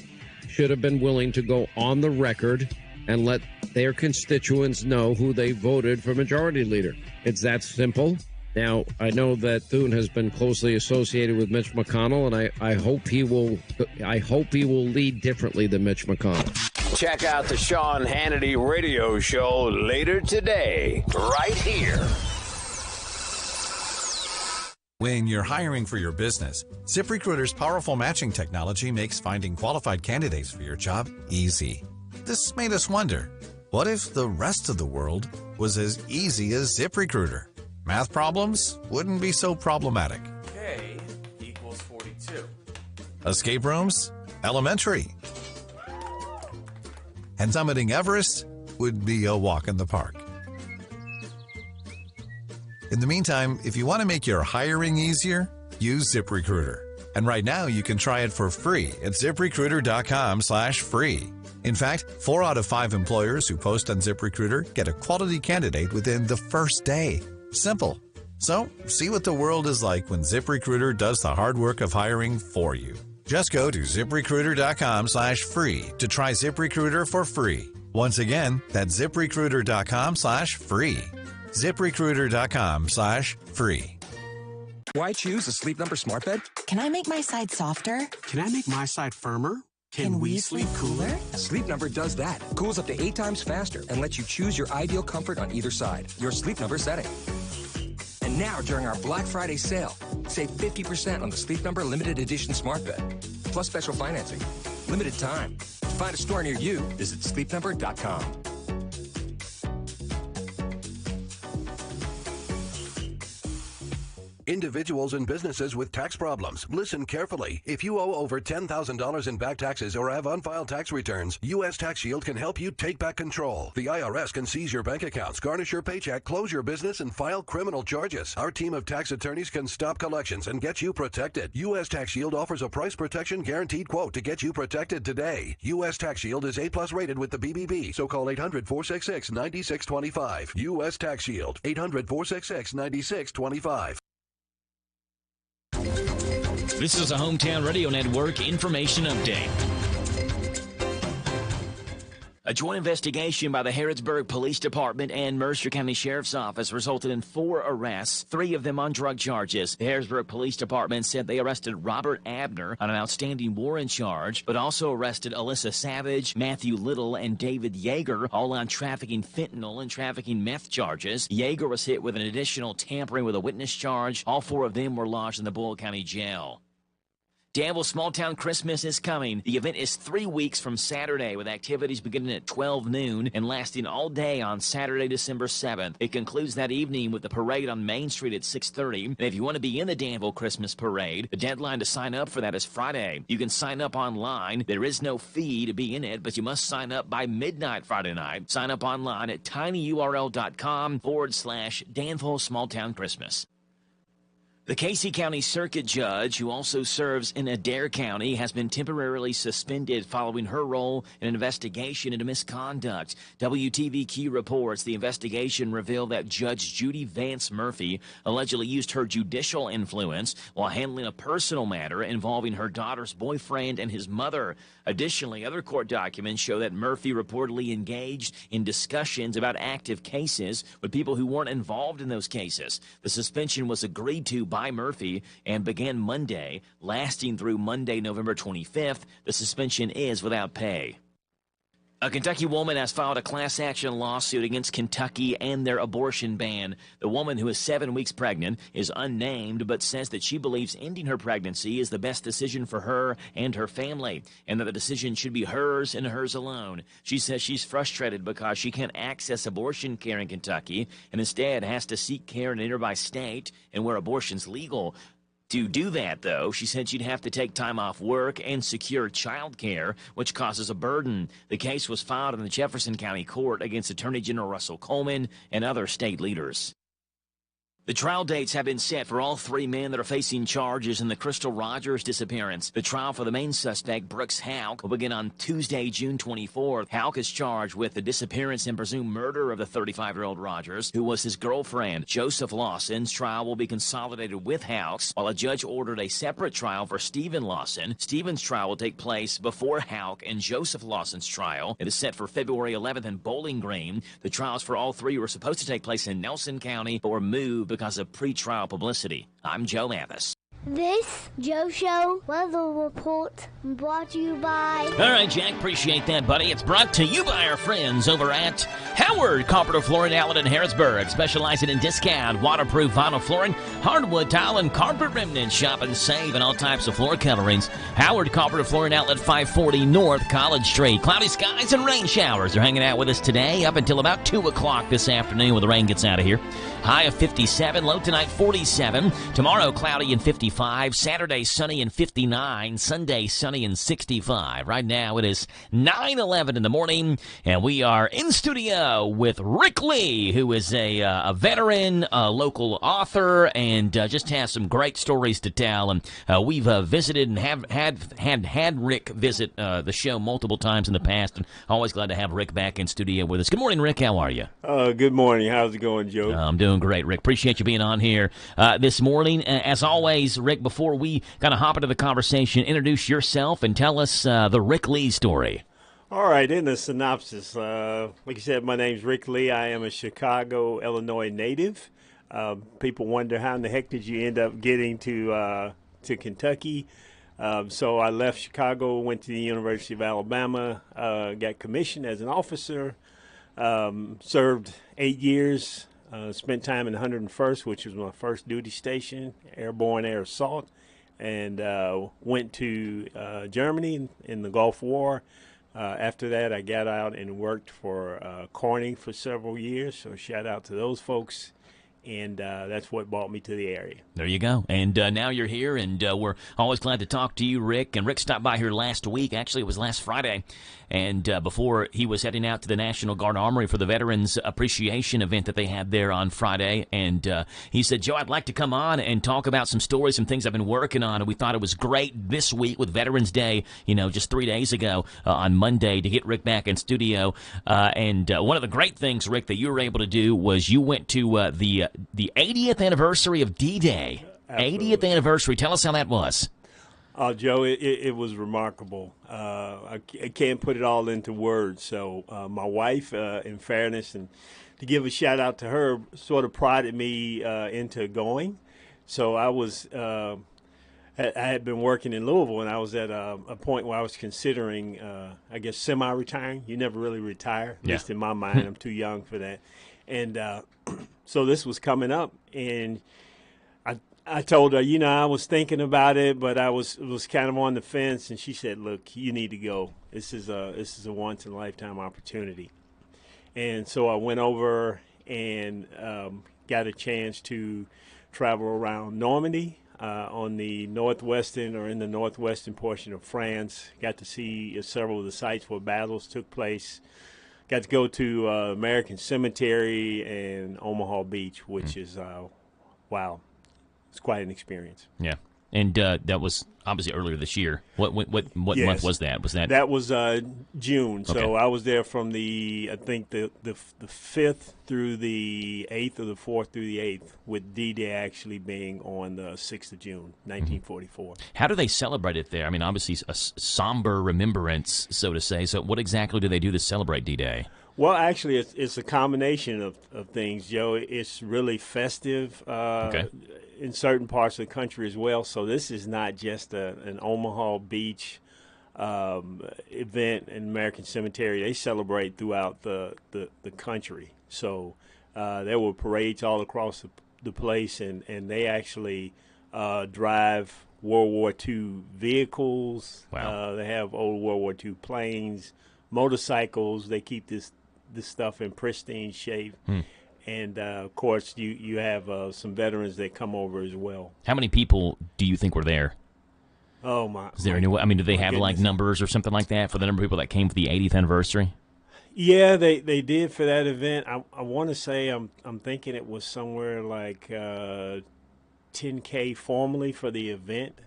should have been willing to go on the record and let their constituents know who they voted for Majority Leader. It's that simple. Now, I know that Thune has been closely associated with Mitch McConnell, and I hope he will lead differently than Mitch McConnell. Check out the Sean Hannity radio show later today, right here. When you're hiring for your business, ZipRecruiter's powerful matching technology makes finding qualified candidates for your job easy. This made us wonder, what if the rest of the world was as easy as ZipRecruiter? Math problems wouldn't be so problematic. K equals 42. Escape rooms? Elementary. And summiting Everest would be a walk in the park. In the meantime, if you want to make your hiring easier, use ZipRecruiter. And right now, you can try it for free at ZipRecruiter.com/free. In fact, 4 out of 5 employers who post on ZipRecruiter get a quality candidate within the first day. Simple. So, see what the world is like when ZipRecruiter does the hard work of hiring for you. Just go to ZipRecruiter.com/free to try ZipRecruiter for free. Once again, that's ZipRecruiter.com/free. ZipRecruiter.com/free. Why choose a Sleep Number smart bed? Can I make my side softer? Can I make my side firmer? Can we sleep cooler? Sleep Number does that. Cools up to 8 times faster and lets you choose your ideal comfort on either side. Your Sleep Number setting. And now, during our Black Friday sale, save 50% on the Sleep Number limited edition smart bed. Plus special financing. Limited time. To find a store near you, visit sleepnumber.com. Individuals and businesses with tax problems. Listen carefully. If you owe over $10,000 in back taxes or have unfiled tax returns, U.S. Tax Shield can help you take back control. The IRS can seize your bank accounts, garnish your paycheck, close your business, and file criminal charges. Our team of tax attorneys can stop collections and get you protected. U.S. Tax Shield offers a price protection guaranteed quote to get you protected today. U.S. Tax Shield is A+ rated with the BBB, so call 800-466-9625. U.S. Tax Shield, 800-466-9625. This is a Hometown Radio Network information update. A joint investigation by the Harrodsburg Police Department and Mercer County Sheriff's Office resulted in 4 arrests, 3 of them on drug charges. The Harrodsburg Police Department said they arrested Robert Abner on an outstanding warrant charge, but also arrested Alyssa Savage, Matthew Little, and David Yeager, all on trafficking fentanyl and trafficking meth charges. Yeager was hit with an additional tampering with a witness charge. All 4 of them were lodged in the Boyle County Jail. Danville Small Town Christmas is coming. The event is 3 weeks from Saturday, with activities beginning at 12 noon and lasting all day on Saturday, December 7th. It concludes that evening with the parade on Main Street at 6:30. And if you want to be in the Danville Christmas Parade, the deadline to sign up for that is Friday. You can sign up online. There is no fee to be in it, but you must sign up by midnight Friday night. Sign up online at tinyurl.com/Danville Small Town Christmas. The Casey County Circuit Judge, who also serves in Adair County, has been temporarily suspended following her role in an investigation into misconduct. WTVQ reports the investigation revealed that Judge Judy Vance Murphy allegedly used her judicial influence while handling a personal matter involving her daughter's boyfriend and his mother. Additionally, other court documents show that Murphy reportedly engaged in discussions about active cases with people who weren't involved in those cases. The suspension was agreed to by Murphy and began Monday, lasting through Monday, November 25th. The suspension is without pay. A Kentucky woman has filed a class action lawsuit against Kentucky and their abortion ban. The woman, who is 7 weeks pregnant, is unnamed but says that she believes ending her pregnancy is the best decision for her and her family, and that the decision should be hers and hers alone. She says she's frustrated because she can't access abortion care in Kentucky and instead has to seek care in a nearby state and where abortion's legal. To do that, though, she said she'd have to take time off work and secure child care, which causes a burden. The case was filed in the Jefferson County Court against Attorney General Russell Coleman and other state leaders. The trial dates have been set for all three men that are facing charges in the Crystal Rogers disappearance. The trial for the main suspect, Brooks Houck, will begin on Tuesday, June 24th. Houck is charged with the disappearance and presumed murder of the 35-year-old Rogers, who was his girlfriend. Joseph Lawson's trial will be consolidated with Houck's, while a judge ordered a separate trial for Stephen Lawson. Stephen's trial will take place before Houck and Joseph Lawson's trial. It is set for February 11th in Bowling Green. The trials for all three were supposed to take place in Nelson County, but were moved because of pre-trial publicity. I'm Joe Mathis. This Joe Show weather report brought to you by... All right, Jack, appreciate that, buddy. It's brought to you by our friends over at Howard Carpenter Flooring Outlet in Harrisburg, specializing in discount, waterproof vinyl flooring, hardwood tile, and carpet remnants. Shop and save on all types of floor coverings. Howard Carpenter Flooring Outlet, 540 North College Street. Cloudy skies and rain showers. They're hanging out with us today up until about 2 o'clock this afternoon when the rain gets out of here. High of 57, low tonight 47. Tomorrow, cloudy and 55. Saturday, sunny and 59. Sunday, sunny and 65. Right now, it is 9:11 in the morning, and we are in studio with Rick Lee, who is a veteran, a local author, and just has some great stories to tell. And we've visited and have had Rick visit the show multiple times in the past, and always glad to have Rick back in studio with us. Good morning, Rick. How are you? Good morning. How's it going, Joe? I'm doing great, Rick. Appreciate you being on here this morning. As always, Rick, before we kind of hop into the conversation, introduce yourself and tell us the Rick Lee story. All right, in the synopsis, like you said, my name's Rick Lee. I am a Chicago, Illinois native. People wonder how in the heck did you end up getting to Kentucky. So I left Chicago, went to the University of Alabama, got commissioned as an officer, served 8 years. Spent time in the 101st, which was my first duty station, airborne air assault, and went to Germany in the Gulf War. After that, I got out and worked for Corning for several years, so shout out to those folks. And that's what brought me to the area. There you go. And now you're here, and we're always glad to talk to you, Rick. And Rick stopped by here last week. Actually, it was last Friday. And before he was heading out to the National Guard Armory for the Veterans Appreciation event that they had there on Friday. And he said, Joe, I'd like to come on and talk about some stories, some things I've been working on. And we thought it was great this week with Veterans Day, just 3 days ago on Monday, to get Rick back in studio. And one of the great things, Rick, that you were able to do was you went to the 80th anniversary of D-Day. Absolutely. 80th anniversary. Tell us how that was. Joe, it was remarkable. I can't put it all into words. So my wife, in fairness, and to give a shout out to her, sort of prodded me into going. So I was I had been working in Louisville, and I was at a point where I was considering, semi-retiring. You never really retire, at least in my mind. I'm too young for that. And so this was coming up, and I told her, I was thinking about it, but I was kind of on the fence. And she said, "Look, you need to go. This is a once in a lifetime opportunity." And so I went over and got a chance to travel around Normandy on the in the northwestern portion of France. Got to see several of the sites where battles took place. Got to go to American Cemetery and Omaha Beach, which is wow. it's quite an experience. Yeah. And that was obviously earlier this year. What Yes. month was that? That was June. Okay. So I was there from the 5th through the 8th, or the 4th through the 8th, with D-Day actually being on the 6th of June, 1944. How do they celebrate it there? I mean, obviously a somber remembrance, so to say. So what exactly do they do to celebrate D-Day? Well, actually, it's a combination of things, Joe. It's really festive in certain parts of the country as well. So this is not just an Omaha Beach event in American Cemetery. They celebrate throughout the country. So there were parades all across the place, and they actually drive World War II vehicles. Wow. They have old World War II planes, motorcycles. They keep this stuff in pristine shape. And, of course, you have some veterans that come over as well. How many people do you think were there? Oh, my. Is there any way? I mean, do they have like numbers or something like that for the number of people that came for the 80th anniversary? Yeah, they did for that event. I want to say I'm thinking it was somewhere like 10K formally for the event.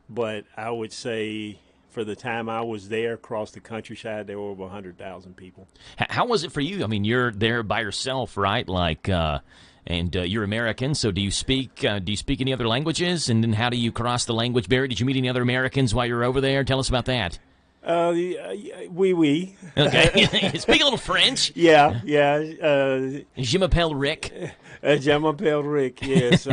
But I would say for the time I was there across the countryside, there were over 100,000 people. How was it for you? I mean, you're there by yourself, right? Like, and you're American, so do you speak any other languages? And then how do you cross the language barrier? Did you meet any other Americans while you're over there? Tell us about that. Oui. Okay. Speak a little French? Yeah. Je m'appelle Rick. Je m'appelle Rick, yes.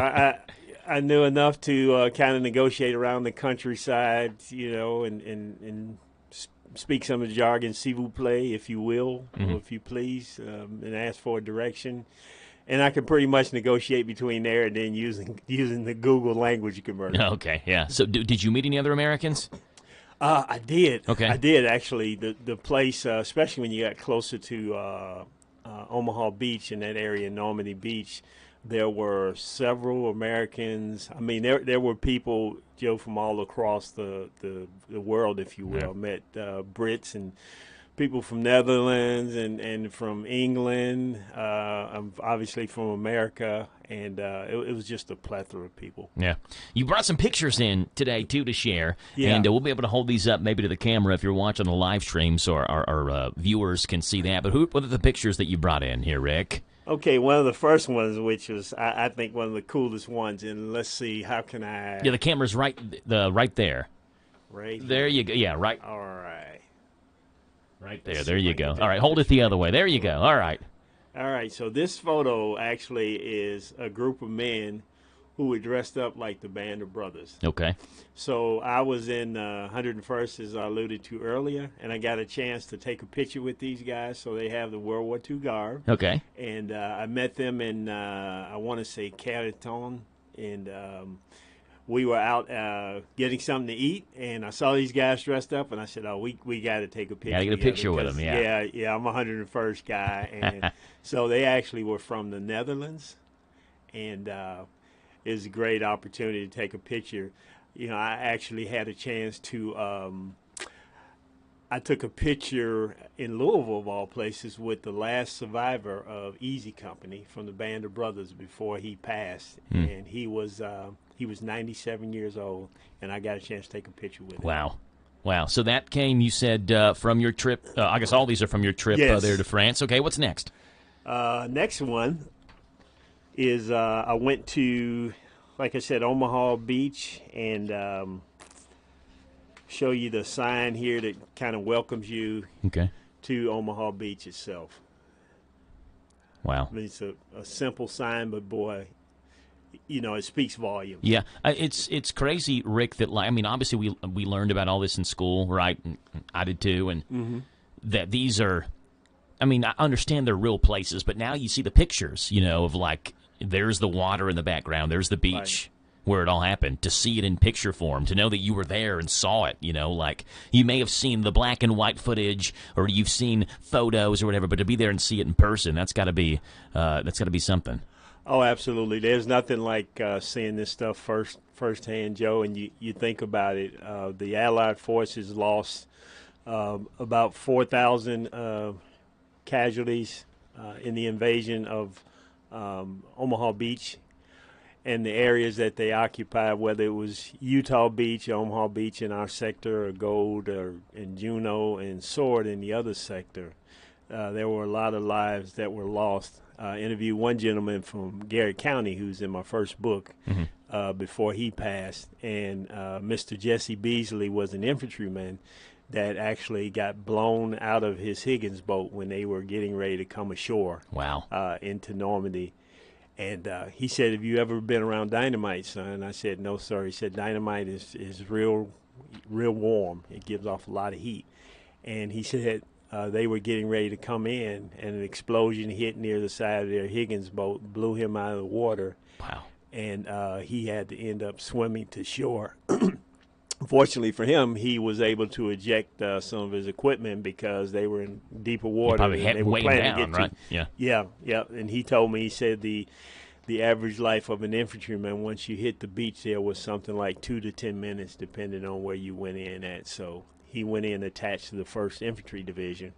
I knew enough to kind of negotiate around the countryside, and speak some of the jargon, s'il vous plaît, if you will, or if you please, and ask for a direction. And I could pretty much negotiate between there and then using the Google language converter. Okay, yeah. So did you meet any other Americans? I did. Okay. I did, actually. The place, especially when you got closer to Omaha Beach and that area, Normandy Beach, there were several Americans. I mean, there were people, Joe, from all across the world, if you will. Met Brits and people from Netherlands and from England, obviously from America, and it was just a plethora of people. Yeah. You brought some pictures in today, too, to share, Yeah. and we'll be able to hold these up maybe to the camera if you're watching the live stream so our viewers can see that. But what are the pictures that you brought in here, Rick? Okay, one of the first ones, which was, I think, one of the coolest ones, and let's see, how can I... Yeah, the camera's right there. Right there you go. Yeah, right. All right. Right there. There you go. All right, hold it the other way. There you go. All right. All right, so this photo actually is a group of men who were dressed up like the Band of Brothers. Okay. So I was in 101st, as I alluded to earlier, and I got a chance to take a picture with these guys. So they have the World War II garb. Okay. And I met them in, I want to say, Carleton, and we were out getting something to eat, and I saw these guys dressed up, and I said, "Oh, we got to take a picture." Got to get a picture with them, yeah. Yeah. I'm a 101st guy, and so they actually were from the Netherlands, and it was a great opportunity to take a picture. I actually had a chance to. I took a picture in Louisville, of all places, with the last survivor of Easy Company from the Band of Brothers before he passed, and he was 97 years old, and I got a chance to take a picture with him. Wow. So that came, you said, from your trip. I guess all these are from your trip Yes. there to France. Okay, what's next? Next one is I went to, like I said, Omaha Beach, and show you the sign here that kind of welcomes you to Omaha Beach itself. Wow. I mean, it's a simple sign, but boy, it speaks volumes. Yeah, it's crazy, Rick, that, I mean, obviously we learned about all this in school, right? I did too, and that these are, I mean, I understand they're real places, but now you see the pictures, of like, there's the water in the background, there's the beach. Where it all happened, to see it in picture form, to know that you were there and saw it, like you may have seen the black and white footage or you've seen photos or whatever, but to be there and see it in person, that's got to be something. Oh, absolutely. There's nothing like seeing this stuff firsthand, Joe, and you think about it. The Allied forces lost about 4,000 casualties in the invasion of Omaha Beach. and the areas that they occupied, whether it was Utah Beach, Omaha Beach in our sector, or Gold, or in Juneau, and Sword in the other sector. There were a lot of lives that were lost. Interviewed one gentleman from Garrett County who's in my first book before he passed, and Mr. Jesse Beasley was an infantryman that actually got blown out of his Higgins boat when they were getting ready to come ashore. Wow. Into Normandy. And he said, "Have you ever been around dynamite, son?" I said, "No, sir." He said, "Dynamite is real warm. It gives off a lot of heat." And he said they were getting ready to come in, and an explosion hit near the side of their Higgins boat, blew him out of the water. Wow. And he had to end up swimming to shore. Fortunately for him, he was able to eject some of his equipment because they were in deeper water. Probably and they were weighing planning down, to right? Yeah. And he told me, he said the average life of an infantryman once you hit the beach there was something like 2 to 10 minutes, depending on where you went in at. So he went in attached to the 1st Infantry Division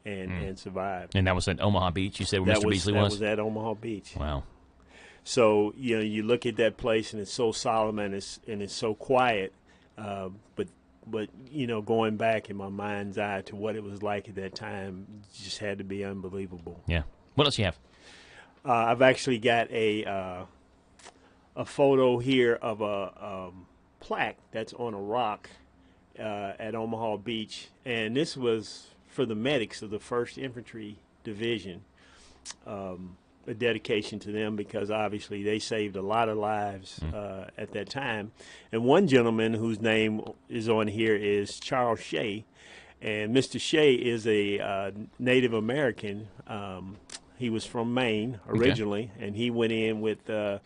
and survived. And that was at Omaha Beach, you said, where Mr. Beasley was? That was at Omaha Beach. Wow. So, you look at that place, and it's so solemn and it's so quiet. But going back in my mind's eye to what it was like at that time just had to be unbelievable. Yeah. What else you have? I've actually got a photo here of a plaque that's on a rock at Omaha Beach, and this was for the medics of the 1st Infantry Division. A dedication to them because obviously they saved a lot of lives at that time. And one gentleman whose name is on here is Charles Shea, and Mr. Shea is a Native American. He was from Maine originally, and he went in with the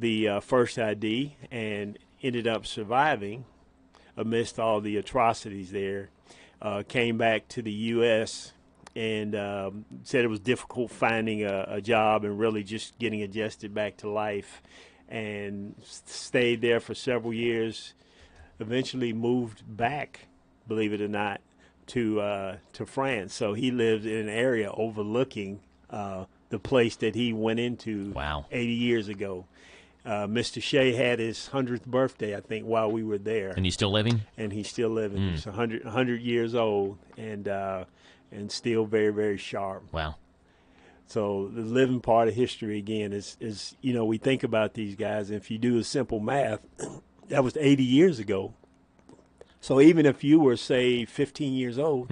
1st ID and ended up surviving amidst all the atrocities there. Came back to the U.S. and said it was difficult finding a job and really just getting adjusted back to life, and stayed there for several years. Eventually moved back, believe it or not, to France. So he lived in an area overlooking the place that he went into 80 years ago. Mr. Shea had his 100th birthday, I think, while we were there. And he's still living? And he's still living. He's 100 years old and still very, very sharp. Wow. So the living part of history, again, is we think about these guys, and if you do a simple math, that was 80 years ago. So even if you were, say, 15 years old,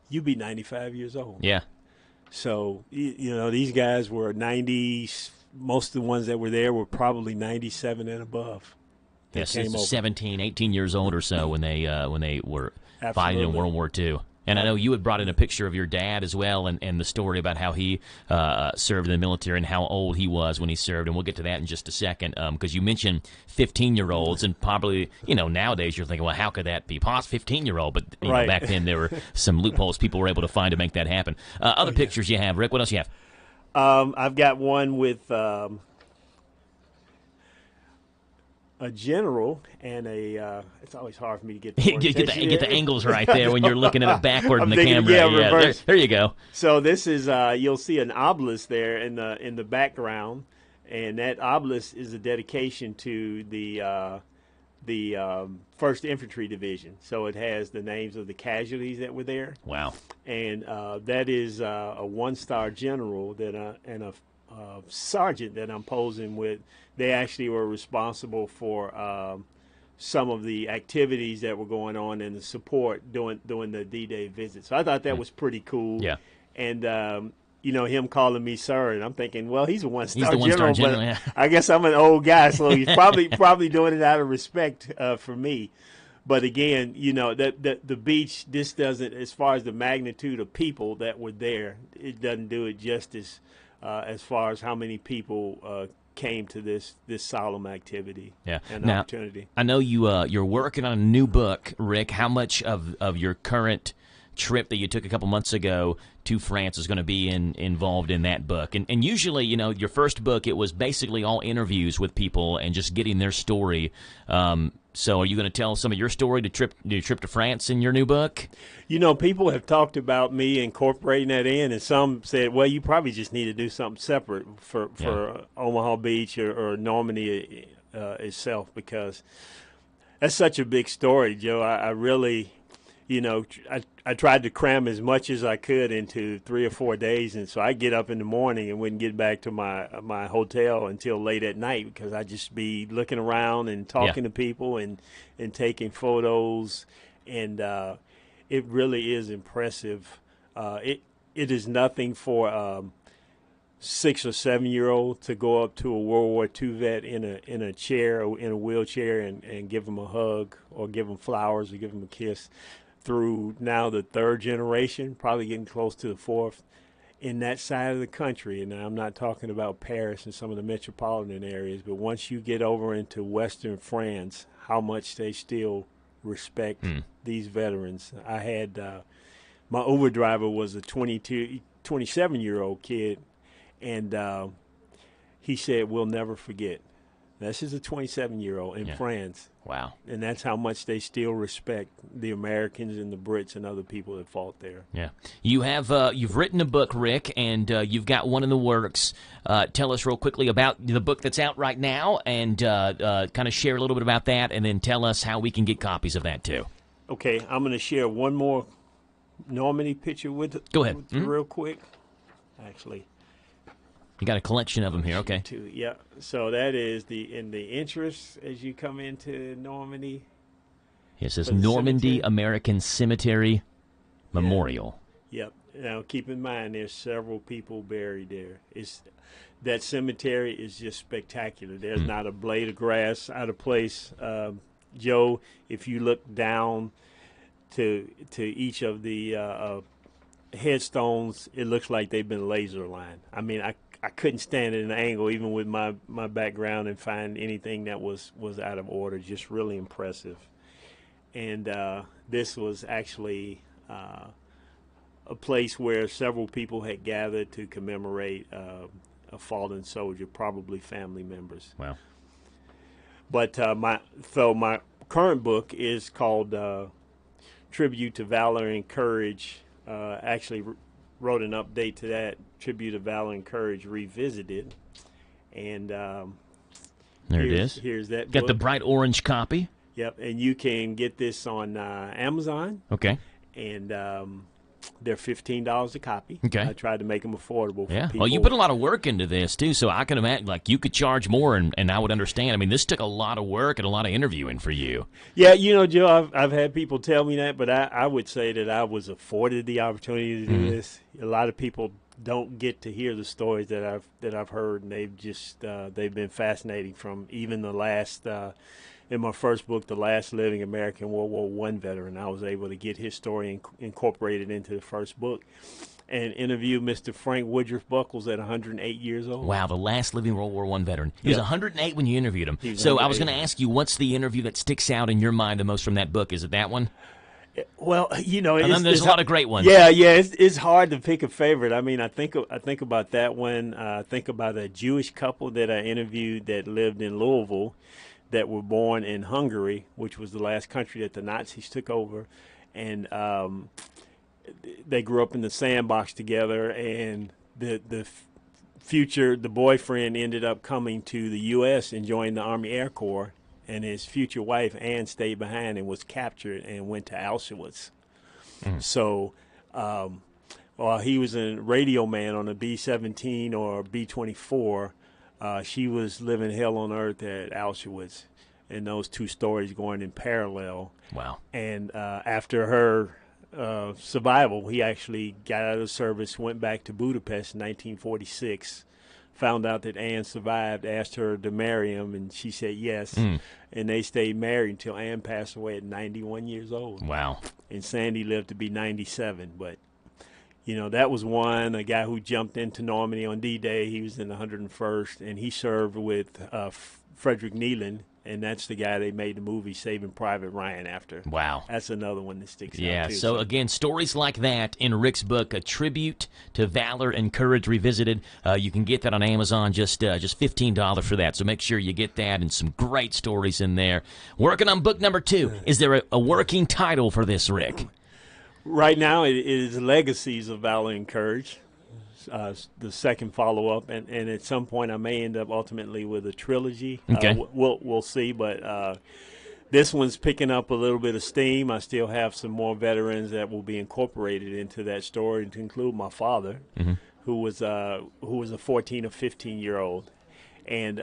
you'd be 95 years old. Yeah. So, these guys were 90. Most of the ones that were there were probably 97 and above. Yes, 17, 18 years old or so when they were fighting in World War II. And I know you had brought in a picture of your dad as well, and the story about how he served in the military and how old he was when he served, and we'll get to that in just a second, because you mentioned 15-year-olds, and probably, nowadays you're thinking, well, how could that be possible, 15-year-old? But know, back then there were some loopholes people were able to find to make that happen. Other pictures you have, Rick, what else you have? I've got one with a general and it's always hard for me to get the get the angles right there when you're looking at it backward in the camera. There you go. So this is you'll see an obelisk there in the background, and that obelisk is a dedication to the 1st Infantry Division. So it has the names of the casualties that were there. Wow. And that is a 1-star general and a sergeant that I'm posing with. They actually were responsible for some of the activities that were going on and the support during the D-Day visit. So I thought that was pretty cool. Yeah. And him calling me sir, and I'm thinking, well, he's a 1-star general, but yeah. I guess I'm an old guy, so he's probably doing it out of respect for me. But again, the beach, this doesn't, as far as the magnitude of people that were there, it doesn't do it justice as far as how many people came to this solemn activity and opportunity. I know you're working on a new book, Rick. How much of your current trip that you took a couple months ago to France is going to be involved in that book? And usually, your first book, it was basically all interviews with people and just getting their story. So are you going to tell some of your story to your trip to France in your new book? You know, people have talked about me incorporating that in, and some said, well, you probably just need to do something separate for Omaha Beach or Normandy itself, because that's such a big story, Joe. I really, you know, I tried to cram as much as I could into 3 or 4 days, and so I get up in the morning and wouldn't get back to my hotel until late at night, because I'd just be looking around and talking to people and taking photos, and it really is impressive. It is nothing for 6 or 7 year old to go up to a World War II vet in a chair or in a wheelchair and give him a hug or give him flowers or give him a kiss. Through now the third generation, probably getting close to the fourth, in that side of the country. And I'm not talking about Paris and some of the metropolitan areas, but once you get over into Western France, how much they still respect these veterans. I had my Uber driver was a 27-year-old kid, and he said, we'll never forget. This is a 27-year-old in France. Wow. And that's how much they still respect the Americans and the Brits and other people that fought there. Yeah. You have you've written a book, Rick, and you've got one in the works. Tell us real quickly about the book that's out right now, and kind of share a little bit about that, and then tell us how we can get copies of that too. Okay, I'm going to share one more Normandy picture with Go ahead. With you real quick. Actually, you got a collection of them here, okay? Yeah. So that is in the entrance as you come into Normandy. It says Normandy cemetery. American Cemetery Memorial. Yep. Now keep in mind, there's several people buried there. That cemetery is just spectacular. There's not a blade of grass out of place. Joe, if you look down to each of the headstones, it looks like they've been laser lined. I mean, I couldn't stand at an angle, even with my background, and find anything that was out of order. Just really impressive. And this was actually a place where several people had gathered to commemorate a fallen soldier, probably family members. Wow. But my current book is called Tribute to Valor and Courage. Actually wrote an update to that, Tribute to Valor and Courage Revisited. And there it is. Here's that Got book. the bright orange copy. Yep, and you can get this on Amazon. Okay. And they're $15 a copy. Okay. I tried to make them affordable for people. Well, you put a lot of work into this, too, so I can imagine, like, you could charge more, and I would understand. I mean, this took a lot of work and a lot of interviewing for you. Yeah, you know, Joe, I've had people tell me that, but I would say that I was afforded the opportunity to do this. A lot of people don't get to hear the stories that I've heard, and they've just they've been fascinating. From even the last in my first book, The Last Living American World War I Veteran, I was able to get his story incorporated into the first book and interview Mr. Frank Woodruff Buckles at 108 years old. Wow, the last living World War I veteran. He was 108 when you interviewed him. So I was going to ask you, what's the interview that sticks out in your mind the most from that book? Is it that one? Well, you know, there's a lot of great ones. Yeah, it's hard to pick a favorite. I mean, I think about that one. I think about a Jewish couple that I interviewed that lived in Louisville, that were born in Hungary, which was the last country that the Nazis took over, and they grew up in the sandbox together. And the boyfriend ended up coming to the U.S. and joined the Army Air Corps. And his future wife, Ann, stayed behind and was captured and went to Auschwitz. So while he was a radio man on a B-17 or B-24, she was living hell on earth at Auschwitz. And those two stories going in parallel. Wow. And after her survival, he actually got out of the service, went back to Budapest in 1946, found out that Ann survived, asked her to marry him, and she said yes. And they stayed married until Ann passed away at 91 years old. Wow. And Sandy lived to be 97. But, you know, that was one, a guy who jumped into Normandy on D-Day. He was in the 101st, and he served with Frederick Nealon and that's the guy they made the movie Saving Private Ryan after. Wow. That's another one that sticks out, Yeah, too. so again, stories like that in Rick's book, A Tribute to Valor and Courage Revisited. You can get that on Amazon, just $15 for that. So make sure you get that, and some great stories in there. Working on book number 2. Is there a working title for this, Rick? Right now, it is Legacies of Valor and Courage, the second follow-up, and at some point I may end up ultimately with a trilogy. Okay. We'll see, but this one's picking up a little bit of steam. I still have some more veterans that will be incorporated into that story, to include my father, who was a 14 or 15-year-old, and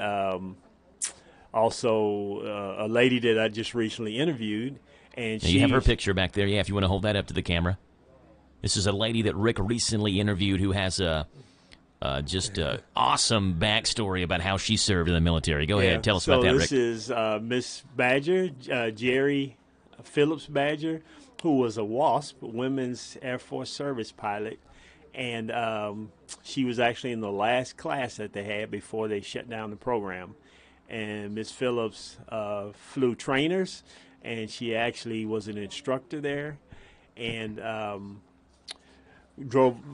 also a lady that I just recently interviewed. And you have her picture back there, if you want to hold that up to the camera. This is a lady that Rick recently interviewed who has just an awesome backstory about how she served in the military. Go ahead, tell us about that, Rick. So this is Miss Badger, Jerry Phillips Badger, who was a WASP, Women's Air Force Service pilot. And she was actually in the last class that they had before they shut down the program. And Miss Phillips flew trainers, and she actually was an instructor there, and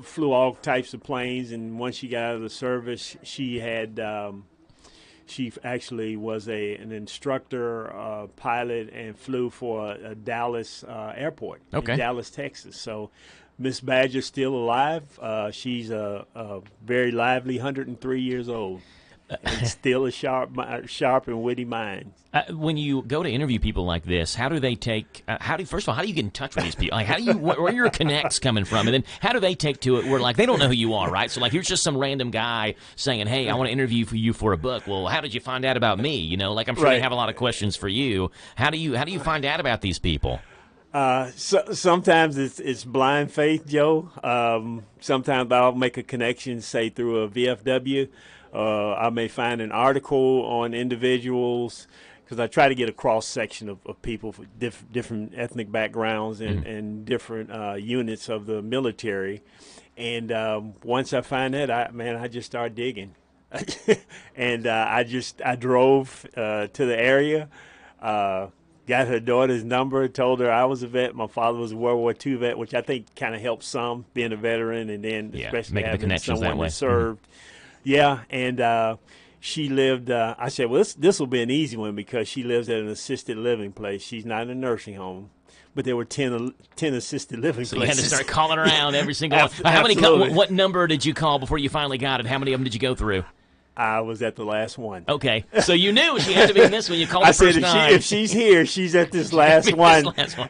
flew all types of planes. And once she got out of the service, she actually was an instructor, pilot, and flew for a Dallas airport in Dallas, Texas. So Miss Badger's still alive. She's a very lively 103 years old. And still a sharp and witty mind. When you go to interview people like this, how do they take? First of all, how do you get in touch with these people? Like, where are your connects coming from? And then how do they take to it? Where like they don't know who you are, right? So like here's just some random guy saying, "Hey, I want to interview you for a book." Well, how did you find out about me? You know, like I'm sure they have a lot of questions for you. How do you find out about these people? Sometimes it's blind faith, Joe. Sometimes I'll make a connection, say through a VFW. I may find an article on individuals, because I try to get a cross-section of people from different ethnic backgrounds and different units of the military. And once I find that, I just start digging. And I drove to the area, got her daughter's number, told her I was a vet. My father was a World War II vet, which I think kind of helps some, being a veteran, and then especially having someone that served. Yeah, and she lived, I said, well, this will be an easy one, because she lives at an assisted living place. She's not in a nursing home, but there were 10 assisted living places. So you had to start calling around every single one. How many? What number did you call before you finally got it? How many of them did you go through? I was at the last one. Okay, so you knew she had to be in this one. You called the first nine. I said, if she's here, she's at this last one.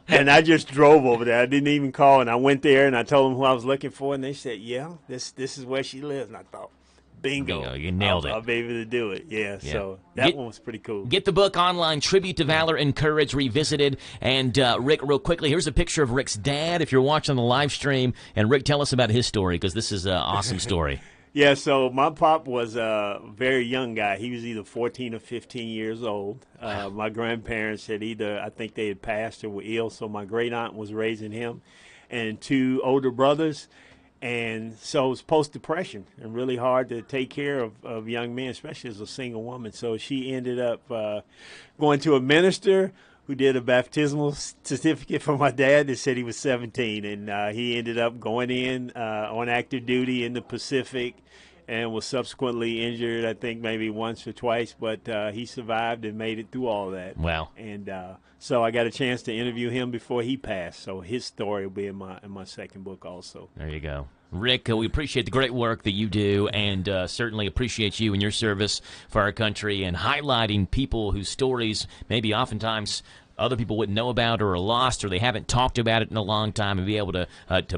And I just drove over there. I didn't even call, and I went there, and I told them who I was looking for, and they said, yeah, this is where she lives. And I thought, Bingo. You nailed it. I'll be able to do it. Yeah. So that one was pretty cool. Get the book online, Tribute to Valor and Courage Revisited. And Rick, real quickly, here's a picture of Rick's dad if you're watching the live stream. And Rick, tell us about his story, because this is an awesome story. Yeah, so my pop was a very young guy. He was either 14 or 15 years old. My grandparents had I think they had passed or were ill, so my great aunt was raising him and 2 older brothers. And so it was post-depression and really hard to take care of young men, especially as a single woman. So she ended up going to a minister who did a baptismal certificate for my dad that said he was 17. And he ended up going in on active duty in the Pacific and was subsequently injured, I think maybe once or twice. But he survived and made it through all that. Wow. And so I got a chance to interview him before he passed. So his story will be in my second book also. There you go. Rick, we appreciate the great work that you do, and certainly appreciate you and your service for our country and highlighting people whose stories maybe oftentimes other people wouldn't know about or are lost or they haven't talked about it in a long time, and be able to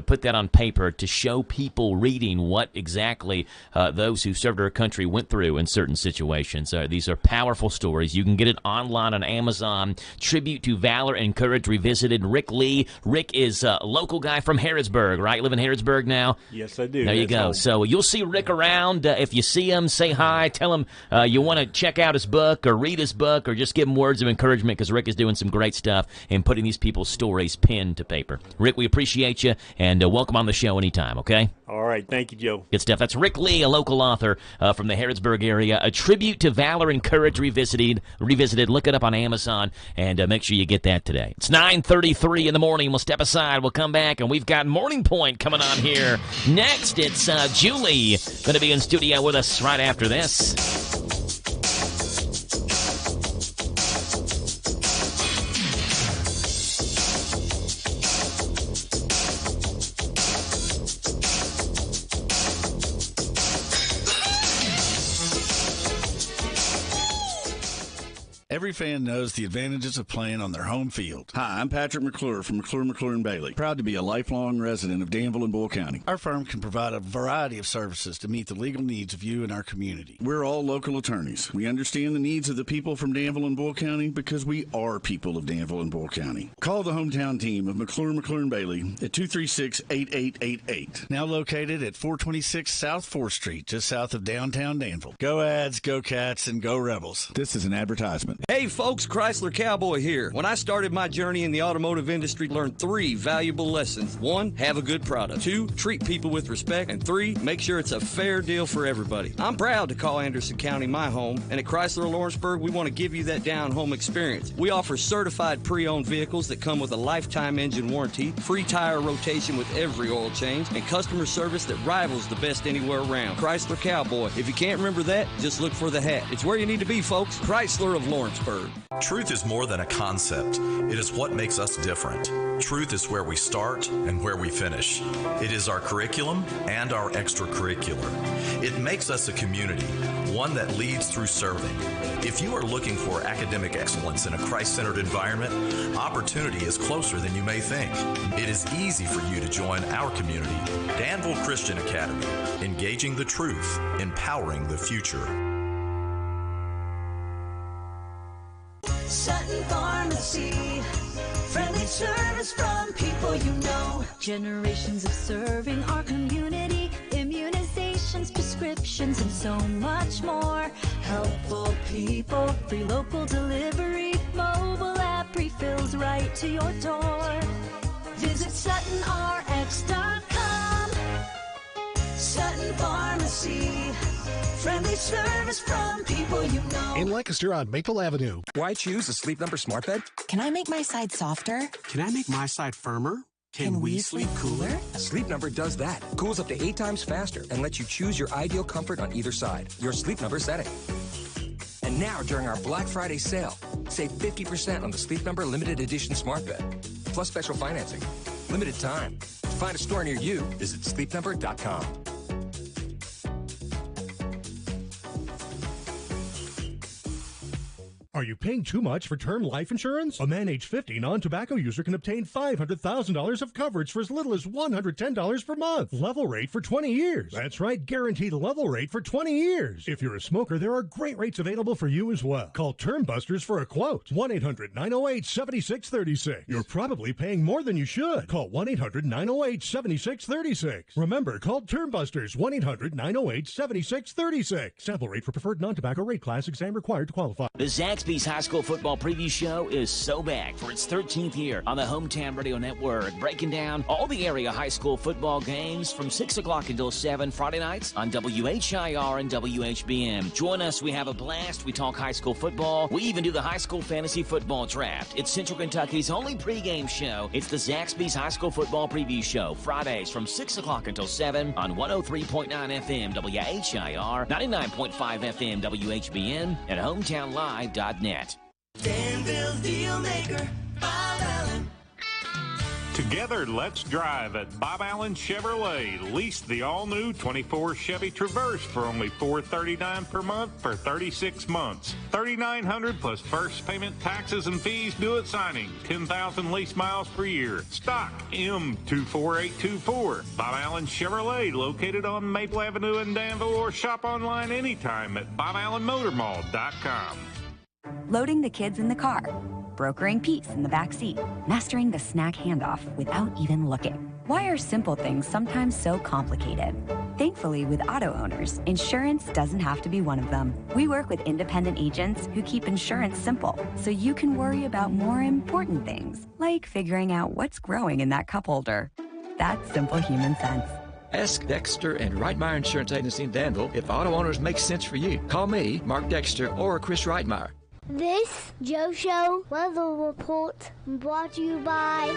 put that on paper to show people reading what exactly those who served our country went through in certain situations. These are powerful stories. You can get it online on Amazon. Tribute to Valor and Courage Revisited. Rick Lee. Rick is a local guy from Harrodsburg, right? Live in Harrodsburg now? Yes, I do. There you go. Home. So you'll see Rick around. If you see him, say hi. Tell him you want to check out his book or read his book or just give him words of encouragement, because Rick is doing some great stuff and putting these people's stories pen to paper. Rick, we appreciate you, and welcome on the show anytime, okay? All right. Thank you, Joe. Good stuff. That's Rick Lee, a local author from the Harrodsburg area. A Tribute to Valor and Courage Revisited. Look it up on Amazon, and make sure you get that today. It's 9:33 in the morning. We'll step aside. We'll come back, and we've got Morning Point coming on here. Next, it's Julie going to be in studio with us right after this. Every fan knows the advantages of playing on their home field. Hi, I'm Patrick McClure from McClure Bailey. Proud to be a lifelong resident of Danville and Bull County. Our firm can provide a variety of services to meet the legal needs of you and our community. We're all local attorneys. We understand the needs of the people from Danville and Bull County because we are people of Danville and Bull County. Call the hometown team of McClure Bailey at 236-8888. Now located at 426 South 4th Street, just south of downtown Danville. Go Ads, go Cats, and go Rebels. This is an advertisement. Hey folks, Chrysler Cowboy here. When I started my journey in the automotive industry, learned 3 valuable lessons. 1, have a good product. 2, treat people with respect. And 3, make sure it's a fair deal for everybody. I'm proud to call Anderson County my home, and at Chrysler Lawrenceburg, we want to give you that down-home experience. We offer certified pre-owned vehicles that come with a lifetime engine warranty, free tire rotation with every oil change, and customer service that rivals the best anywhere around. Chrysler Cowboy. If you can't remember that, just look for the hat. It's where you need to be, folks. Chrysler of Lawrenceburg. Truth is more than a concept. It is what makes us different. Truth is where we start and where we finish. It is our curriculum and our extracurricular. It makes us a community, one that leads through serving. If you are looking for academic excellence in a Christ-centered environment, opportunity is closer than you may think. It is easy for you to join our community, Danville Christian Academy, engaging the truth, empowering the future. Sutton Pharmacy, friendly service from people you know. Generations of serving our community, immunizations, prescriptions, and so much more. Helpful people, free local delivery, mobile app refills right to your door. Visit SuttonRx.com. Sutton Pharmacy, friendly service from people you know. In Lancaster on Maple Avenue. Why choose a Sleep Number smart bed? Can I make my side softer? Can I make my side firmer? Can we sleep cooler? Sleep Number does that. Cools up to 8 times faster and lets you choose your ideal comfort on either side. Your Sleep Number setting. And now, during our Black Friday sale, save 50% on the Sleep Number limited edition smart bed, plus special financing. Limited time. To find a store near you, visit sleepnumber.com. Are you paying too much for term life insurance? A man age 50 non-tobacco user can obtain $500,000 of coverage for as little as $110 per month. Level rate for 20 years. That's right, guaranteed level rate for 20 years. If you're a smoker, there are great rates available for you as well. Call Term Busters for a quote. 1-800-908-7636. You're probably paying more than you should. Call 1-800-908-7636. Remember, call Term Busters. 1-800-908-7636. Sample rate for preferred non-tobacco rate class. Exam required to qualify. The Zaxby's High School Football Preview Show is so back for its 13th year on the Hometown Radio Network, breaking down all the area high school football games from 6 o'clock until 7 Friday nights on WHIR and WHBM. Join us. We have a blast. We talk high school football. We even do the high school fantasy football draft. It's Central Kentucky's only pregame show. It's the Zaxby's High School Football Preview Show, Fridays from 6 o'clock until 7 on 103.9 FM WHIR, 99.5 FM WHBM, and HometownLive.net. Danville's Deal Maker, Bob Allen. Together, let's drive at Bob Allen Chevrolet. Lease the all-new 24 Chevy Traverse for only $439 per month for 36 months. $3,900 plus first payment, taxes, and fees due at signing. 10,000 lease miles per year. Stock M24824. Bob Allen Chevrolet, located on Maple Avenue in Danville, or shop online anytime at BobAllenMotorMall.com. Loading the kids in the car, brokering peace in the back seat, mastering the snack handoff without even looking. Why are simple things sometimes so complicated? Thankfully, with auto owners, insurance doesn't have to be one of them. We work with independent agents who keep insurance simple, so you can worry about more important things, like figuring out what's growing in that cup holder. That's simple human sense. Ask Dexter and Reitmeyer Insurance Agency in Danville if auto owners make sense for you. Call me, Mark Dexter, or Chris Reitmeyer. This Joe Show weather report brought to you by...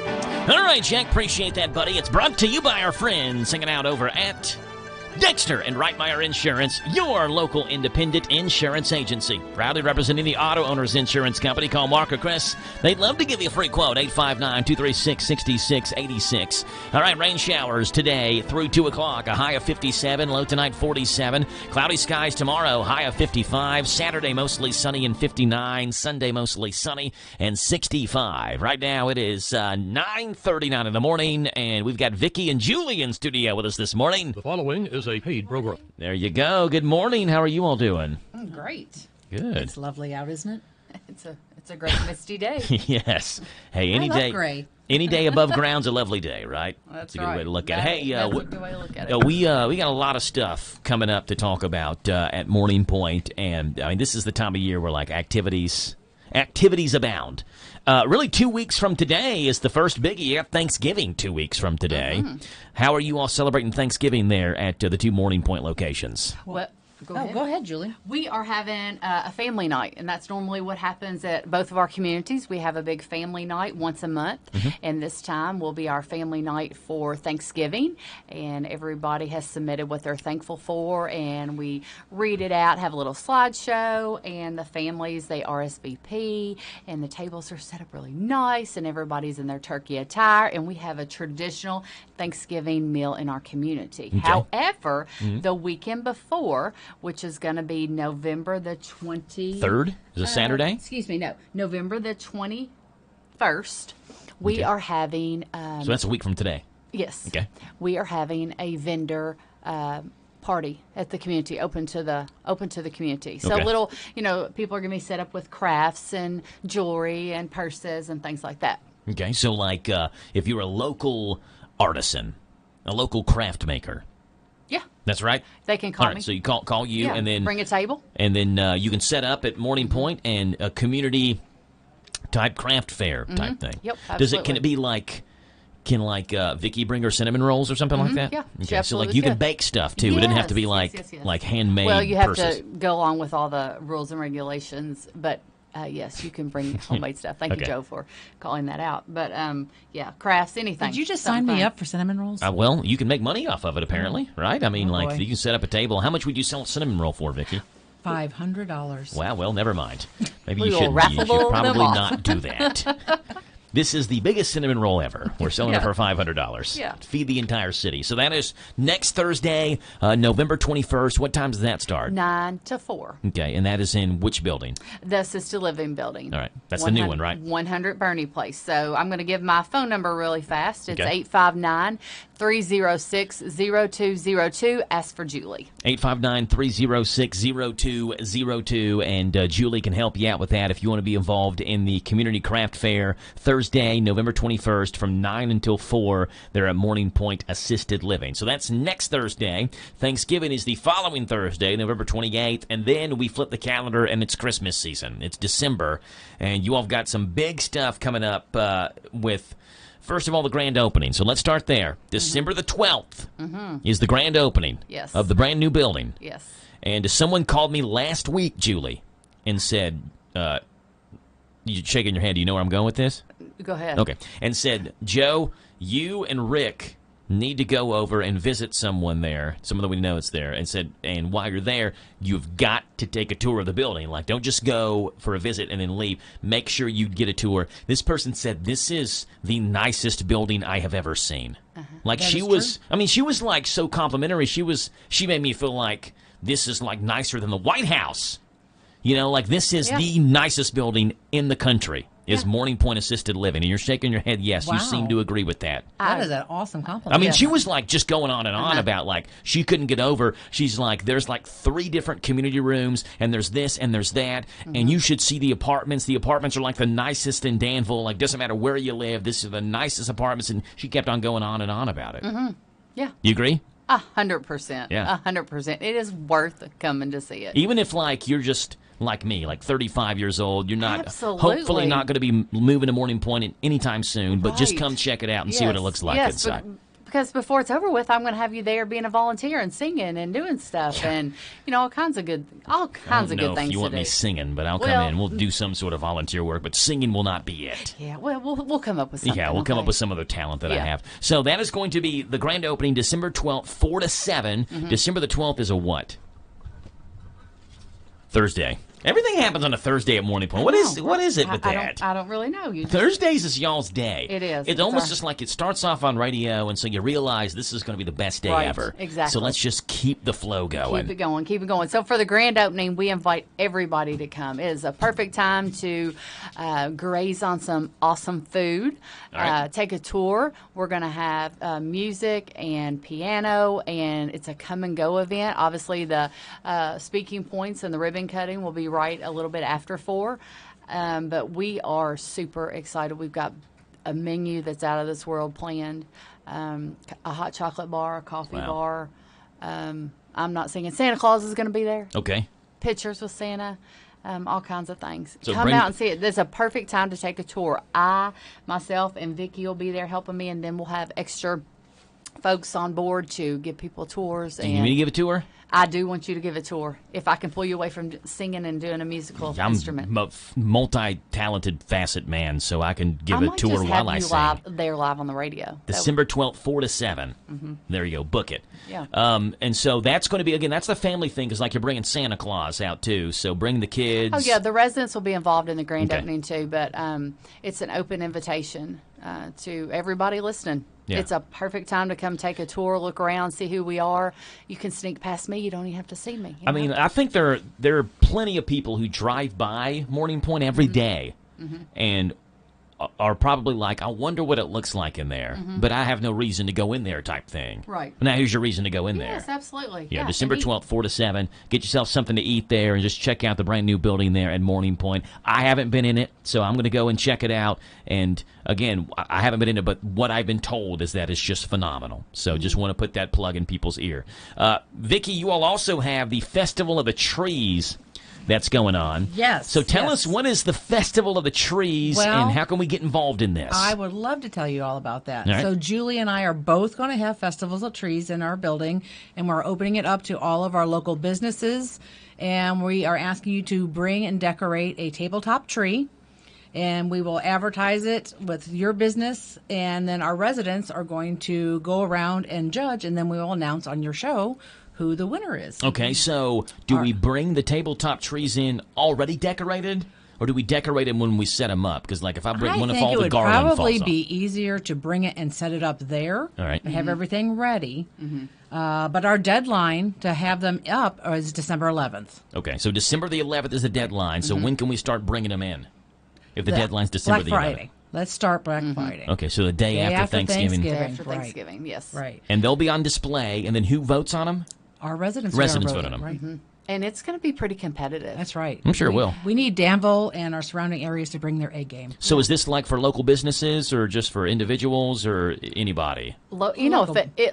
All right, Jack, appreciate that, buddy. It's brought to you by our friends hanging out over at Dexter and Reitmeyer Insurance, your local independent insurance agency. Proudly representing the Auto Owners Insurance Company. Call Mark or Chris. They'd love to give you a free quote, 859-236-6686. All right, rain showers today through 2 o'clock. A high of 57, low tonight 47. Cloudy skies tomorrow, high of 55. Saturday mostly sunny and 59. Sunday mostly sunny and 65. Right now it is 9:39 in the morning, and we've got Vicki and Julie in studio with us this morning. The following is a paid program. There you go. Good morning. How are you all doing? Great. Good. It's lovely out, isn't it? It's a great misty day. Yes. Hey, any day. Gray. Any day above ground's a lovely day, right? That's a good right. way to look at it. Hey, that's a good way to look at it. we got a lot of stuff coming up to talk about at Morning Point, and I mean this is the time of year where like activities abound. Really, 2 weeks from today is the first biggie. You got Thanksgiving 2 weeks from today. Mm-hmm. How are you all celebrating Thanksgiving there at the 2 Morning Point locations? What? Go ahead, Julie. We are having a family night, and that's normally what happens at both of our communities. We have a big family night once a month, and this time will be our family night for Thanksgiving, and everybody has submitted what they're thankful for, and we read it out, have a little slideshow, and the families, they RSVP, and the tables are set up really nice, and everybody's in their turkey attire, and we have a traditional Thanksgiving meal in our community. Okay. However, the weekend before, which is going to be November the 3rd? Is it Saturday? Excuse me, no. November the 21st, we are having... so that's a week from today. Yes. Okay. We are having a vendor party at the community, open to the community. So Okay. little, people are going to be set up with crafts and jewelry and purses and things like that. Okay, so like if you're a local artisan, a local craft maker. Yeah. That's right. They can call All right, me. so you call you, Yeah, and then bring a table. and then you can set up at Morning Point and a community type craft fair type thing. Yep, Does it? Can absolutely. it be like? Can Vicki bring her cinnamon rolls or something like that? Yeah, she Okay, so like absolutely you can can. bake stuff too. It didn't have to be Yes, like yes, yes. like handmade. Well, you have purses. to go along with all the rules and regulations, but yes, you can bring homemade stuff. Thank Okay. you, Joe, for calling that out. But yeah, crafts, anything. Did you just Something sign me fun. up for cinnamon rolls? Well, you can make money off of it apparently, right? I mean, Oh, like boy. you can set up a table. How much would you sell a cinnamon roll for, Vicki? $500. Wow, well, never mind. Maybe We you will should raffle them probably off. not do that. This is the biggest cinnamon roll ever. We're selling it Yeah. for $500. Yeah. Feed the entire city. So that is next Thursday, November 21st. What time does that start? 9 to 4. Okay, and that is in which building? The assisted living building. All right, that's the new one, right? 100 Bernie Place. So I'm going to give my phone number really fast. It's Okay. 859-306-0202. Ask for Julie. 859-306-0202, and Julie can help you out with that if you want to be involved in the Community Craft Fair Thursday, November 21st from 9 until 4. They're at Morning Point Assisted Living. So that's next Thursday. Thanksgiving is the following Thursday, November 28th, and then we flip the calendar and it's Christmas season. It's December, and you all have got some big stuff coming up with... First of all, the grand opening. So let's start there. December the 12th is the grand opening Yes. of the brand new building. Yes. And someone called me last week, Julie, and said, you're shaking your head. Do you know where I'm going with this? Go ahead. Okay. And said, Joe, you and Rick need to go over and visit someone there, someone that we know is there, and said, and while you're there, you've got to take a tour of the building. Like, don't just go for a visit and then leave. Make sure you get a tour. This person said, this is the nicest building I have ever seen. Like, That she is was, true. I mean, she was like so complimentary. She made me feel like this is like nicer than the White House. You know, like this is Yeah. the nicest building in the country. Is Morning Point Assisted Living. And you're shaking your head, yes, you Wow. seem to agree with that. That is an awesome compliment. I mean, she was like just going on and on about like she couldn't get over. She's like, there's like 3 different community rooms, and there's this and there's that, and you should see the apartments. The apartments are like the nicest in Danville. Like, doesn't matter where you live, this is the nicest apartments. And she kept on going on and on about it. Yeah. You agree? 100%. Yeah. 100%. It is worth coming to see it. Even if, like, you're just like me, like 35 years old, you're not, Absolutely. hopefully not going to be moving to Morning Point anytime soon, but just Right. come check it out and see what it looks like Yes, inside. because before it's over with, I'm going to have you there being a volunteer and singing and doing stuff and, all kinds of good I don't know things if you to want do. me singing, but I'll come Well, in. We'll do some sort of volunteer work, but singing will not be it. Yeah, well, we'll come up with something. Yeah, we'll come up okay? with some other talent that I Yeah. have. So that is going to be the grand opening, December 12th, 4 to 7. Mhm. December the 12th is a what? Thursday. Everything happens on a Thursday at Morning Point. What is it with that? I don't really know. You just- Thursdays is y'all's day. It is. It's It's almost our- just like it starts off on radio, and so you realize this is going to be the best day Right, ever. exactly. So let's just keep the flow going. Keep it going. So for the grand opening, we invite everybody to come. It is a perfect time to graze on some awesome food, All right. take a tour. We're going to have music and piano, and it's a come and go event. Obviously, the speaking points and the ribbon cutting will be right a little bit after 4. But we are super excited. We've got a menu that's out of this world planned, a hot chocolate bar, a coffee bar. I'm not singing. Santa Claus is going to be there. Okay. Pictures with Santa, all kinds of things. So Come bring- out and see it. This is a perfect time to take a tour. I, myself, and Vicki will be there helping me, and then we'll have extra folks on board to give people tours. Do you need me to give a tour? I do want you to give a tour. If I can pull you away from singing and doing a musical I'm instrument. a multi-talented facet man, so I can give I a might tour just while have I you sing. live on the radio. That would- December 12th, 4 to 7. Mhm. There you go. Book it. Yeah. And so that's going to be, again, that's the family thing, because like you're bringing Santa Claus out too. So bring the kids. Oh, yeah, the residents will be involved in the grand Okay. opening, too, but it's an open invitation to everybody listening. Yeah. It's a perfect time to come take a tour, look around, see who we are. You can sneak past me. You don't even have to see me. I mean, I think there are plenty of people who drive by Morning Point every day and are probably like, I wonder what it looks like in there, but I have no reason to go in there type thing. Right. Now, here's your reason to go in there. Yes, absolutely. Yeah, December 12th, 4 to 7. Get yourself something to eat there and just check out the brand new building there at Morning Point. I haven't been in it, so I'm going to go and check it out. And again, I haven't been in it, but what I've been told is that it's just phenomenal. So just want to put that plug in people's ear. Vicki, you all also have the Festival of the Trees that's going on. Yes, So tell yes. us, what is the Festival of the Trees, Well, and how can we get involved in this? I would love to tell you all about that. All right. So Julie and I are both going to have festivals of trees in our building, and we're opening it up to all of our local businesses. And we are asking you to bring and decorate a tabletop tree. And we will advertise it with your business, and then our residents are going to go around and judge, and then we will announce on your show who the winner is. Okay, so do we bring the tabletop trees in already decorated, or do we decorate them when we set them up? Because, like, if I bring I one, if think all it the would garland probably falls be easier to bring it and set it up there. All right. And have everything ready. But our deadline to have them up is December 11th. off. Okay, so December the 11th is the deadline. So when can we start bringing them in? If the That- deadline's December Black the 11th. Friday. Let's start Black Friday. Okay, so the day after Thanksgiving. After Right. Thanksgiving, yes. Right. And they'll be on display, and then who votes on them? Our residents. Residents are vote on them. Right. And it's going to be pretty competitive. That's right. I'm sure it will. We need Danville and our surrounding areas to bring their A game. So is this like for local businesses, or just for individuals, or anybody? Local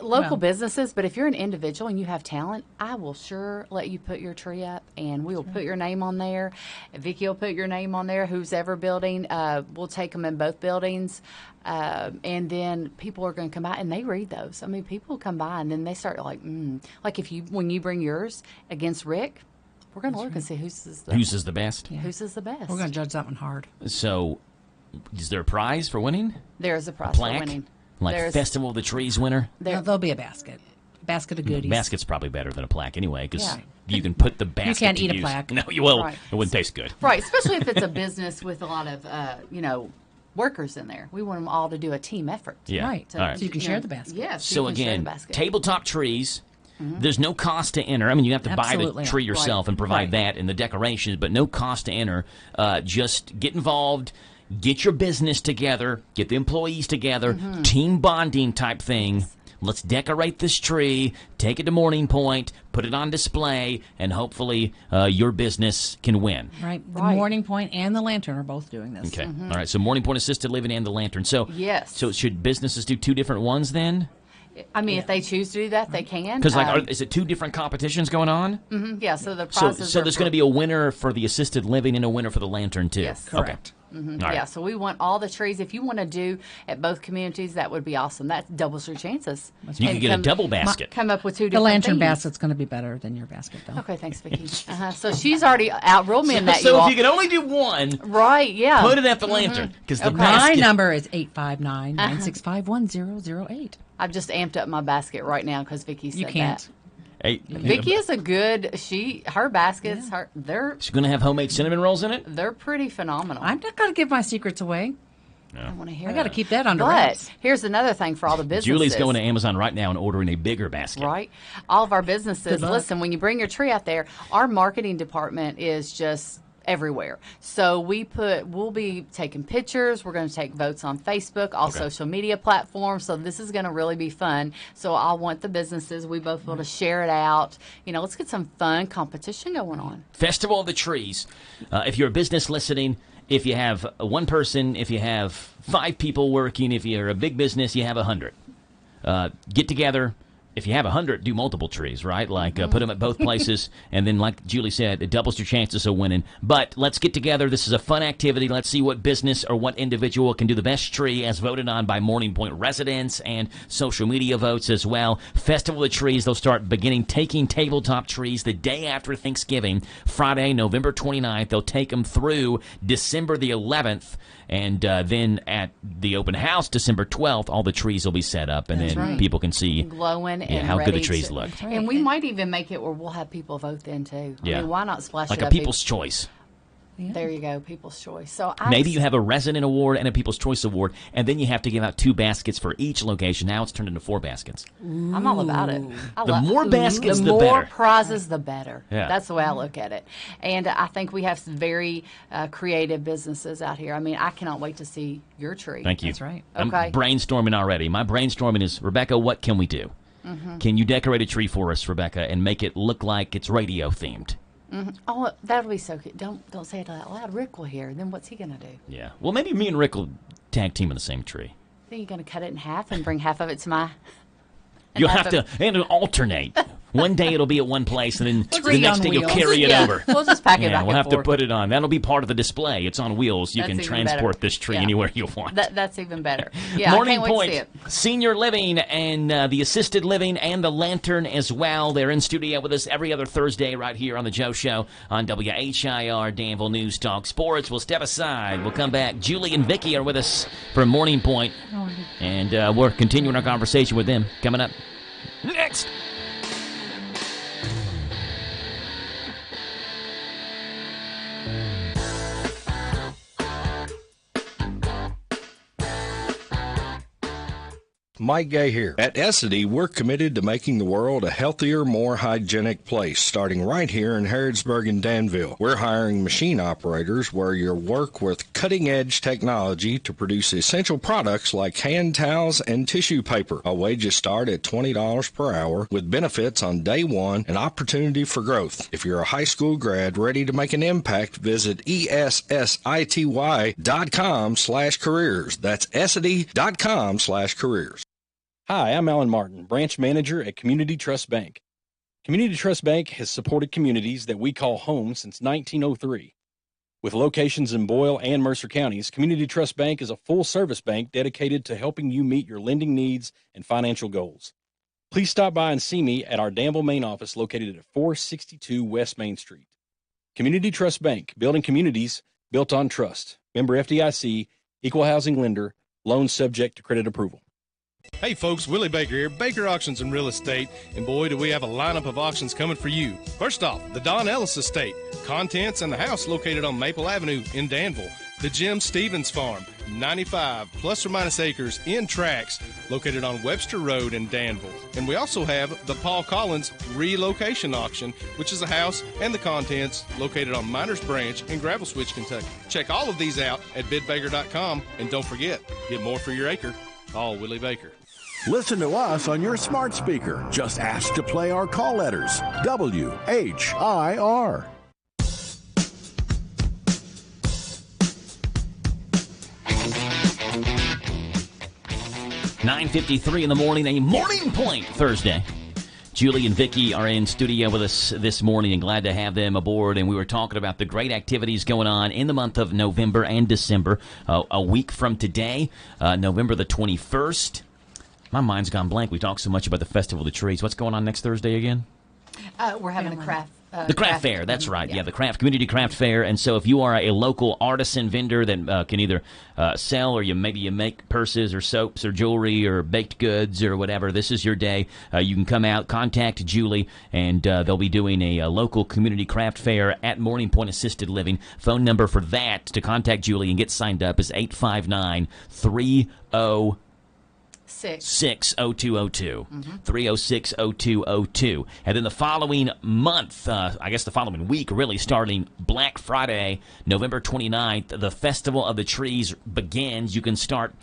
well. businesses, but if you're an individual and you have talent, I will sure let you put your tree up, and we will put your name on there. Vicki will put your name on there. Who's ever building, we'll take them in both buildings, and then people are going to come by and they read those. I mean, people come by and then they start like when you bring yours against Rick, we're going to look and see whose is the best. Yeah. Whose is the best. We're going to judge that one hard. So, is there a prize for winning? There is a A prize for plaque? winning. Like There's- Festival of the Trees winner? There'll be a basket of goodies. Basket's probably better than a plaque anyway, because Yeah. you can put the basket. can't to eat a use. plaque. No, you will. Right. It wouldn't taste good. Right, especially if it's a business with a lot of, workers in there. We want them all to do a team effort. Yeah. Right. All right. So you can share the basket. Yes. So you can share the again, basket. tabletop trees. There's no cost to enter. I mean, you have to buy the Absolutely. tree yourself Right. and provide Right. that and the decorations, but no cost to enter. Just get involved, get your business together, get the employees together, team bonding type thing. Let's decorate this tree, take it to Morning Point, put it on display, and hopefully your business can win. Right. The Morning Point and the Lantern are both doing this. Okay. All right. So Morning Point Assisted Living and the Lantern. So Yes. So should businesses do two different ones then? I mean, if they choose to do that, they can. Because is it 2 different competitions going on? Mm-hmm, yeah. So the prizes. So there's going to be a winner for the assisted living and a winner for the lantern too. Yes, correct. Okay. Mm-hmm. All right. Yeah. So we want all the trees. If you want to do at both communities, that would be awesome. That doubles your chances. You can get a double basket. Come up with 2 different. The lantern themes. basket's going to be better than your basket, though. Okay, thanks, Vicki. So she's already outruled me in that. So if you can only do one, right? Yeah. Put it at the lantern because the My basket. number is 859-965-1008. I've just amped up my basket right now because Vicki said You can't. that. Hey, Vicki is a good. Her baskets. She's going to have homemade cinnamon rolls in it. They're pretty phenomenal. I'm not going to give my secrets away. I want to hear. I got to keep that under But wraps. here's another thing for all the businesses. Julie's going to Amazon right now and ordering a bigger basket. Right. All of our businesses. Good luck. Listen, when you bring your tree out there, our marketing department is just everywhere. So we'll be taking pictures. We're going to take votes on Facebook, all social media platforms. So this is going to really be fun. So I want the businesses, we both want to share it out. Let's get some fun competition going on. Festival of the Trees. If you're a business listening, if you have 1 person, if you have 5 people working, if you're a big business, you have 100. Get together. If you have 100, do multiple trees, right? Like put them at both places, and then like Julie said, it doubles your chances of winning. But let's get together. This is a fun activity. Let's see what business or what individual can do the best tree as voted on by Morning Point residents and social media votes as well. Festival of the Trees, they'll start taking tabletop trees the day after Thanksgiving, Friday, November 29th. They'll take them through December the 11th. And then at the open house, December 12th, all the trees will be set up, and then people can see glowing and how ready good the trees look. And we might even make it where we'll have people vote then too. Yeah. I mean, why not splash like it a up? People's Choice. Yeah. There you go, People's Choice. So Maybe you have a resident award and a People's Choice award, and then you have to give out 2 baskets for each location. Now it's turned into 4 baskets. I'm all about it. The more baskets, the more better. prizes, the better. Yeah. That's the way I look at it. And I think we have some very creative businesses out here. I mean, I cannot wait to see your tree. Thank you. That's right. I'm Okay. brainstorming already. My brainstorming is, Rebecca, what can we do? Mm-hmm. Can you decorate a tree for us, Rebecca, and make it look like it's radio themed? Mm-hmm. Oh, that'll be so good. Don't say it out loud. Rick will hear. Then what's he going to do? Yeah. Well, maybe me and Rick will tag team in the same tree. Then you're going to cut it in half and bring half of it to my... You'll have to alternate. One day it'll be at one place, and then the Tree next on day you'll wheels. carry it Yeah. over. We'll just pack it back we'll and have to forth. put it on. That'll be part of the display. It's on wheels. You That's can even transport better. this tree Yeah. anywhere you want. That's even better. Yeah, Morning I can't Point, wait to see it. Senior Living, and the Assisted Living, and the Lantern as well. They're in studio with us every other Thursday right here on the Joe Show on WHIR Danville News Talk Sports. We'll step aside. We'll come back. Julie and Vicki are with us from Morning Point, and we're continuing our conversation with them coming up next. Mike Gay here. At Essity, we're committed to making the world a healthier, more hygienic place, starting right here in Harrodsburg and Danville. We're hiring machine operators where you'll work with cutting-edge technology to produce essential products like hand towels and tissue paper. Our wages start at $20 per hour with benefits on day one and opportunity for growth. If you're a high school grad ready to make an impact, visit ESSITY.com/careers. That's Essity.com/careers. Hi, I'm Alan Martin, branch manager at Community Trust Bank. Community Trust Bank has supported communities that we call home since 1903. With locations in Boyle and Mercer counties, Community Trust Bank is a full-service bank dedicated to helping you meet your lending needs and financial goals. Please stop by and see me at our Danville main office located at 462 West Main Street. Community Trust Bank, building communities built on trust. Member FDIC, equal housing lender, loans subject to credit approval. Hey folks, Willie Baker here, Baker Auctions and Real Estate, and boy do we have a lineup of auctions coming for you. First off, the Don Ellis Estate, contents and the house located on Maple Avenue in Danville. The Jim Stevens Farm, 95 plus or minus acres in tracts, located on Webster Road in Danville. And we also have the Paul Collins Relocation Auction, which is a house and the contents located on Miners Branch in Gravel Switch, Kentucky. Check all of these out at bidbaker.com, and don't forget, get more for your acre. All Willie Baker. Listen to us on your smart speaker. Just ask to play our call letters. WHIR. 9:53 in the morning, a Morning Point Thursday. Julie and Vicky are in studio with us this morning, and glad to have them aboard. And we were talking about the great activities going on in the month of November and December. A week from today, November the 21st. My mind's gone blank. We talked so much about the Festival of the Trees. What's going on next Thursday again? We're having a craft. The craft fair, that's right. Yeah, the community craft fair. And so if you are a local artisan vendor that can either sell, or maybe you make purses or soaps or jewelry or baked goods or whatever, this is your day. You can come out, contact Julie, and they'll be doing a local community craft fair at Morning Point Assisted Living. Phone number for that to contact Julie and get signed up is 859-30 60202 306-0202. And then the following month, I guess the following week, really, starting Black Friday, November 29th, the Festival of the Trees begins. You can start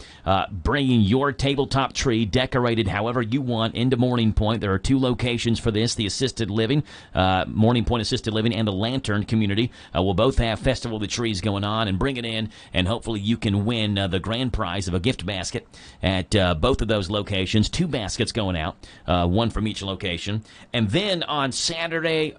bringing your tabletop tree decorated however you want into Morning Point. There are two locations for this, the Assisted Living, Morning Point Assisted Living, and the Lantern Community will both have Festival of the Trees going on, and bring it in, and hopefully you can win the grand prize of a gift basket at both of those locations. 2 baskets going out, one from each location. And then on Saturday,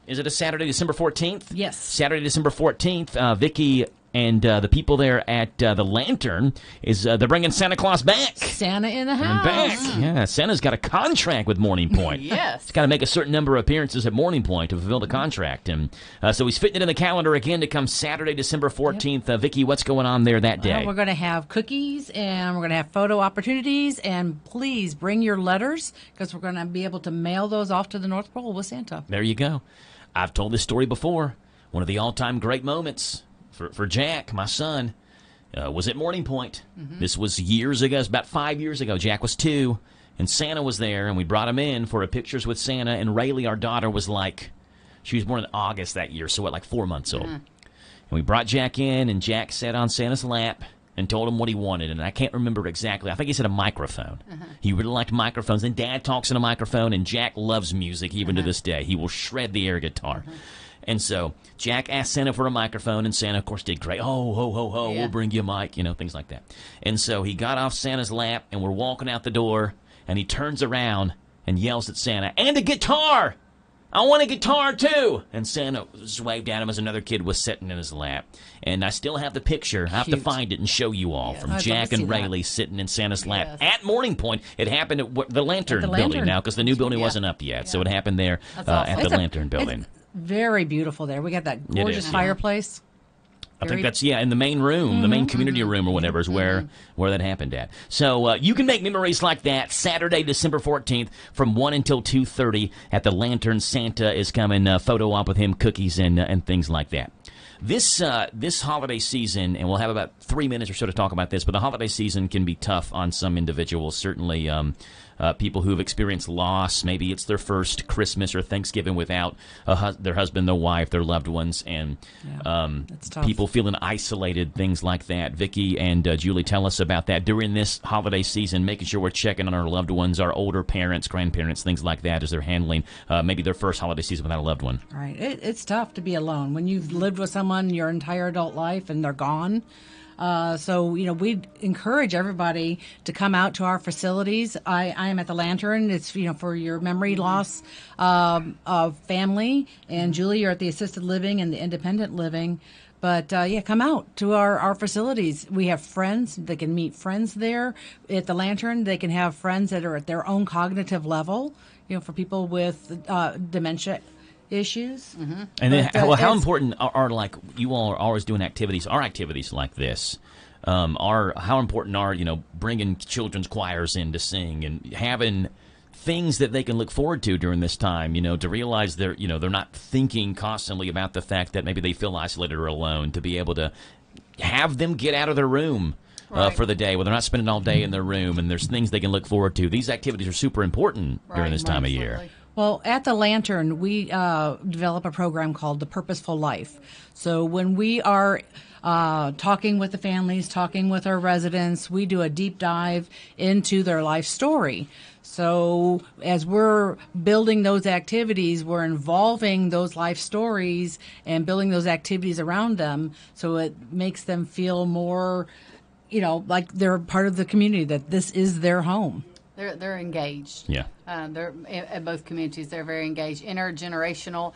is it a Saturday, December 14th? Yes. Saturday, December 14th, Vicky and the people there at the Lantern they're bringing Santa Claus back. Santa in the house. Back. Yeah, Santa's got a contract with Morning Point. Yes. He's got to make a certain number of appearances at Morning Point to fulfill the contract. And so he's fitting it in the calendar again to come Saturday, December 14th. Yep. Vicky, what's going on there that day? We're going to have cookies, and we're going to have photo opportunities. And please bring your letters, because we're going to be able to mail those off to the North Pole with Santa. There you go. I've told this story before. One of the all-time great moments for Jack, my son, was at Morning Point. Mm-hmm. This was years ago. It was about 5 years ago. Jack was 2, and Santa was there, and we brought him in for a pictures with Santa. And Rayleigh, our daughter, was she was born in August that year, so 4 months old. Mm-hmm. And we brought Jack in, and Jack sat on Santa's lap and told him what he wanted. And I can't remember exactly. I think he said a microphone. Uh-huh. He really liked microphones. And Dad talks in a microphone, and Jack loves music even to this day. He will shred the air guitar. And so Jack asked Santa for a microphone, and Santa, of course, did great. Oh, ho, ho, ho, we'll bring you a mic, things like that. And so he got off Santa's lap, and we're walking out the door, and he turns around and yells at Santa, "And a guitar! I want a guitar, too!" And Santa just waved at him as another kid was sitting in his lap. And I still have the picture. I have to find it and show you all from Jack and Rayleigh sitting in Santa's lap at Morning Point. It happened at the Lantern building now, because the new building wasn't up yet. So it happened there at the Lantern building. Very beautiful there. We got that gorgeous fireplace. I think that's, in the main room, the main community room or whatever is where that happened at. So you can make memories like that Saturday, December 14th from 1 until 2:30 at the Lantern. Santa is coming, photo op with him, cookies and things like that. This holiday season, and we'll have about 3 minutes or so to talk about this, but the holiday season can be tough on some individuals, certainly people who have experienced loss. Maybe it's their first Christmas or Thanksgiving without their husband, their wife, their loved ones, and people feeling isolated, things like that. Vicky and Julie tell us about that during this holiday season, making sure we're checking on our loved ones, our older parents, grandparents, things like that, as they're handling maybe their first holiday season without a loved one. Right. It's tough to be alone when you've lived with someone your entire adult life and they're gone. So we encourage everybody to come out to our facilities. I am at the Lantern. It's, for your memory loss of family. And Julie, you're at the assisted living and the independent living. But, come out to our facilities. We have friends. They can meet friends there. At the Lantern, they can have friends that are at their own cognitive level, for people with dementia issues. Mm-hmm. And then how important are you all are always doing activities like this? How important are bringing children's choirs in to sing and having things that they can look forward to during this time, to realize they're not thinking constantly about the fact that maybe they feel isolated or alone, to be able to have them get out of their room for the day, where they're not spending all day in their room, and there's things they can look forward to. These activities are super important during this time of year. Well, at the Lantern, we develop a program called The Purposeful Life. So when we are talking with the families, talking with our residents, we do a deep dive into their life story. So as we're building those activities, we're involving those life stories and building those activities around them, so it makes them feel more like they're part of the community, that this is their home. They're engaged. Yeah. They're at both communities. They're very engaged. Intergenerational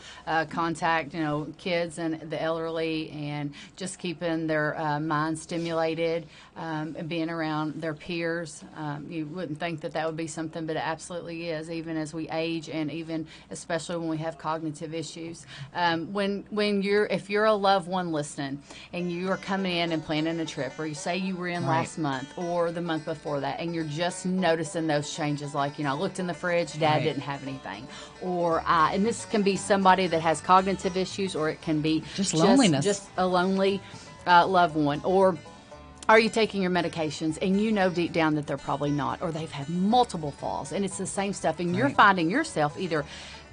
contact, kids and the elderly, and just keeping their minds stimulated and being around their peers. You wouldn't think that would be something, but it absolutely is, even as we age and even especially when we have cognitive issues. If you're a loved one listening and you are coming in and planning a trip, or you say you were in last month or the month before that, and you're just noticing those changes, like, I looked in the fridge, Dad didn't have anything, or and this can be somebody that has cognitive issues, or it can be just loneliness, just a lonely loved one, or are you taking your medications and deep down that they're probably not, or they've had multiple falls and it's the same stuff, and you're finding yourself either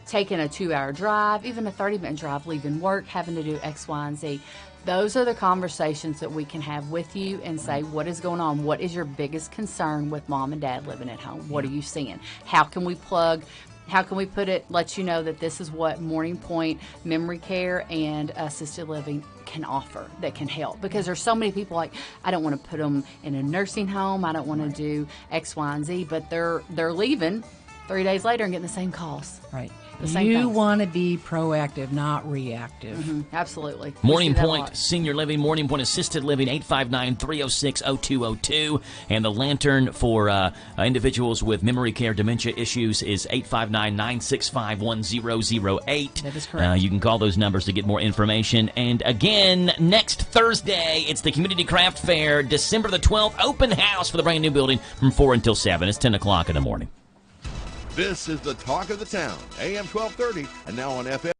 taking a 2-hour drive, even a 30-minute drive, leaving work, having to do X, Y, and Z. Those are the conversations that we can have with you and say, what is going on? What is your biggest concern with Mom and Dad living at home? What are you seeing? How can we put it, let you know that this is what Morning Point Memory Care and Assisted Living can offer that can help? Because there's so many people like, I don't want to put them in a nursing home. I don't want to do X, Y, and Z, but they're leaving 3 days later and getting the same calls. Right. You want to be proactive, not reactive. Mm-hmm. Absolutely. Morning Point Senior Living, Morning Point Assisted Living, 859-306-0202. And the Lantern for individuals with memory care dementia issues is 859-965-1008. That is correct. You can call those numbers to get more information. And again, next Thursday, it's the Community Craft Fair, December the 12th, open house for the brand new building from 4 until 7. It's 10 o'clock in the morning. This is the talk of the town, AM 1230, and now on FM.